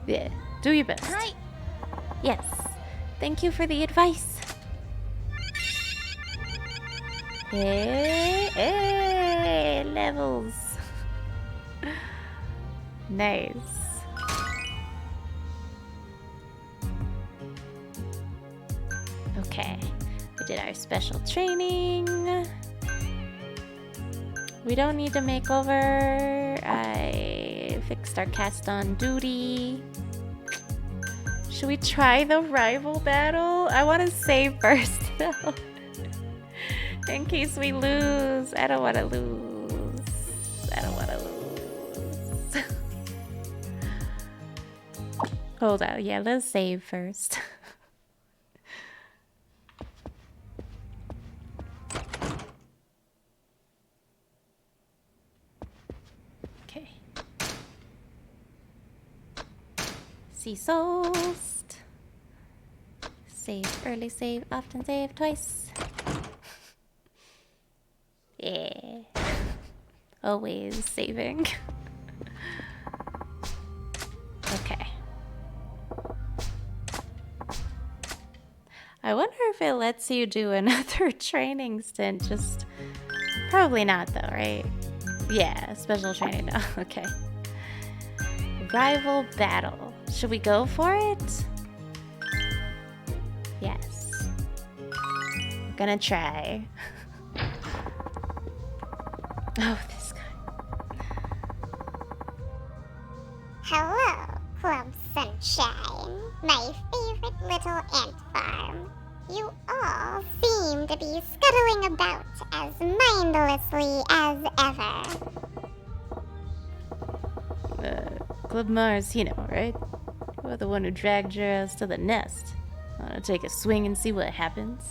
Yeah, do your best. Hi. Yes. Thank you for the advice. Hey, levels. Nice. Okay, we did our special training. We don't need to make over. I fixed our cast on duty. Should we try the rival battle? I want to save first though. In case we lose. I don't want to lose. Hold on. Yeah, let's save first. Okay. See Soulst. Save early, save often, save twice. Yeah. Always saving. Okay. I wonder if it lets you do another training stint. Just probably not though, right? Yeah, special training. No, okay. Rival battle. Should we go for it? Yes. I'm gonna try. Oh, this guy. Hello, Club Sunshine, my favorite little ant farm. You all seem to be scuttling about as mindlessly as ever. Club Mars, you know, right? You're the one who dragged your ass to the nest. Wanna take a swing and see what happens?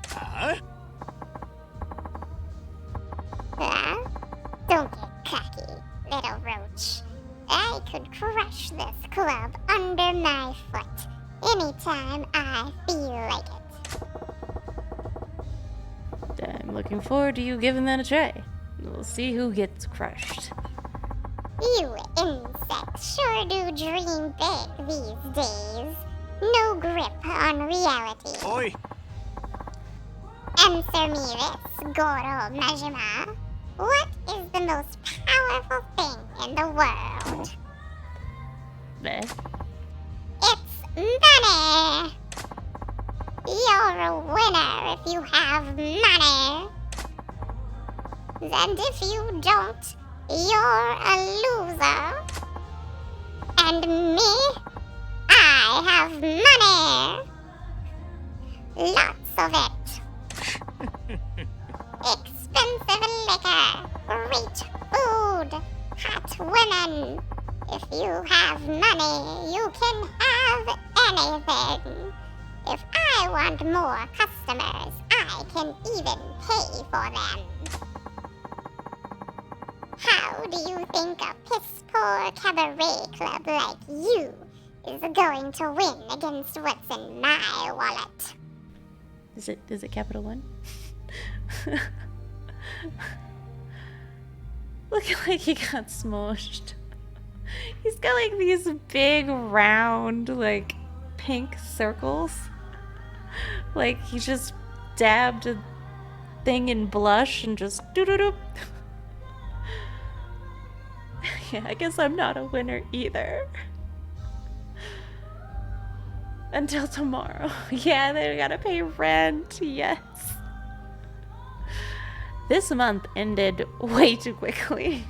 Huh? Don't get cocky, little roach. I could crush this club under my foot anytime I feel like it. I'm looking forward to you giving that a try. We'll see who gets crushed. You insects sure do dream big these days. No grip on reality. Oi! Answer me this, Goro Majima. What is the most powerful thing in the world? me. It's money! You're a winner if you have money. And if you don't, you're a loser. And me? I have money! Lots of it. Expensive liquor, great food, hot women. If you have money, you can have anything. If I want more customers, I can even pay for them. How do you think a piss-poor cabaret club like you is going to win against what's in my wallet? Is it capital One? Looking like he got smushed. He's got like these big round like pink circles. Like he just dabbed a thing in blush and just doo-doo-doo. Yeah, I guess I'm not a winner either. Until tomorrow. Yeah, they gotta pay rent. Yes. This month ended way too quickly.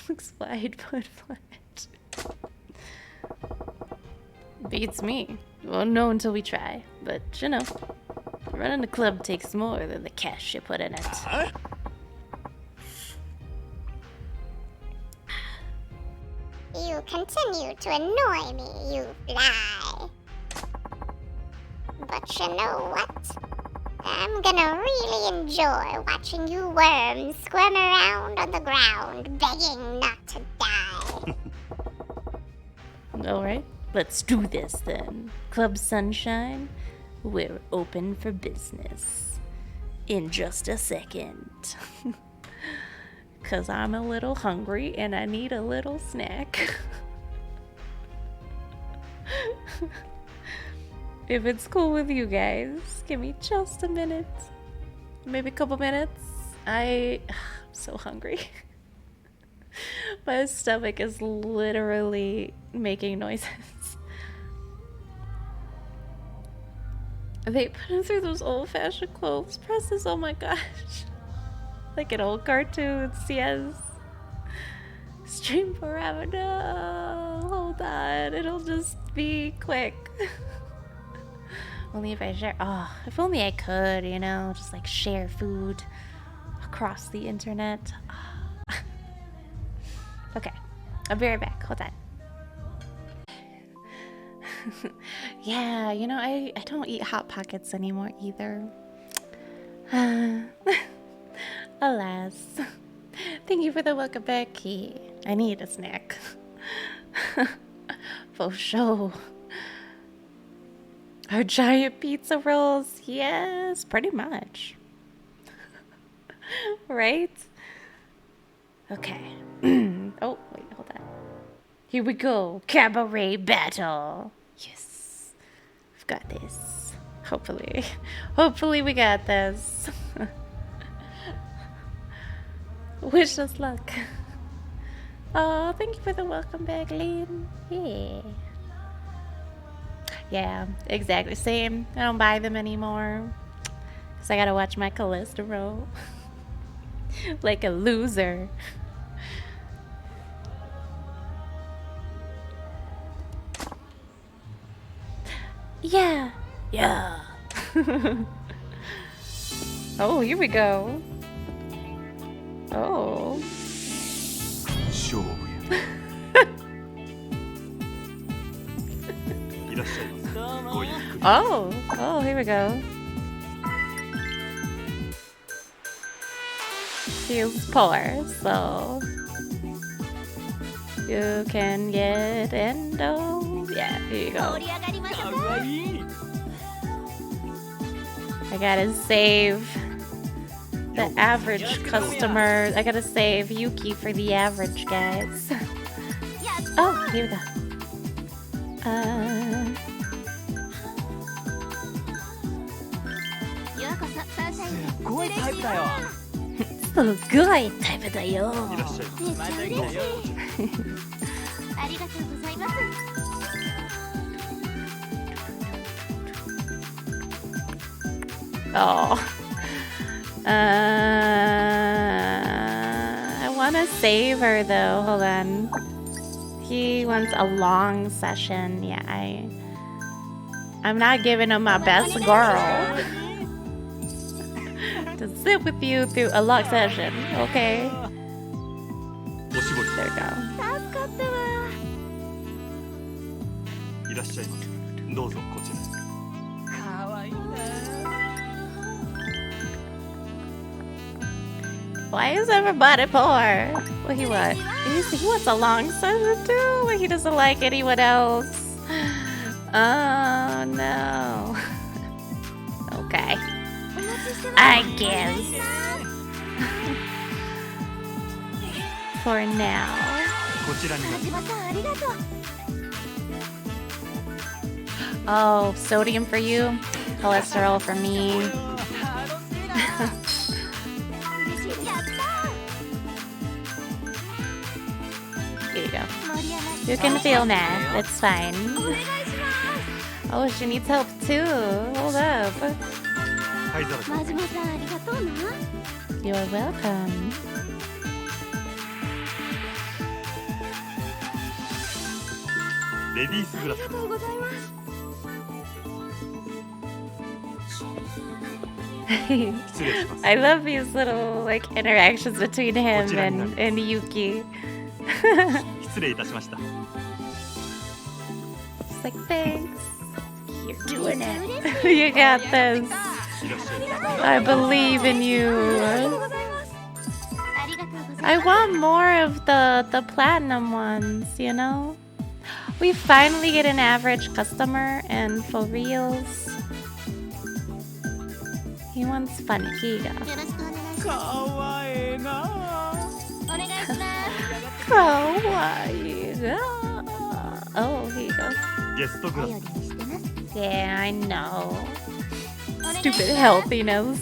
Looks flat, but flat. Beats me. Won't know until we try. But, you know, running a club takes more than the cash you put in it. You continue to annoy me, you fly. But you know what? I'm gonna really enjoy watching you worms squirm around on the ground, begging not to die. Alright, let's do this then. Club Sunshine, we're open for business. In just a second. 'Cause I'm a little hungry and I need a little snack. If it's cool with you guys, give me just a minute. Maybe a couple minutes. I'm so hungry. My stomach is literally making noises. They put him through those old-fashioned clothes presses, oh my gosh. Like in old cartoons, yes. Stream forever, no. Hold on, it'll just be quick. Only if I share. Oh, if only I could, you know, just like share food across the internet. Oh. Okay, I'll be right back. Hold on. Yeah, you know, I don't eat Hot Pockets anymore either. Alas. Thank you for the welcome back, Key. I need a snack. For sure. Our giant pizza rolls. Yes, pretty much. Right? Okay. Oh, wait, hold on. Here we go. Cabaret battle. Yes. We've got this. Hopefully. Hopefully we got this. Wish us luck. Oh, thank you for the welcome back, Lynn. Yeah. Yeah, exactly. Same. I don't buy them anymore. Because I gotta watch my cholesterol. Like a loser. Yeah. Yeah. Oh, here we go. Oh. Oh, here we go. Feels poor, so you can get endo. Yeah, here you go. I gotta save the average customer. I gotta save Yuki for the average guys. Oh, here we go. Oh, good. 食べたよ。いらっしゃい。めっちゃ嬉しい。ありがとうございます。Oh. I want to save her though. Hold on. He wants a long session. Yeah, I'm not giving him my best girl to sit with you through a long session. Okay. おしぼり There we go. 助かったわ。いらっしゃいませ。どうぞこちらへ。 Why is everybody poor? What he want? He wants a long session too. But he doesn't like anyone else. Oh no. Okay. I guess. For now. こちらになります。 Oh, sodium for you, cholesterol for me. Here you go. You can feel that. It's fine. Oh, she needs help too. Hold up. 灰皿くん。真島さんありがとうな。 You're welcome. レディースグラス。ありがとうございます。 失礼します。 I love these little like interactions between him and Yuki. 失礼いたしました。 It's like, thanks. You're doing it. You got this. いらっしゃい。 I believe in you. ありがとうございます。 I want more of the platinum ones, you know? We finally get an average customer, and for reals, he wants funny. Here you go. よろしくお願いしかます。わええな。お願いします。 Kawaii. Oh, here you go. ゲストグラ頼ス。りにしてます。 Yeah, I know. お願いします。 Stupid healthiness.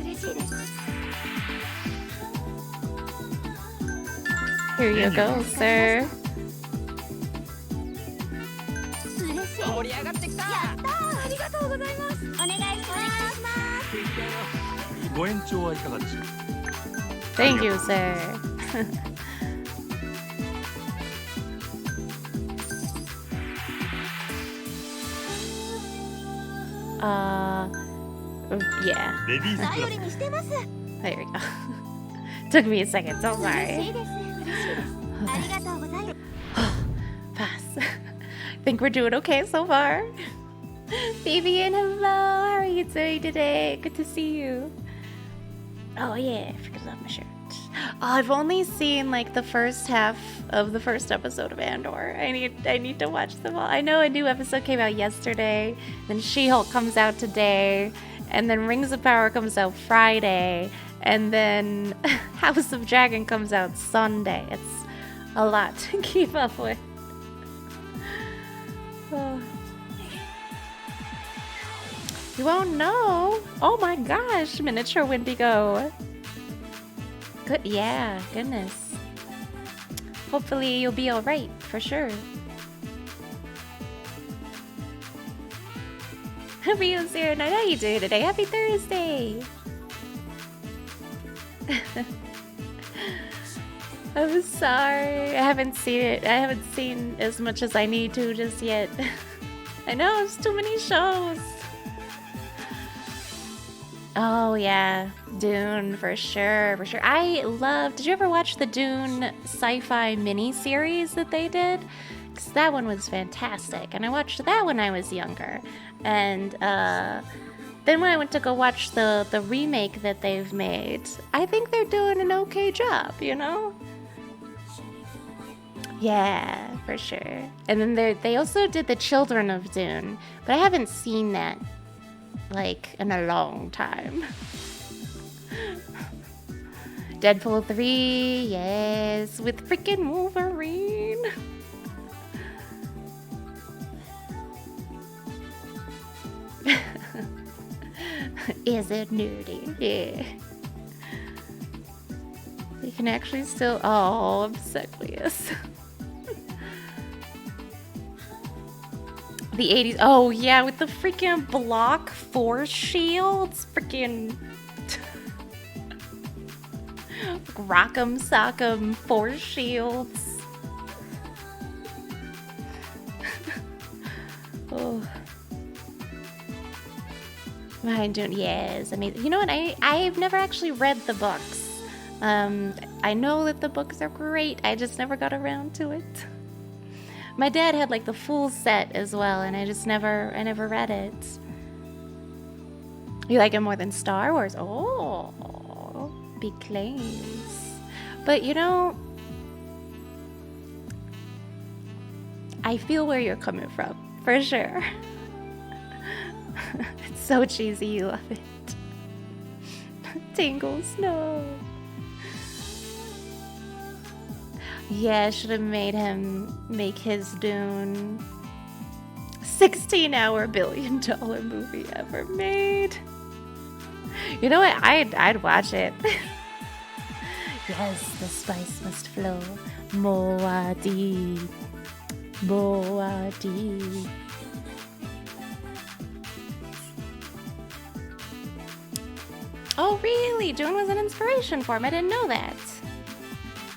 嬉しいです。 Here you go, sir. 嬉しい。盛り上がってきた。ありがとうございます。お願いします。ご延長はいかがでしょう。 Thank you, sir. Yeah. レディースグラ頼ス。りにしてます。 There we go. Took me a second, so 嬉し sorry. いです。嬉しいです。ありがとうございます。 Pass. Think we're doing okay so far. Vivian, hello. How are you doing today? Good to see you. Oh yeah, I forgot about my shirt. Oh, I've only seen like the first half of the first episode of Andor. I need to watch them all. I know a new episode came out yesterday, then She-Hulk comes out today, and then Rings of Power comes out Friday, and then House of Dragon comes out Sunday. It's a lot to keep up with. You won't know. Oh my gosh, miniature Wendigo. Good, yeah, goodness. Hopefully you'll be alright, for sure. Rio's here tonight. How you doing today? Happy Thursday! I'm sorry. I haven't seen it. I haven't seen as much as I need to just yet. I know, it's too many shows. Oh yeah, Dune for sure, for sure. I love. Did you ever watch the Dune sci-fi mini-series that they did? Because that one was fantastic, and I watched that when I was younger. And then when I went to go watch the remake that they've made, I think they're doing an okay job, you know? Yeah, for sure. And then they also did the Children of Dune, but I haven't seen that like in a long time. Deadpool 3, yes, with freaking Wolverine. Is it nerdy? Yeah. can actually still. Oh, obsequious. The 80s. Oh, yeah, with the freaking block force shields. Freaking. Rock'em sock'em force shields. Oh. Mind Dune, yes, amazing. You know what? I've never actually read the books. I know that the books are great. I just never got around to it. My dad had like the full set as well, and I never read it. You like it more than Star Wars? Oh, big claims. But you know, I feel where you're coming from, for sure. It's so cheesy, you love it. Tingles, no. Yeah, should have made him make his Dune 16-hour billion-dollar movie ever made. You know what? I'd watch it. Yes, the spice must flow. Moadi. Moadi. Oh, really? Dune was an inspiration for him. I didn't know that.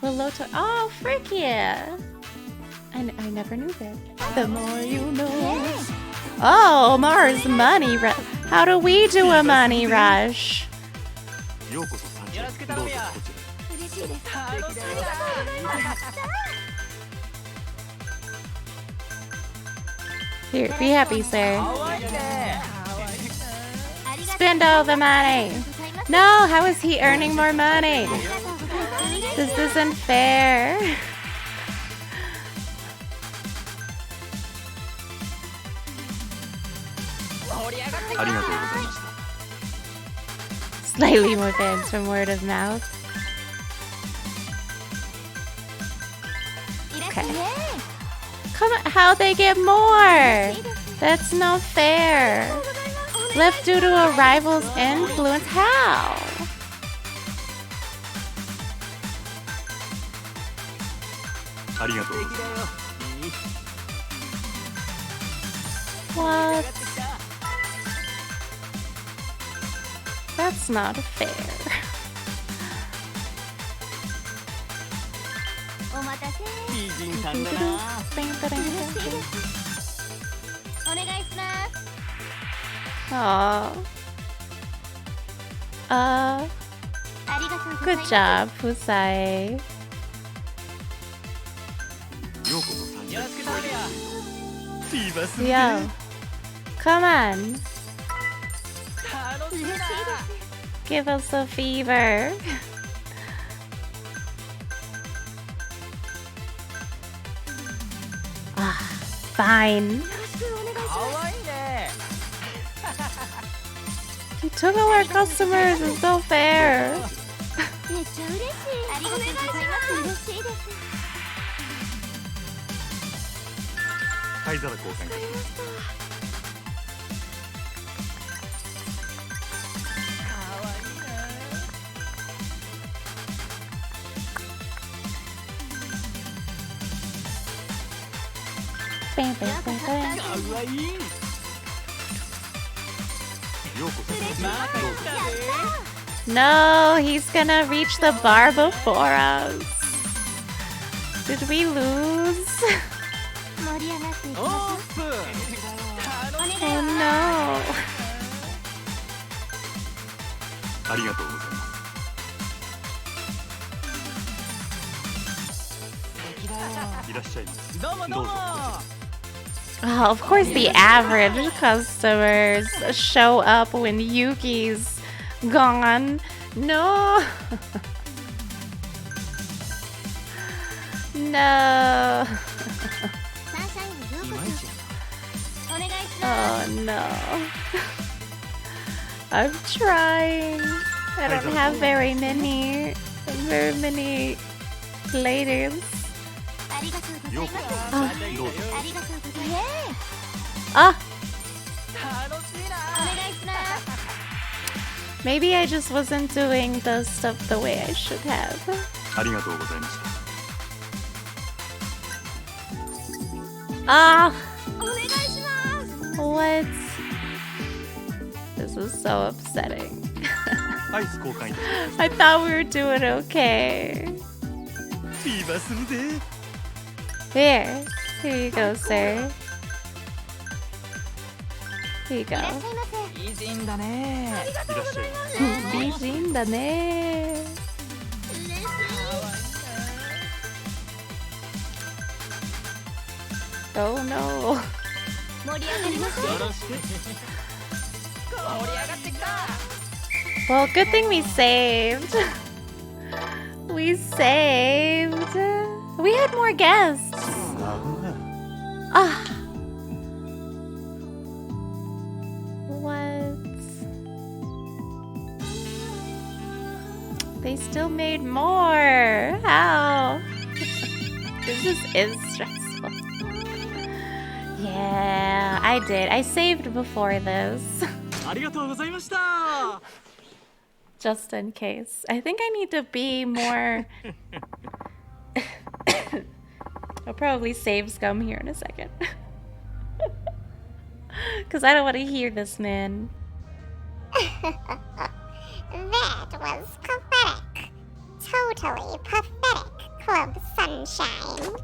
Loto. Oh, frick yeah. I never knew that. The more you know. Oh, Mars money rush. How do we do a money rush? Here, be happy, sir. Spend all the money. No, how is he earning more money? This isn't fair. Slightly more fans from word of mouth. Okay. Come on, how'd they get more? That's not fair. Left due to a rival's influence. How? What? That's not fair. Aww. Good job, Fusai. Yo, come on. Give us a fever. Ah, fine. You took our customers, it's so fair. Bam, bam, bam, bam. No, he's gonna reach the bar before us. Did we lose? Oh no. Oh, of course the average customers show up when Yuki's gone. No. No. Oh no. I'm trying. I don't have very many ladies. Ah. Maybe I just wasn't doing the stuff the way I should have. ありがとうございました。Ah! What? This is so upsetting. アイス交換いたします。 I thought we were doing okay. フィーバーするぜ。 Here you go, sir. Here you go. 美人だね。いらっしゃいませ。美人だね。Oh no. Well, good thing we saved. We saved. We had more guests. Ah. What? They still made more. How? This is stressful. Yeah, I did. I saved before this. ありがとうございました。 Just in case. I think I need to be more... I'll probably save scum here in a second. Because I don't want to hear this, man. That was pathetic. Totally pathetic, Club Sunshine.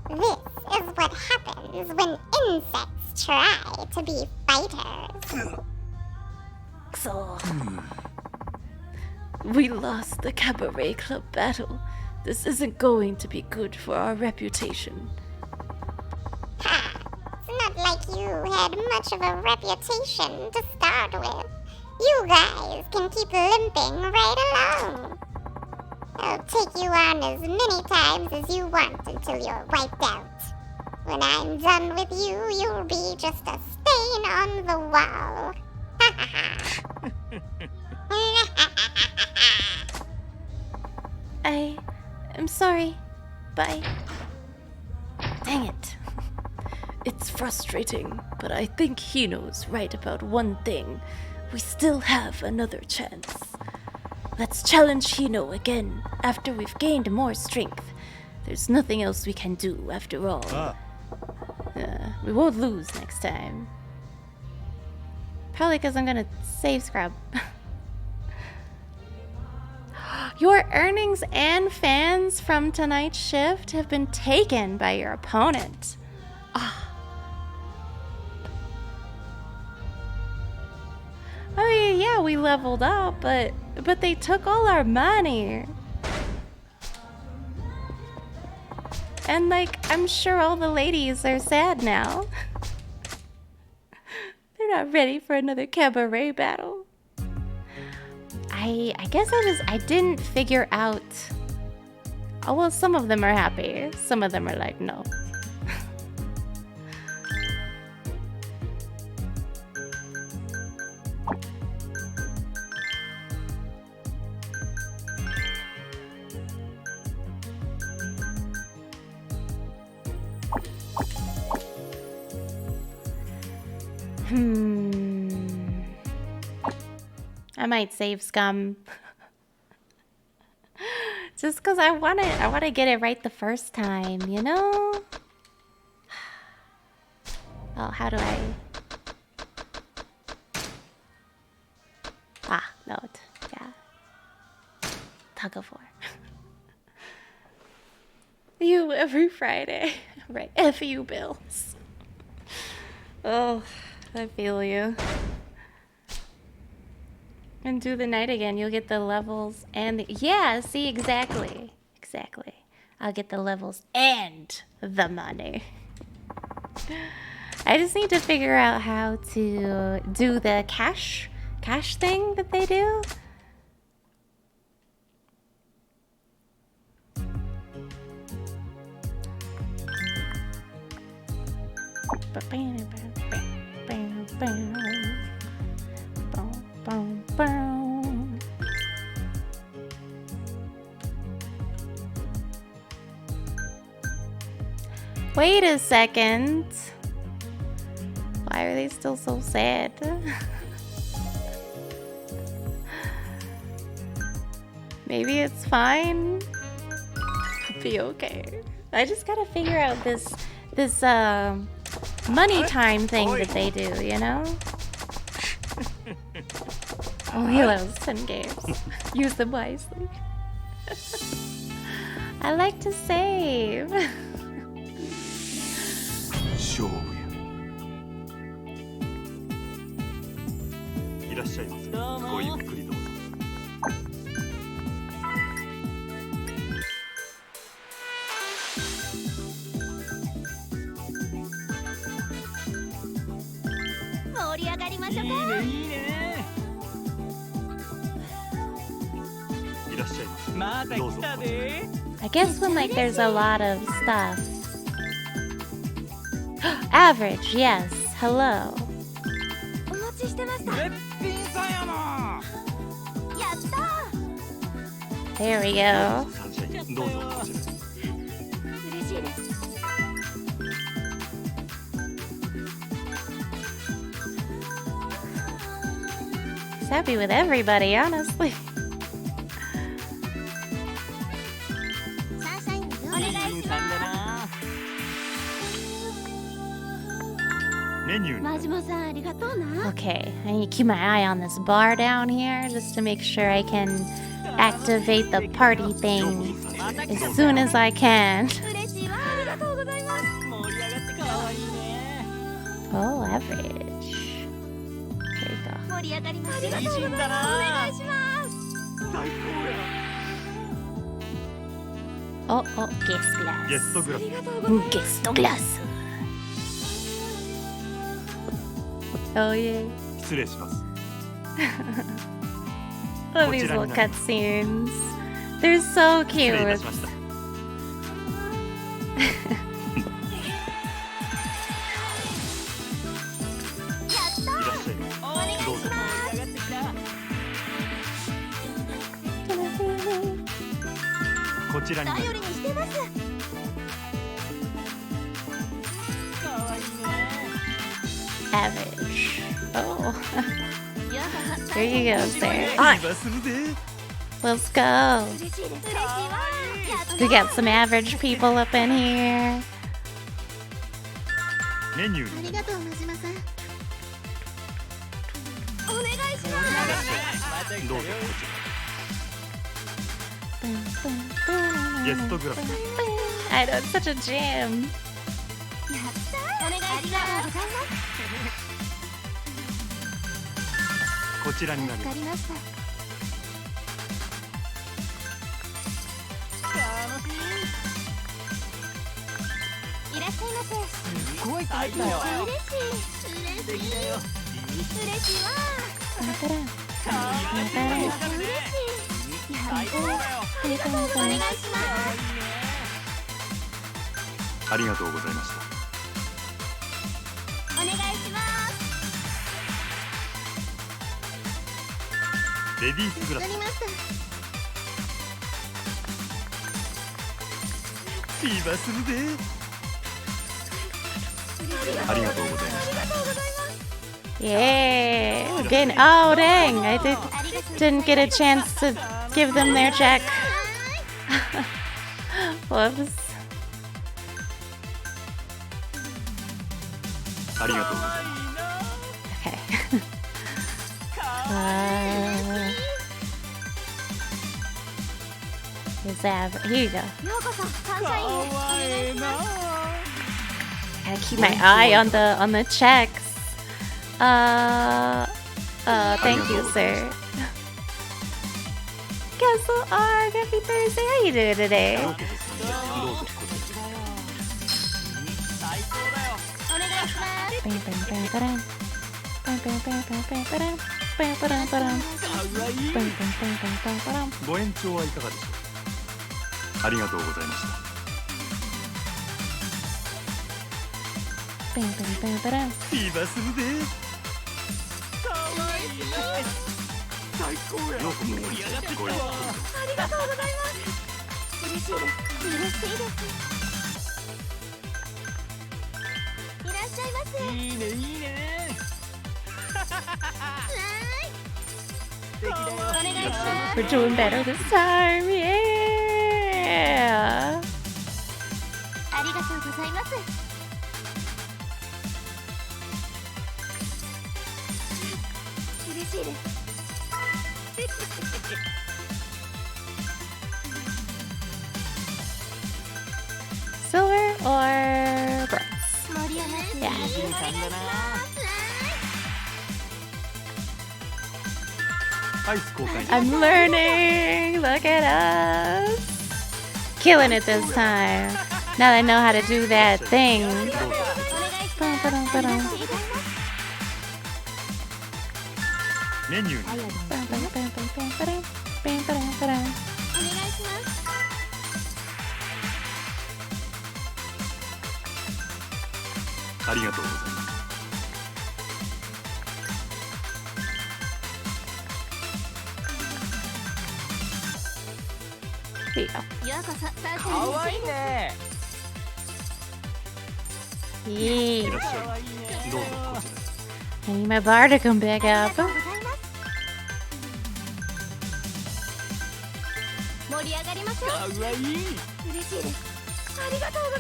This is what happens when insects try to be fighters. So, we lost the Cabaret Club battle. This isn't going to be good for our reputation. Ha! It's not like you had much of a reputation to start with. You guys can keep limping right along. I'll take you on as many times as you want until you're wiped out. When I'm done with you, you'll be just a stain on the wall. Ha ha ha. I'm sorry. Bye. Dang it. It's frustrating, but I think Hino's right about one thing. We still have another chance. Let's challenge Hino again after we've gained more strength. There's nothing else we can do after all. We won't lose next time. Probably because I'm gonna save scrub. Your earnings and fans from tonight's shift have been taken by your opponent. I mean, yeah, we leveled up, but they took all our money. And like, I'm sure all the ladies are sad now. They're not ready for another cabaret battle. I guess I didn't figure out. Oh, well, some of them are happy. Some of them are like, no. I might save scum. Just because I want to get it right the first time, you know? Oh, how do I? Ah, no, yeah. Tug of War. You every Friday. Right, F you, Bills. Oh, I feel you. And do the night again, you'll get the levels and the... Yeah, see, exactly. Exactly. I'll get the levels and the money. I just need to figure out how to do the cash thing that they do. Wait a second. Why are they still so sad? Maybe it's fine. be okay. I just gotta figure out this money time thing that they do, you know? Only allows 10 games. Use them wisely. I like to save. 勝負や。いらっしゃいませ。ごゆっくりどうぞ。盛り上がりましょうか。いいね。いらっしゃいませ。また来たで。I guess when like there's a lot of stuff. Average, yes. Hello. お待ちしてました。べっぴんさんやな。やった。 There we go. サンシャインどうぞこちら。嬉しいです。 He's happy with everybody, honestly. サンシャインお願いします。メニューに。マジモさんありがとうな。 Okay, I need to keep my eye on this bar down here just to make sure I can activate the party thing as soon as I can. 嬉しいわ。ありがとうございます。盛り上がってかわいいね。 Oh, average. There you go. 盛り上がります。ありがとうございます。お美人だな。願いします。最高や。 Oh, oh, guest ゲ glass. ストグラス。 Guest glass. Oh, yeah. 失礼します。 Love these little cutscenes. They're so 失礼いた cute. しました。いらっしゃいませ。どうぞ。盛り上がってきた。こちらになり頼りにしてます。かわいいね。 Average. Oh. やだ。 There you go, sir. まするで。 Let's go. 嬉しいです。嬉しいわ。やった。 We got some average people up in here. メニューに。ありがとうマジマさん。お願いします。どうぞこちら。ゲストグラス。 I know, it's such a jam. やった。お願いします。ありがとうございます。こちらになります。わかりました。いらっしゃいませ。すごい入ったよ。嬉しい。嬉しい。嬉しいわ。かわいいね。嬉しい。最高だよ。ありがとうお願いします。ありがとうございました。お願いします。レディースグラス。わかりました。フィーバーするで。ありがとうございました。 Yeah. Again. Oh, dang. I didn't get a chance to give them their check. Whoops. ありがとうございます。 Okay. Is that here you go. ようこそサンシャインへ。お願いします。 Gotta keep my eye on the checks. Thank you, sir. Castle R, happy Thursday. How you doing today? どうぞこちら。最高だよ。お願いします。 Bam, bam, bam, ba-dam. Bam, bam, bam, bam, bam, ba-dam. Bam, ba-dam, ba-dam. かわいい。 Bam, bam, bam, bam, bam, ba-dam. ご延長はいかがでしょう。ありがとうございました。 Bam, bam, bam, ba-dam. フィーバーするで。かわいいね。最高や。ようこそ盛り上がってきたわ。ありがとうございます。嬉しいです。嬉しいです。いらっしゃいませ。いいねいいね。素敵だよ。お願いします。 We're doing better this time. Yeah. Silver or bronze? Yeah. I'm learning. Look at us. Killing it this time. Now that I know how to do that thing. Menu. ありがとうございます。 There you go. かわいいね。 Yeah. いらっしゃい。どうぞこちら。 I need my bar to come back up.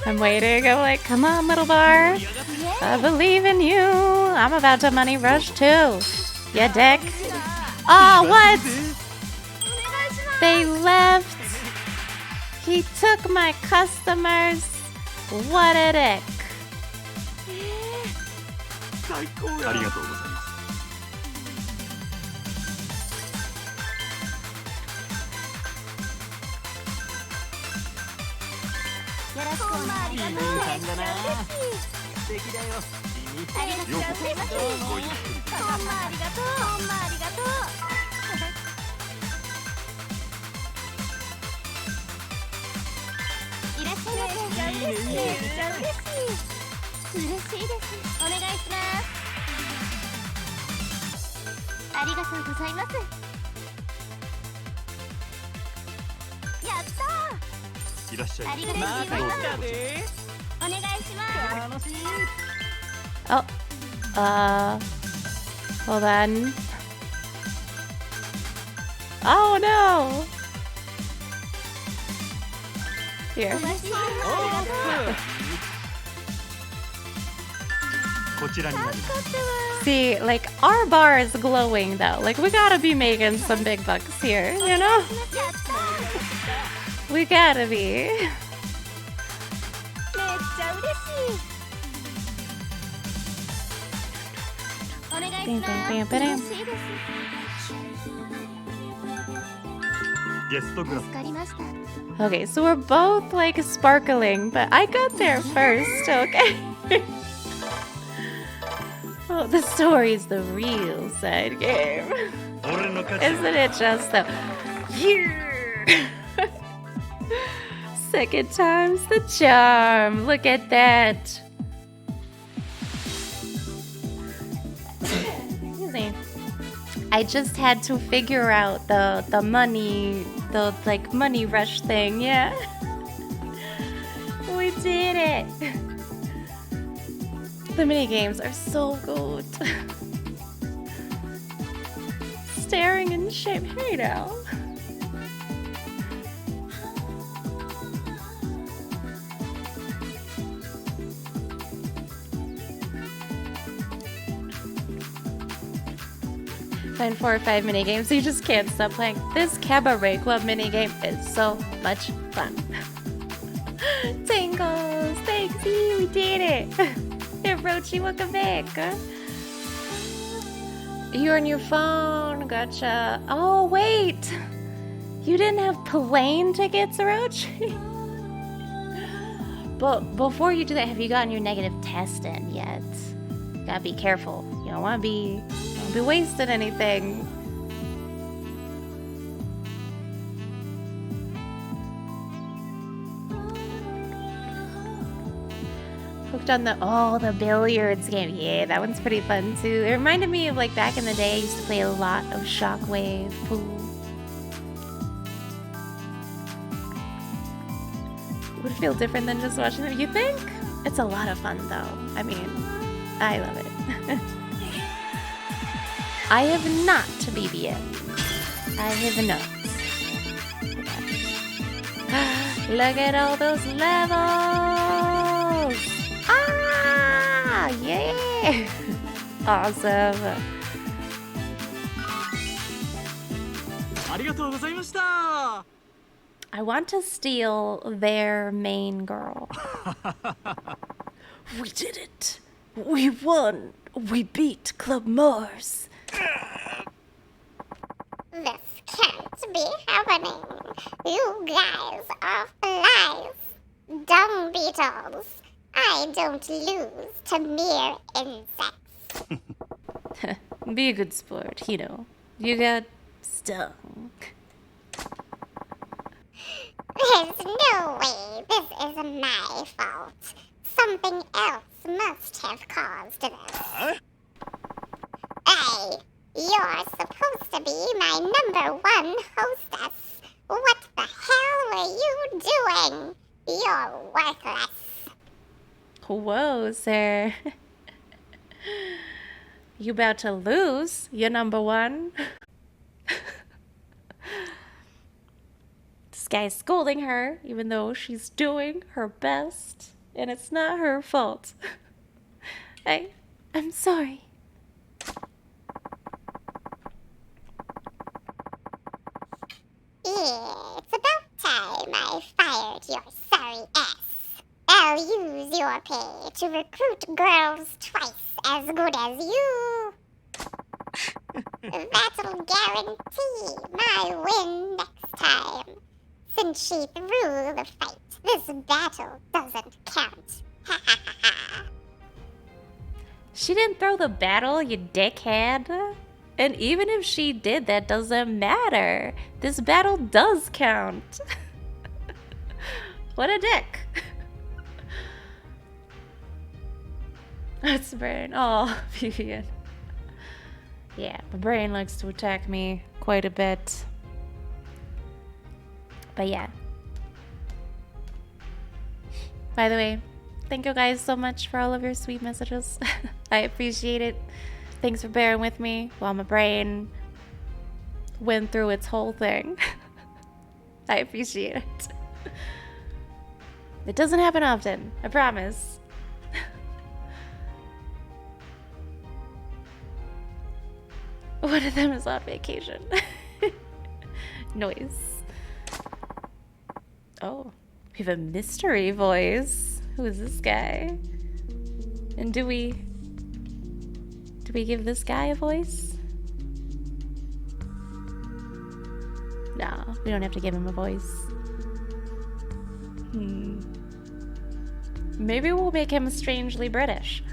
I'm waiting. I'm like, come on, little bar. I believe in you. I'm about to money rush too. You dick. Oh, what? They left. He took my customers. What a dick. ありがとうございます。 いい姉さんだな。素敵だよ。ようこそ。ごゆっくり。いらっしゃい。 また来たで。 楽しい。 Oh. Hold on. Oh no. Here. こちらになります。 See, like, our bar is glowing though. Like, we gotta be making some big bucks here, you know? We gotta be. Bam, bam, bam, bam. ゲストグラス。 Okay, so we're both like sparkling, but I got there first, okay? Oh, the story's the real side game. 俺の勝ち。 Isn't it just though? Yeah! Second time's the charm. Look at that. Excuse me. I just had to figure out the money, the like money rush thing, yeah. We did it. The mini games are so good. Staring in shame. Hey now. Find 4 or 5 mini games, so you just can't stop playing. This Cabaret Club mini game is so much fun. Tingles, thanks, we did it. Hey, Rochi, welcome back. You're on your phone, gotcha. Oh, wait. You didn't have plane tickets, Rochi? But before you do that, have you gotten your negative test in yet? Gotta be careful. You don't want to be wasting anything. Hooked on the billiards game. Yeah, that one's pretty fun too. It reminded me of like back in the day I used to play a lot of Shockwave pool. Would feel different than just watching them. You think? It's a lot of fun though. I mean, I love it. I have not to BBM. I have not. Look at all those levels! Oh, yeah! Awesome. ありがとうございました。 I want to steal their main girl. We did it. We won. We beat Club Mars. This can't be happening. You guys are flies. Dumb beetles. I don't lose to mere insects. Be a good sport, you know. You got stung. There's no way this is my fault. Something else must have caused this. Hey, you're supposed to be my #1 hostess. What the hell were you doing? You're worthless. Whoa, sir. You about to lose your #1? This guy's scolding her, even though she's doing her best, and it's not her fault. I'm sorry. Yeah, it's about time I fired your sorry ass. I'll use your pay to recruit girls twice as good as you. That'll guarantee my win next time. Since she threw the fight, this battle doesn't count. Ha ha ha ha. She didn't throw the battle, you dickhead. And even if she did, that doesn't matter. This battle does count. What a dick. That's Brain. Oh, Vivian. Yeah, my brain likes to attack me quite a bit. But yeah. By the way, thank you guys so much for all of your sweet messages. I appreciate it. Thanks for bearing with me while my brain went through its whole thing. I appreciate it. It doesn't happen often, I promise. One of them is on vacation. Noise. Oh, we have a mystery voice. Who is this guy? And do we give this guy a voice? No, we don't have to give him a voice. Maybe we'll make him strangely British.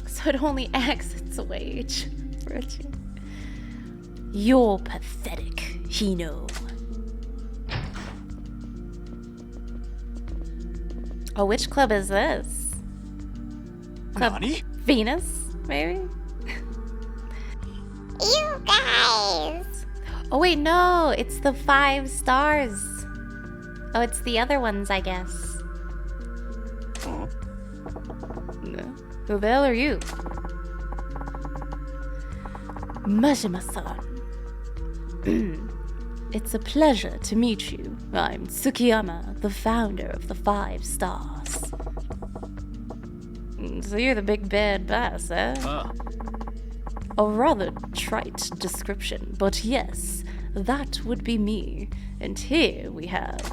So it only acts its age. You're pathetic, Hino. Oh, which club is this? Club Nani? Venus, maybe? You guys! Oh wait, no, it's the 5 stars. Oh, it's the other ones, I guess. Huh? No. Who the hell are you? Majima-san. It's a pleasure to meet you. I'm Tsukiyama, the founder of the 5 Stars. So you're the big bad boss, eh? A rather trite description, but yes, that would be me. And here we have...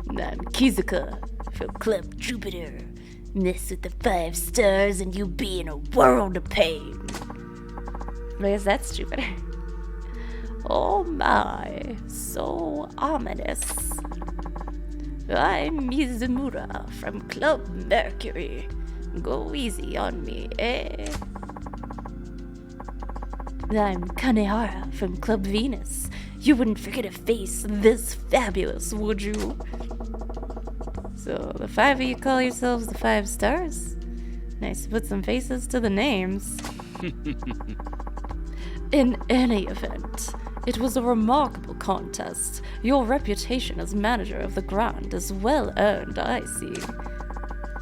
I'm Kizuka, from Club Jupiter. Mess with the 5 stars and you'll be in a world of pain. I guess that's Jupiter. Oh my, so ominous. I'm Mizumura from Club Mercury. Go easy on me, eh? I'm Kanehara from Club Venus. You wouldn't forget a face this fabulous, would you? So the 5 of you call yourselves the 5 stars? Nice to put some faces to the names. In any event, it was a remarkable contest. Your reputation as manager of the Grand is well earned, I see.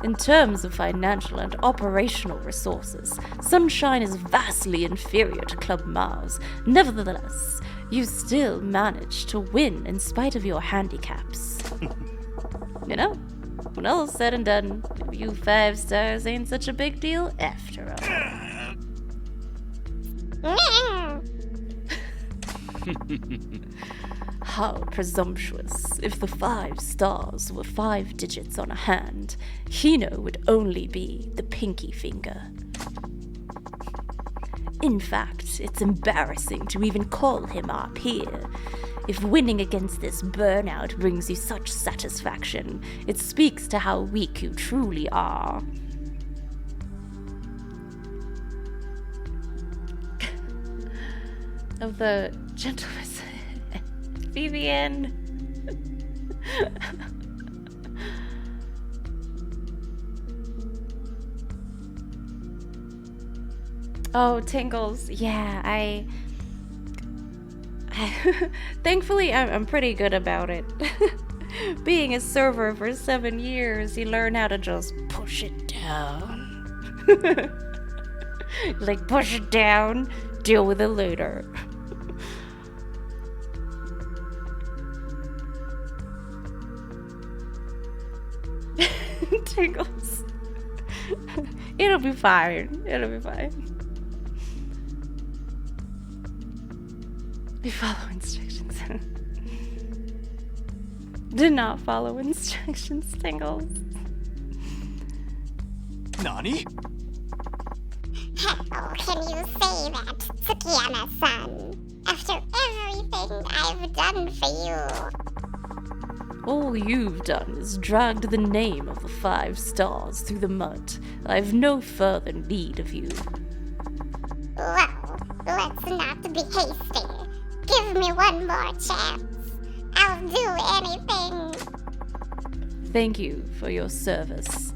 In terms of financial and operational resources, Sunshine is vastly inferior to Club Mars. Nevertheless, you still managed to win in spite of your handicaps. You know, when all's said and done, you 5 stars ain't such a big deal after all. How presumptuous. If the 5 stars were 5 digits on a hand, Hino would only be the pinky finger. In fact, it's embarrassing to even call him our peer. If winning against this burnout brings you such satisfaction, it speaks to how weak you truly are. Of the gentleman. Vivian. Oh, tingles. Yeah, I thankfully I'm pretty good about it. Being a server for 7 years, you learn how to just push it down. Like, push it down, deal with it later. Tingles. It'll be fine. It'll be fine. You follow instructions. Do not follow instructions, Tingles. Nani? How can you say that, Tsukiyama-san? After everything I've done for you. All you've done is dragged the name of the 5 stars through the mud. I've no further need of you. Well, let's not be hasty. Give me one more chance. I'll do anything. Thank you for your service.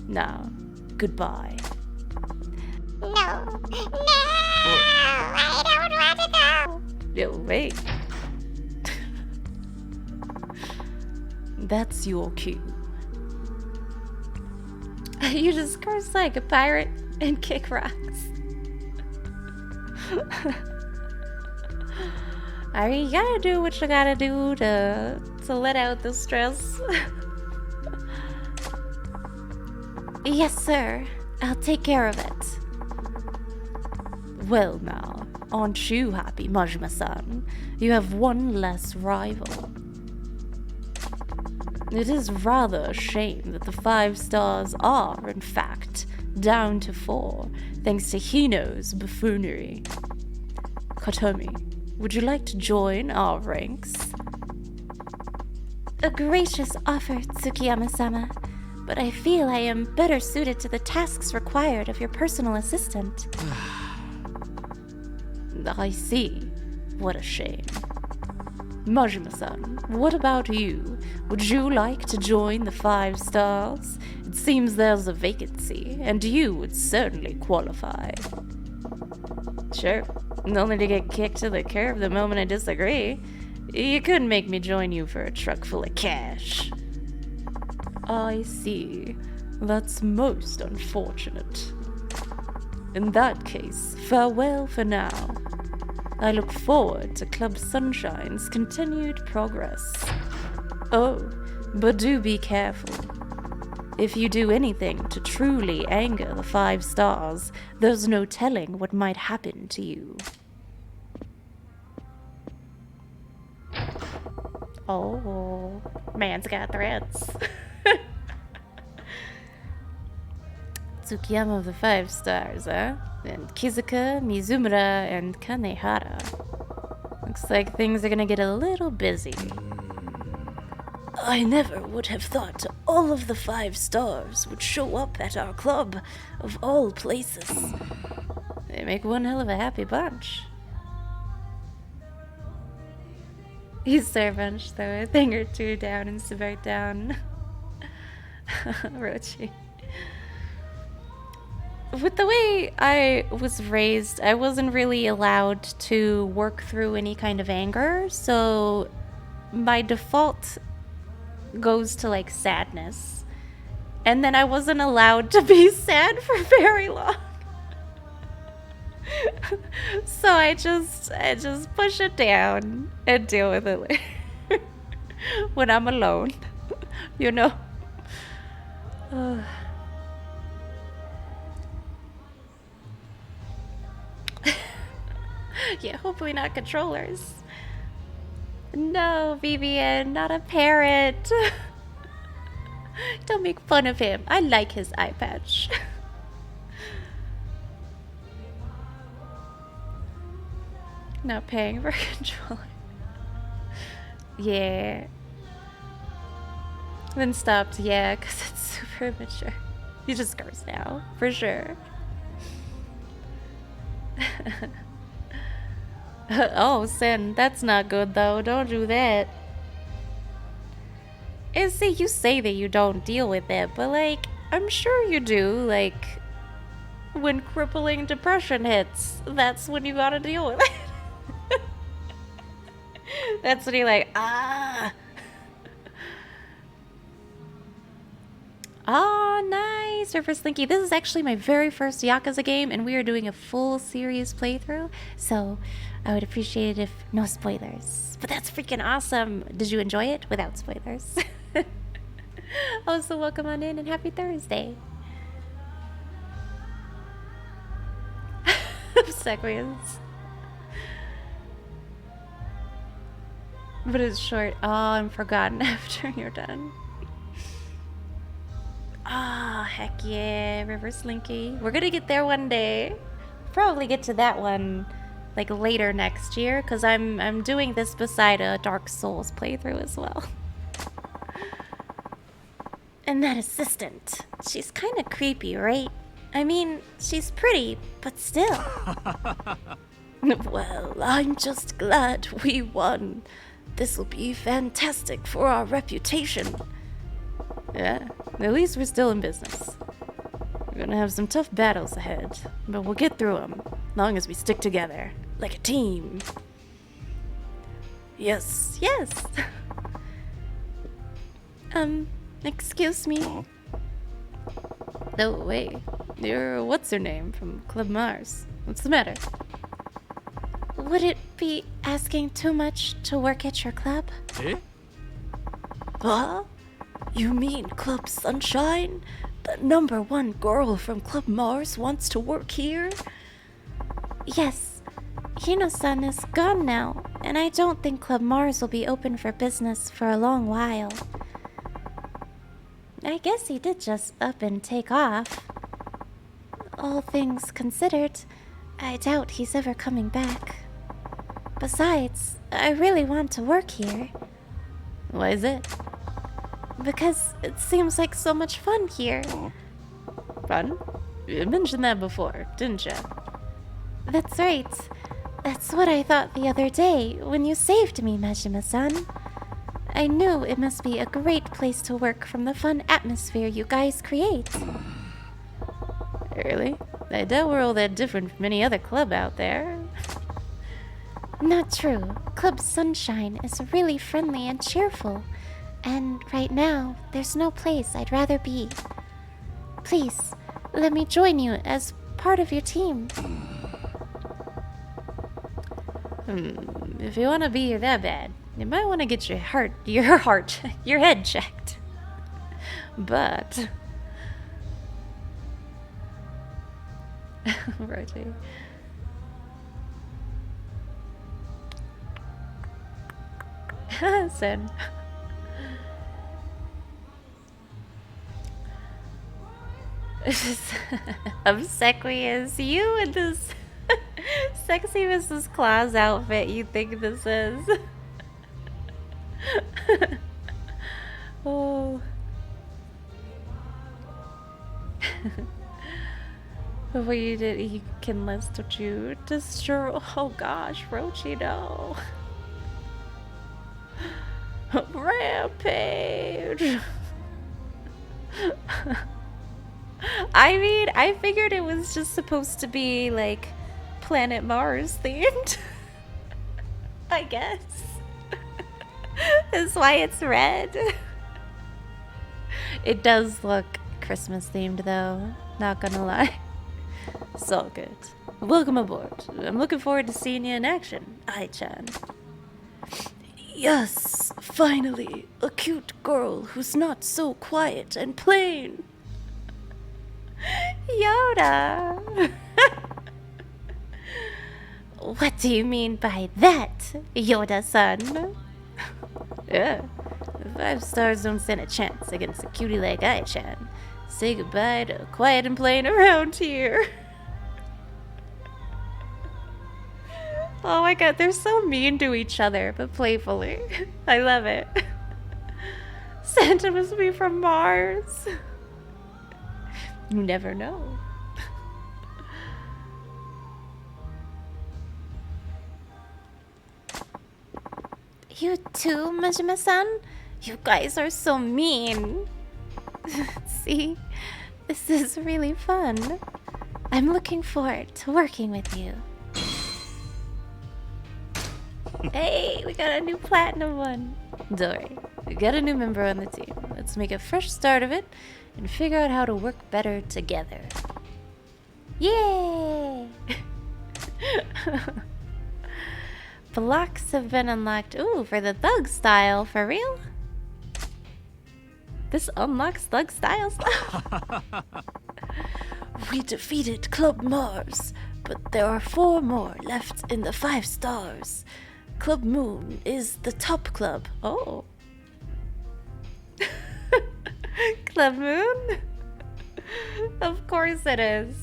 Now, goodbye. No, I don't want to go. Oh, wait. That's your cue. You just curse like a pirate and kick rocks. I mean, you gotta do what you gotta do to let out the stress. Yes, sir. I'll take care of it. Well now, aren't you happy, Majima-san? You have one less rival. It is rather a shame that the 5 stars are, in fact, down to 4, thanks to Hino's buffoonery. Katomi, would you like to join our ranks? A gracious offer, Tsukiyama-sama, but I feel I am better suited to the tasks required of your personal assistant. I see. What a shame. Majima-san, what about you? Would you like to join the 5 stars? It seems there's a vacancy, and you would certainly qualify. Sure, only to get kicked to the curb the moment I disagree. You couldn't make me join you for a truck full of cash. I see. That's most unfortunate. In that case, farewell for now. I look forward to Club Sunshine's continued progress. Oh, but do be careful. If you do anything to truly anger the 5 stars, there's no telling what might happen to you. Oh, man's got threats. Tsukiyama of the 5 stars, huh? And Kizuka, Mizumura, and Kanehara. Looks like things are gonna get a little busy. I never would have thought all of the 5 stars would show up at our club, of all places. They make one hell of a happy bunch. You Starbunch throw a thing or two down and subvert down. Rochi. With the way I was raised, I wasn't really allowed to work through any kind of anger, so my default goes to like sadness. And then I wasn't allowed to be sad for very long. So I just push it down and deal with it later. When I'm alone. You know? Yeah, hopefully not controllers. No, Vivian, not a parrot. Don't make fun of him. I like his eye patch. Not paying for controller. Yeah. Then stopped, yeah, because it's super immature. He just curse now, for sure. Oh, Sin, that's not good though. Don't do that. And see, you say that you don't deal with it, but like, I'm sure you do. Like, when crippling depression hits, that's when you gotta deal with it. That's when you're like, ah. Oh, nice, River Slinky. This is actually my very first Yakuza game, and we are doing a full series playthrough, so I would appreciate it if no spoilers. But that's freaking awesome. Did you enjoy it without spoilers? Oh, so welcome on in and happy Thursday. Segways. But it's short. Oh, I'm forgotten after you're done. Ah, oh, heck yeah, River Slinky. We're gonna get there one day. Probably get to that one like later next year, because I'm doing this beside a Dark Souls playthrough as well. And that assistant, she's kind of creepy, right? I mean, she's pretty, but still. Well, I'm just glad we won. This'll be fantastic for our reputation. Yeah, at least we're still in business. We're gonna have some tough battles ahead, but we'll get through them, as long as we stick together, like a team. Yes, yes. Excuse me. Oh, wait. You're what's-her-name from Club Mars. What's the matter? Would it be asking too much to work at your club? Eh? Huh? You mean Club Sunshine? The #1 girl from Club Mars wants to work here? Yes. Hino-san is gone now, and I don't think Club Mars will be open for business for a long while. I guess he did just up and take off. All things considered, I doubt he's ever coming back. Besides, I really want to work here. Why is it? Because it seems like so much fun here. Fun? You mentioned that before, didn't you? That's right. That's what I thought the other day when you saved me, Majima-san. I knew it must be a great place to work from the fun atmosphere you guys create. Really? I doubt we're all that different from any other club out there. Not true. Club Sunshine is really friendly and cheerful. And right now, there's no place I'd rather be. Please, let me join you as part of your team. If you want to be here that bad, you might want to get your head checked. But... Rotate. Sen. Obsequious, you and this sexy Mrs. Claus outfit you think this is. Oh. Before you did, he can list what you destroy. Oh gosh, Rochi, no. Rampage. I mean, I figured it was just supposed to be like Planet Mars themed. I guess. That's why it's red. It does look Christmas themed though, not gonna lie. It's all good. Welcome aboard. I'm looking forward to seeing you in action, Ai-chan. Yes, finally, a cute girl who's not so quiet and plain. Yoda! What do you mean by that, Yoda-san? Yeah, the 5 stars don't stand a chance against a cutie like Ai-chan. Say goodbye to quiet and plain around here. Oh my god, they're so mean to each other, but playfully. I love it. Santa must be from Mars. You never know. You too, Majima-san? You guys are so mean. See? This is really fun. I'm looking forward to working with you. Hey, we got a new platinum one. Don't worry, we got a new member on the team. Let's make a fresh start of it and figure out how to work better together. Yay! Blocks have been unlocked. Ooh, for the thug style, for real? This unlocks thug styles? We defeated Club Mars, but there are 4 more left in the 5 stars. Club Moon is the top club. Oh. Club Moon? Of course it is.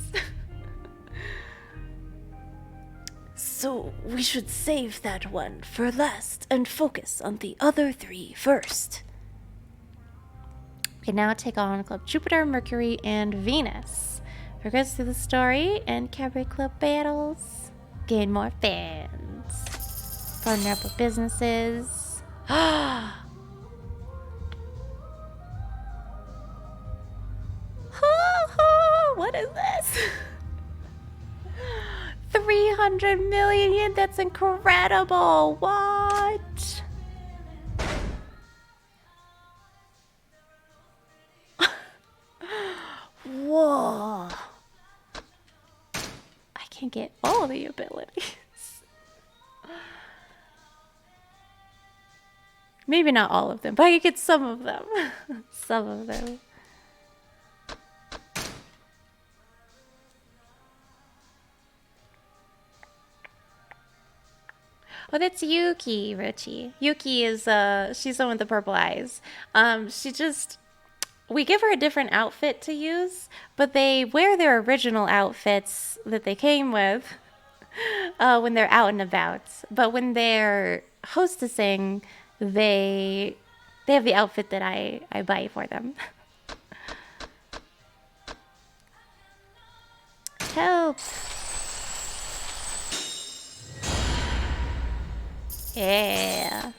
So we should save that one for last and focus on the other 3 first. We can now take on Club Jupiter, Mercury, and Venus. Progress through the story and Cabaret Club battles. Gain more fans. Partner up with businesses. What is this? 300 million? That's incredible. What? Whoa. I can get all the abilities. Maybe not all of them, but I can get some of them. Some of them. Oh, that's Yuki, Ruchi. Yuki is, she's the one with the purple eyes. We give her a different outfit to use, but they wear their original outfits that they came with when they're out and about. But when they're hostessing, they have the outfit that I buy for them. Help! Yeah.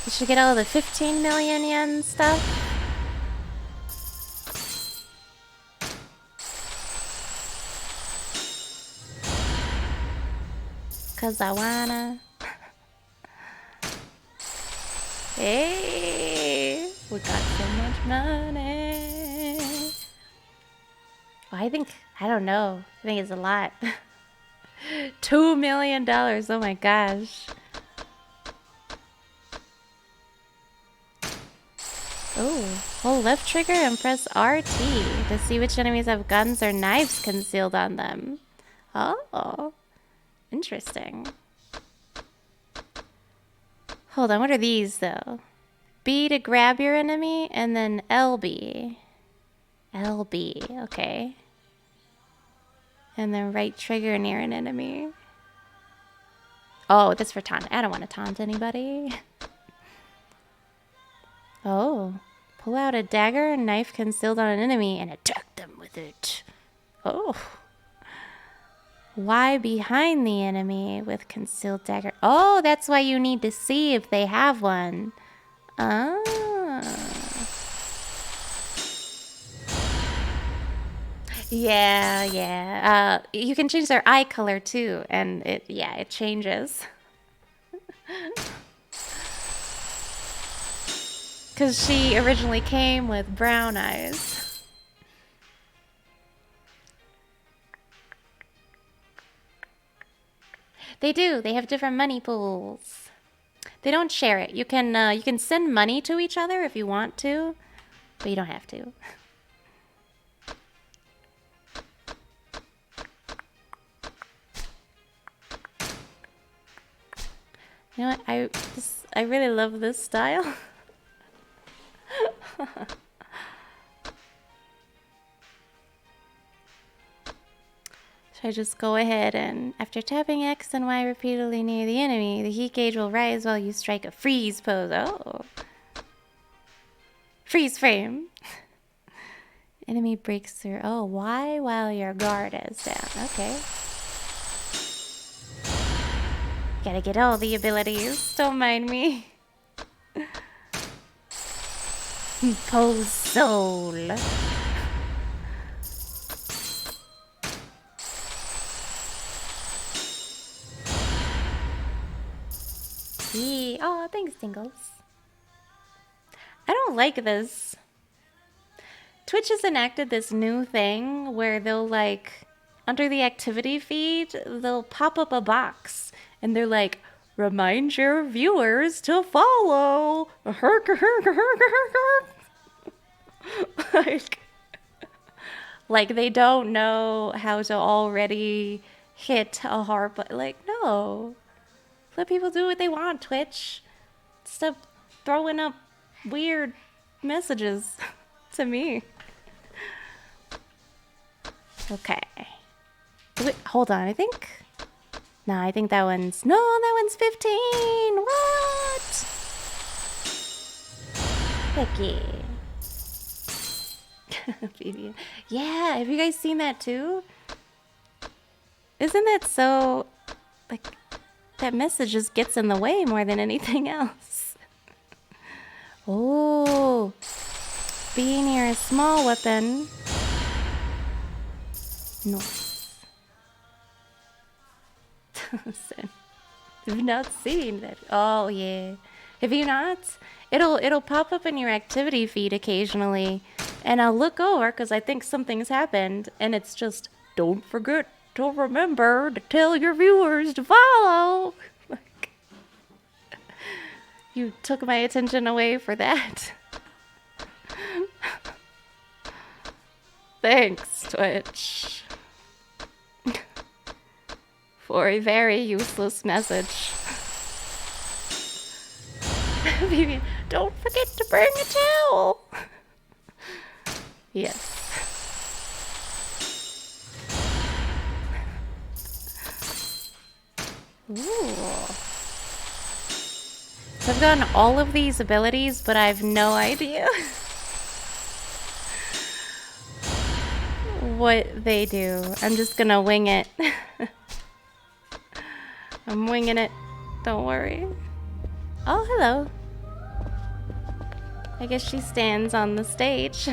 We should get all the 15 million yen stuff. Cause I wanna. Hey, we got so much money. Well, I don't know. I think it's a lot. $2 million. Oh my gosh. Oh, hold left trigger and press RT to see which enemies have guns or knives concealed on them. Oh, interesting. Hold on, what are these though? B to grab your enemy and then LB. LB, okay. And then right trigger near an enemy. Oh, that's for taunt. I don't want to taunt anybody. Oh, pull out a dagger and knife concealed on an enemy and attack them with it. Oh. Y behind the enemy with concealed dagger. Oh, that's why you need to see if they have one. Ah. Yeah. You can change their eye color too, and it changes. Because she originally came with brown eyes. They do. They have different money pools. They don't share it. You can send money to each other if you want to, but you don't have to. You know what? I really love this style. Should I just go ahead and, after tapping X and Y repeatedly near the enemy, the heat gauge will rise while you strike a freeze pose. Oh. Freeze frame. Enemy breaks through. Oh, Y while your guard is down. Okay. Gotta get all the abilities. Don't mind me. Pose soul. Yeah. Oh, thanks, Tingles. I don't like this. Twitch has enacted this new thing where they'll like, under the activity feed, they'll pop up a box and they're like, remind your viewers to follow. like they don't know how to already hit a heart, but like, no. Let people do what they want, Twitch. Stop throwing up weird messages to me. Okay. Wait, hold on, I think... No, I think that one's... No, that one's 15! What? Vicky. Vivian. Yeah, have you guys seen that too? Isn't that so... Like, that message just gets in the way more than anything else. Oh. Be near a small weapon. No. I've not seen that. Oh yeah. Have you not? It'll pop up in your activity feed occasionally, and I'll look over because I think something's happened, and it's just, don't forget to remember to tell your viewers to follow. Like, you took my attention away for that. Thanks, Twitch. For a very useless message. Baby, don't forget to bring a towel. Yes. Ooh. So I've gotten all of these abilities, but I have no idea what they do. I'm just gonna wing it. I'm winging it. Don't worry. Oh, hello. I guess she stands on the stage.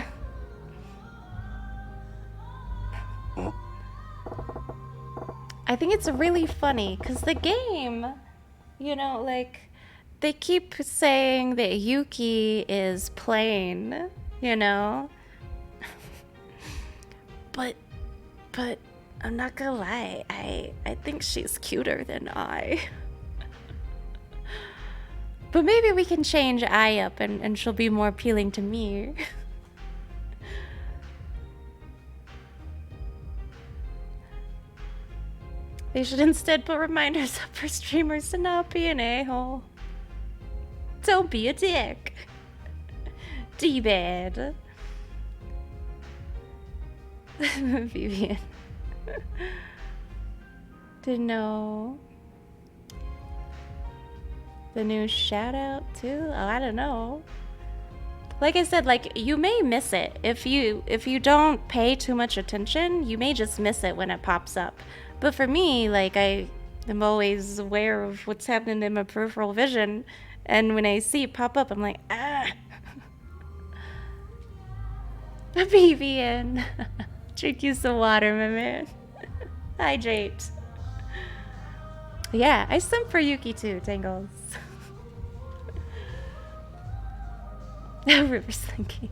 I think it's really funny because the game, you know, like, they keep saying that Yuki is plain, you know? But I'm not gonna lie, I think she's cuter than I. But maybe we can change I up and she'll be more appealing to me. They should instead put reminders up for streamers to not be an a-hole. Don't be a dick. D-bad. Vivian. Didn't know. The new shout out too? Oh, I don't know. Like I said, like, you may miss it. If you don't pay too much attention, you may just miss it when it pops up. But for me, like, I am always aware of what's happening in my peripheral vision, and when I see it pop up, I'm like, ah. Vivian. Drink you some water, my man. Hydrate. Yeah, I simp for Yuki too, Tangles. River's thinking.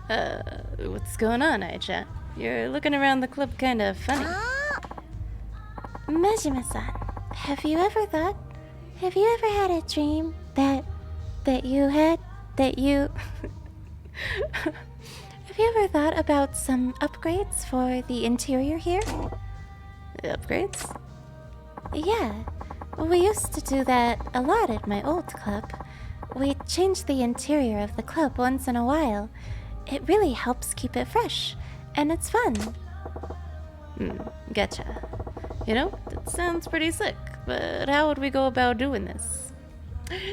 What's going on, Aichan? You're looking around the club kind of funny. Majima-san, have you ever had a dream that you had, have you ever thought about some upgrades for the interior here? Upgrades? Yeah, we used to do that a lot at my old club. We change the interior of the club once in a while. It really helps keep it fresh, and it's fun. Gotcha. You know, that sounds pretty sick, but how would we go about doing this?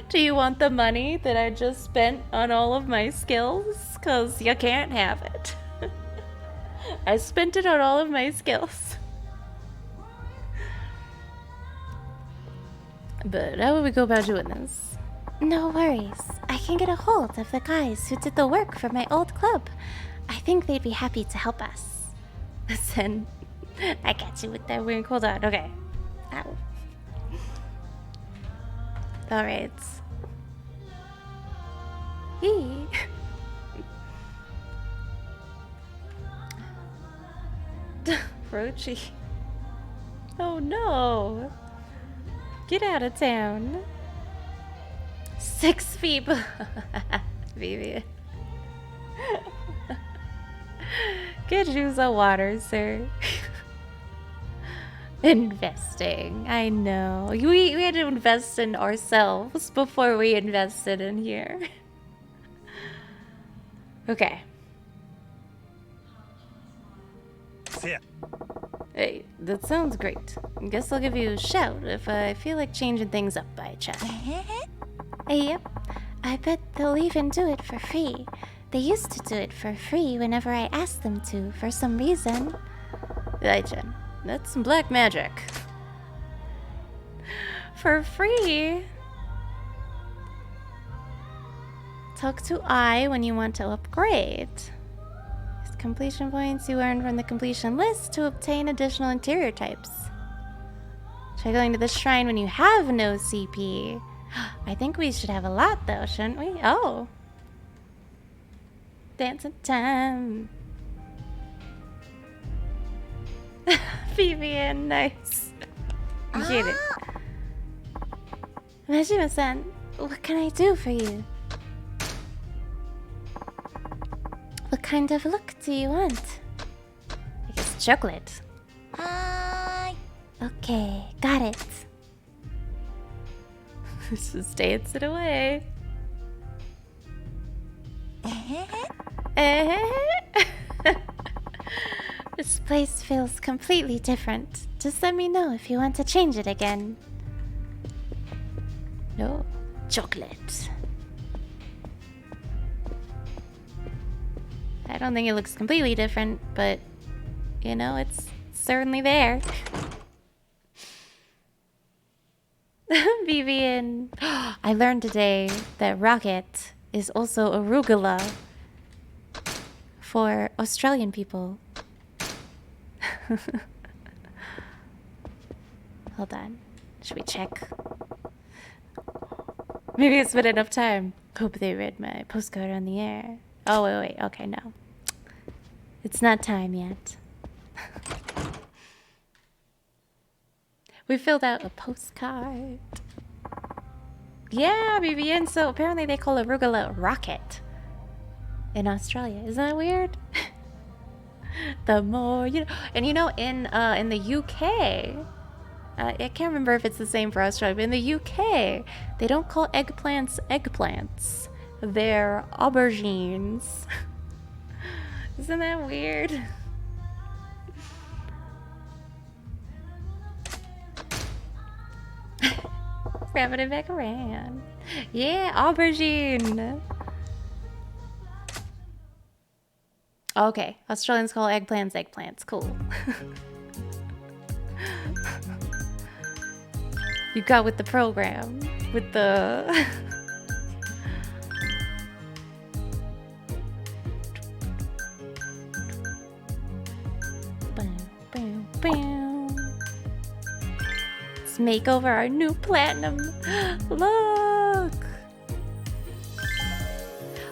Do you want the money that I just spent on all of my skills? 'Cause you can't have it. I spent it on all of my skills. But how would we go about doing this? No worries. I can get a hold of the guys who did the work for my old club. I think they'd be happy to help us. Listen, I got you with that wink. Hold on. Okay. Ow. Alright. Yee. Rochi. Oh no. Get out of town. 6 people. Vivian. Get you some water, sir. Investing. I know. We had to invest in ourselves before we invested in here. Okay. Hey, that sounds great. Guess I'll give you a shout if I feel like changing things up by chat. Yep. I bet they'll even do it for free. They used to do it for free whenever I asked them to, for some reason. Aichen, that's some black magic. For free? Talk to I when you want to upgrade. Use completion points you earned from the completion list to obtain additional interior types. Try going to the shrine when you have no CP. I think we should have a lot though, shouldn't we? Oh. Dancing time. Vivian, nice. Get it. Majima-san, what can I do for you? What kind of look do you want? I guess chocolate. Hi. Okay, got it. Just dancing away. This place feels completely different. Just let me know if you want to change it again. No, chocolate. I don't think it looks completely different, but you know, it's certainly there. Vivian. I learned today that rocket is also arugula for Australian people. Hold on. Should we check? Maybe it's been enough time. Hope they read my postcard on the air. Oh, wait. Okay, no. It's not time yet. We filled out a postcard. Yeah, BBN. So apparently they call arugula rocket in Australia. Isn't that weird? The more you know. And you know, in the UK, I can't remember if it's the same for Australia, but in the UK, they don't call eggplants eggplants. They're aubergines. Isn't that weird? Wrapping it back around. Yeah, aubergine. Okay, Australians call eggplants eggplants. Cool. You got with the program. With the... Let's make over our new platinum. Look.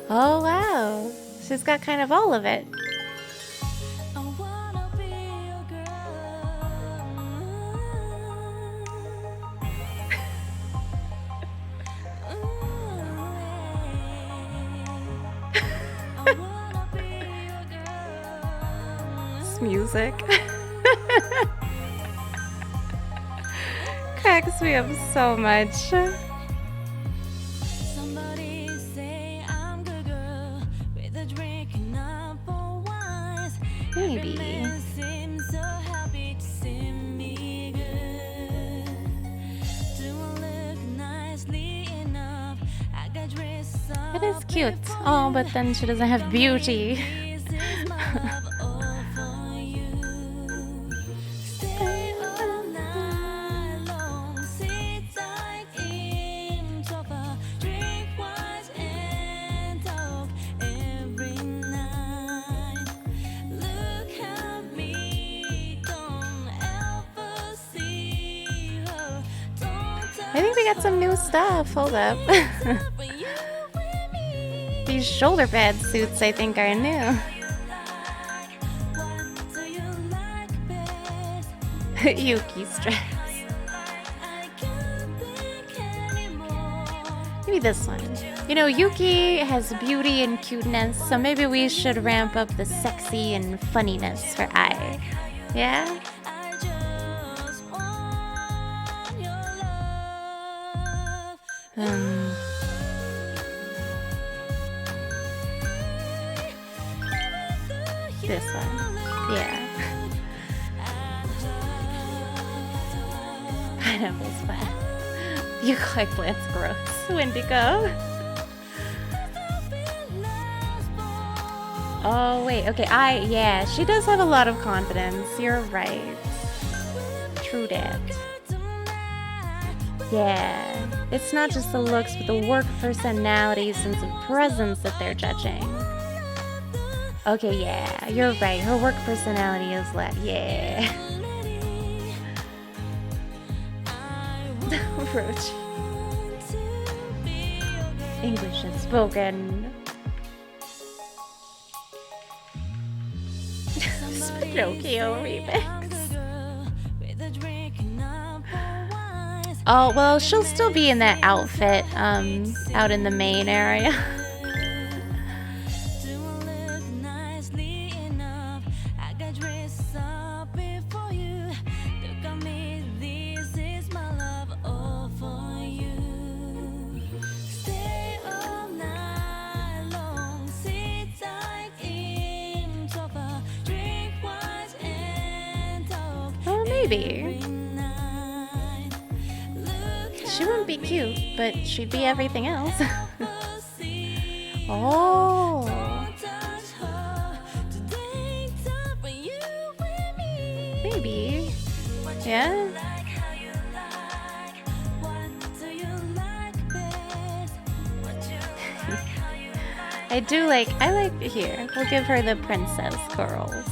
Oh wow. She's got kind of all of it. This music cracks me up so much. Maybe. It is cute. Oh, but then she doesn't have beauty. I think we got some new stuff. Hold up. These shoulder pad suits, I think, are new. Yuki straps. Maybe this one. You know, Yuki has beauty and cuteness, so maybe we should ramp up the sexy and funniness for Ai. Yeah? This one. Yeah. Pineapple's flat. You like plants gross. Wendigo. Oh, wait. Okay, yeah, she does have a lot of confidence. You're right. True that. Yeah. It's not just the looks, but the work personality, sense of presence that they're judging. Okay, yeah, you're right. Her work personality is like, yeah. Roach. English is spoken. Pinocchio remix. Oh, well, she'll still be in that outfit, out in the main area. Oh, maybe. She wouldn't be cute, but she'd be everything else. Oh. Maybe. Yeah? I like here. We'll give her the princess curls.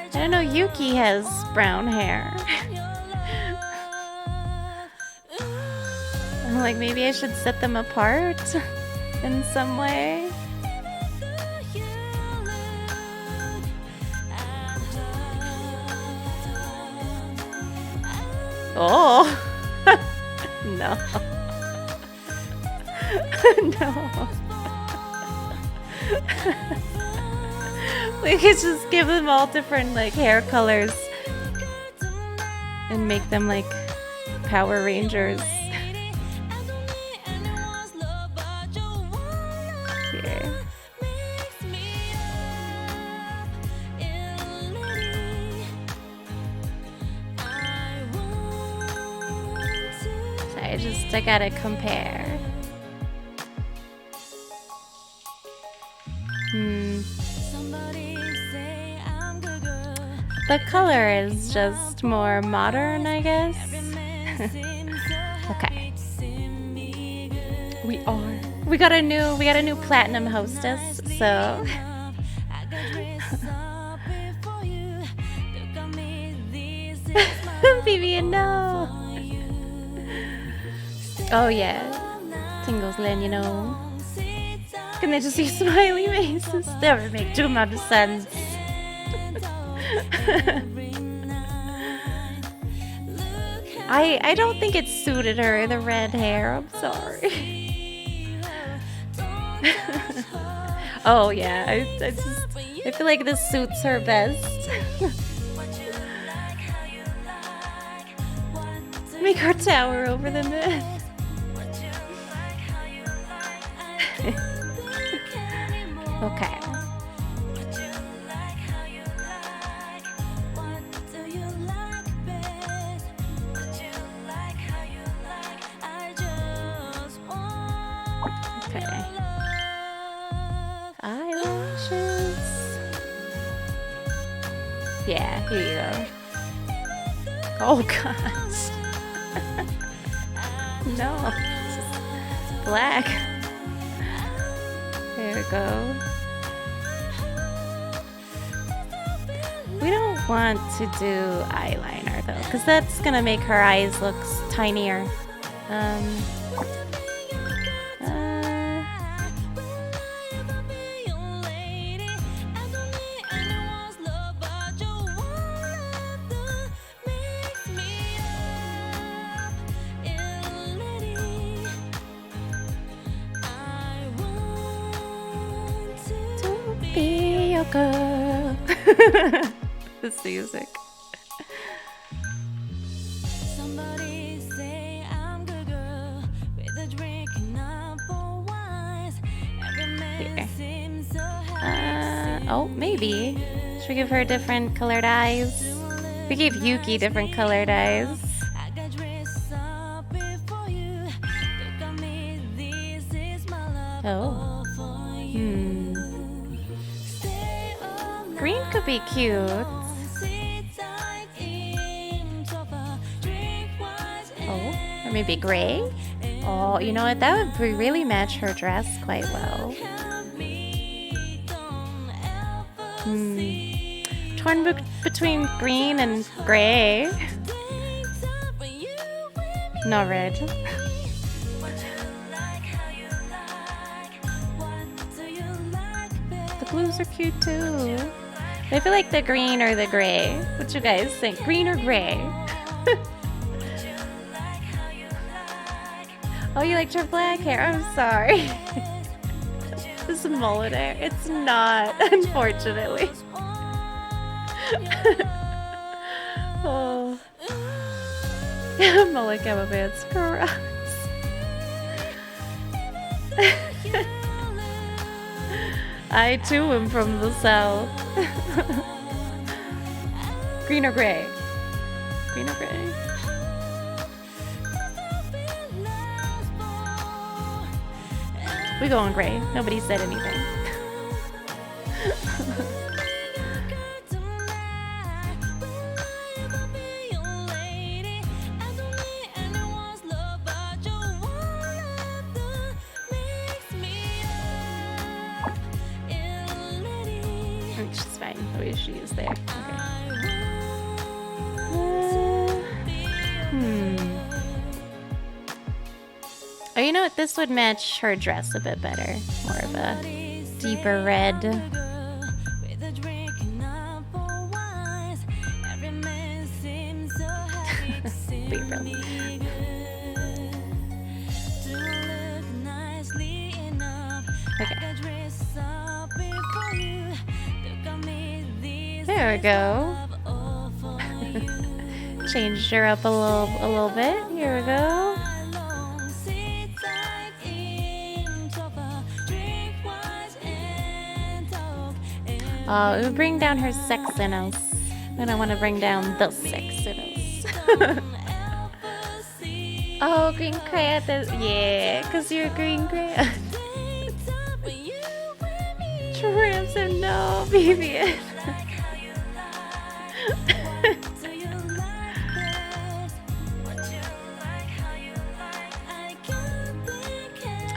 I don't know, Yuki has brown hair. I'm like, maybe I should set them apart in some way. Oh! No. No. We could just give them all different like hair colors and make them like Power Rangers. Here. So I gotta compare. The color is just more modern, I guess. Okay. We are. We got a new platinum hostess, so Vivian, no. Oh yeah. Tingles letting you know. Can they just use smiley faces? That would make too much sense. I don't think it suited her, the red hair. I'm sorry. Oh yeah, I feel like this suits her best. Make her tower over the myth. Okay. Okay. Eyelashes. Yeah, here you go. Oh gosh. No, it's just black. There we go. We don't want to do eyeliner though, because that's gonna make her eyes look tinier. Be your girl. This music. Somebody say I'm good girl with a drink and apple wines. Every man seems so happy. Oh, maybe. Should we give her different colored eyes? We gave Yuki different colored eyes. I got dressed up before you. Look at me, this is my love. Oh. Green could be cute. Oh, or maybe gray? Oh, you know what? That would really match her dress quite well. Torn between green and gray. Not red. The blues are cute too. I feel like the green or the gray. What you guys think? Green or gray? Oh, you liked her black hair? I'm sorry. This mullet hair. It's not, unfortunately. Oh. Mullet cameraman's gross. I too am from the south. Green or gray? Green or gray? We go on gray. Nobody said anything. She's fine. The way she is there. Okay. Oh, you know what? This would match her dress a bit better. More of a deeper red. Okay. There we go. Changed her up a little bit. Here we go. It would bring down her sexiness. And I want to bring down the sexiness. Oh, green crayon. Yeah, because you're green crayon. Tramps and no, Vivian.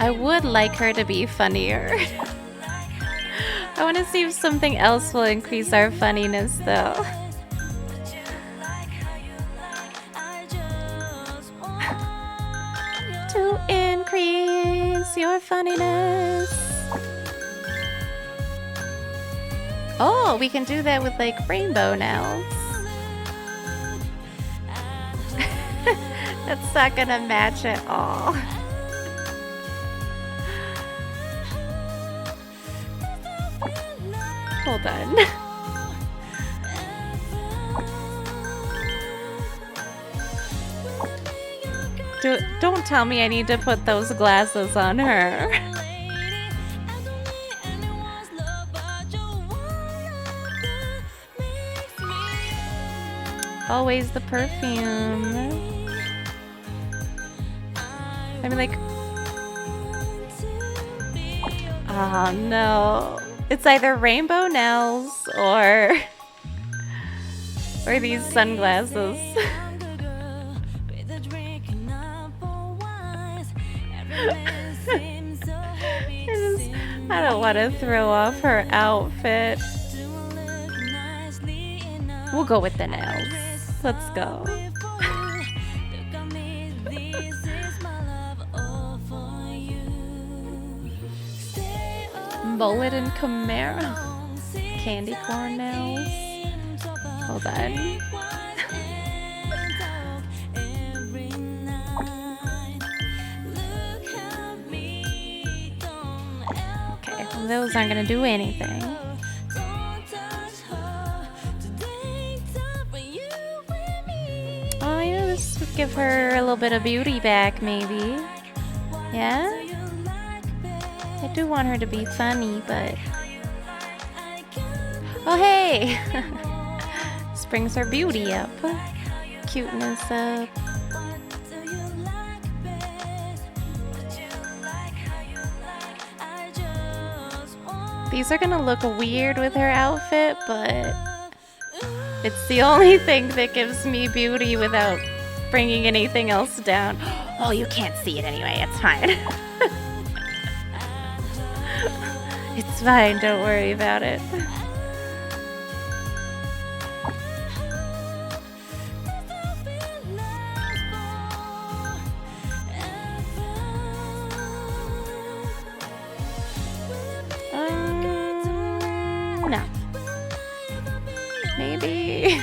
I would like her to be funnier. I want to see if something else will increase our funniness, though. To increase your funniness. Oh, we can do that with like rainbow nails. That's not gonna match at all. Hold on. Don't tell me I need to put those glasses on her. Always the perfume. I mean, like... Oh no. It's either rainbow nails or these sunglasses. I don't want to throw off her outfit. We'll go with the nails. Let's go. Mullet and Camaro. Candy corn nails. Hold on. Okay, well, those aren't gonna do anything. Oh, yeah, this would give her a little bit of beauty back, maybe. Yeah? I do want her to be funny, but... Oh, hey! This brings her beauty up. Cuteness up. These are gonna look weird with her outfit, but... it's the only thing that gives me beauty without bringing anything else down. Oh, you can't see it anyway, it's fine. It's fine, don't worry about it. No. Maybe.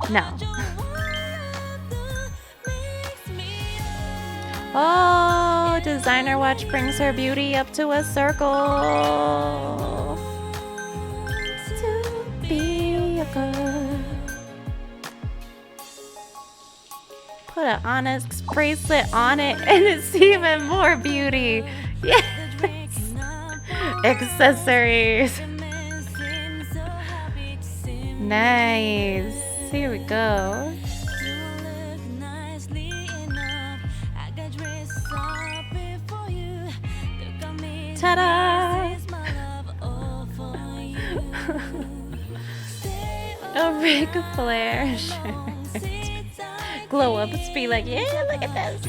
No. Oh, designer watch brings her beauty up to a circle. To be a girl. Put an onyx bracelet on it and it's even more beauty. Yes. Accessories. Nice. Here we go. Ta-da! A Ric Flair shirt. Glow ups be like, yeah, look at this.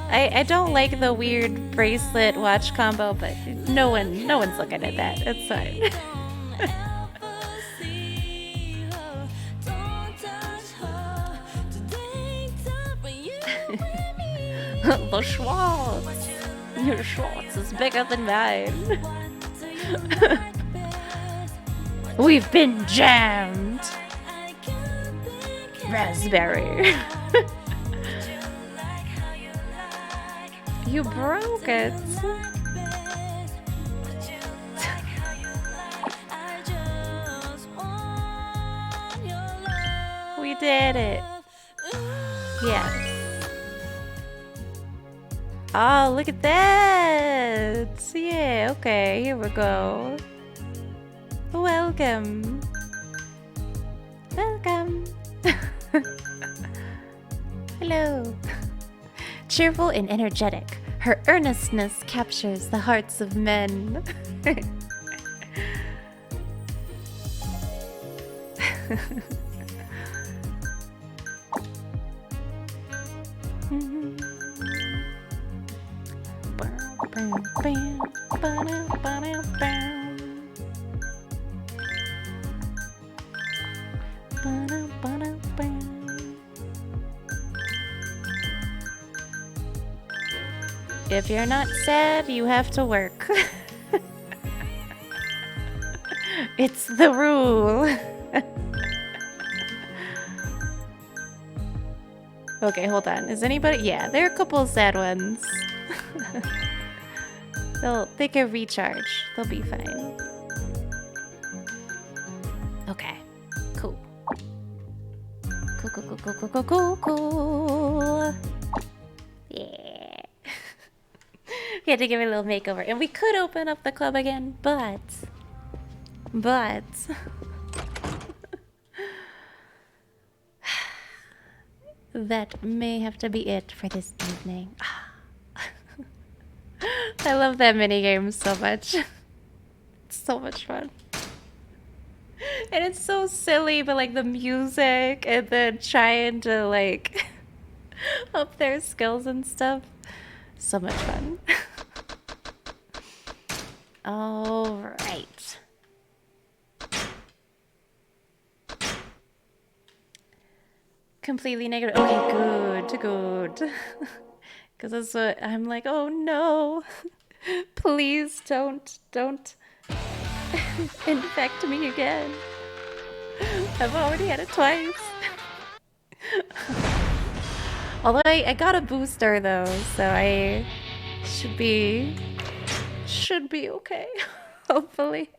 I don't like the weird bracelet watch combo, but no one's looking at that. It's fine. The Schwartz. Your Schwartz is bigger than mine. We've been jammed. Raspberry. You broke it. We did it. Yes. Oh, look at that. Yeah, okay, here we go. Welcome. Welcome. Hello. Cheerful and energetic, her earnestness captures the hearts of men. If you're not sad, you have to work. It's the rule. Okay, hold on. Is anybody? Yeah, there are a couple of sad ones. They can recharge. They'll be fine. Okay. Cool. Cool. Yeah. We had to give it a little makeover. And we could open up the club again, but that may have to be it for this evening. I love that minigame so much. It's so much fun. And it's so silly, but like the music and then trying to like up their skills and stuff. So much fun. All right. Completely negative. Okay, good. Because that's what I'm like, oh no. Please don't infect me again. I've already had it twice. Although I got a booster though, so I should be okay. Hopefully.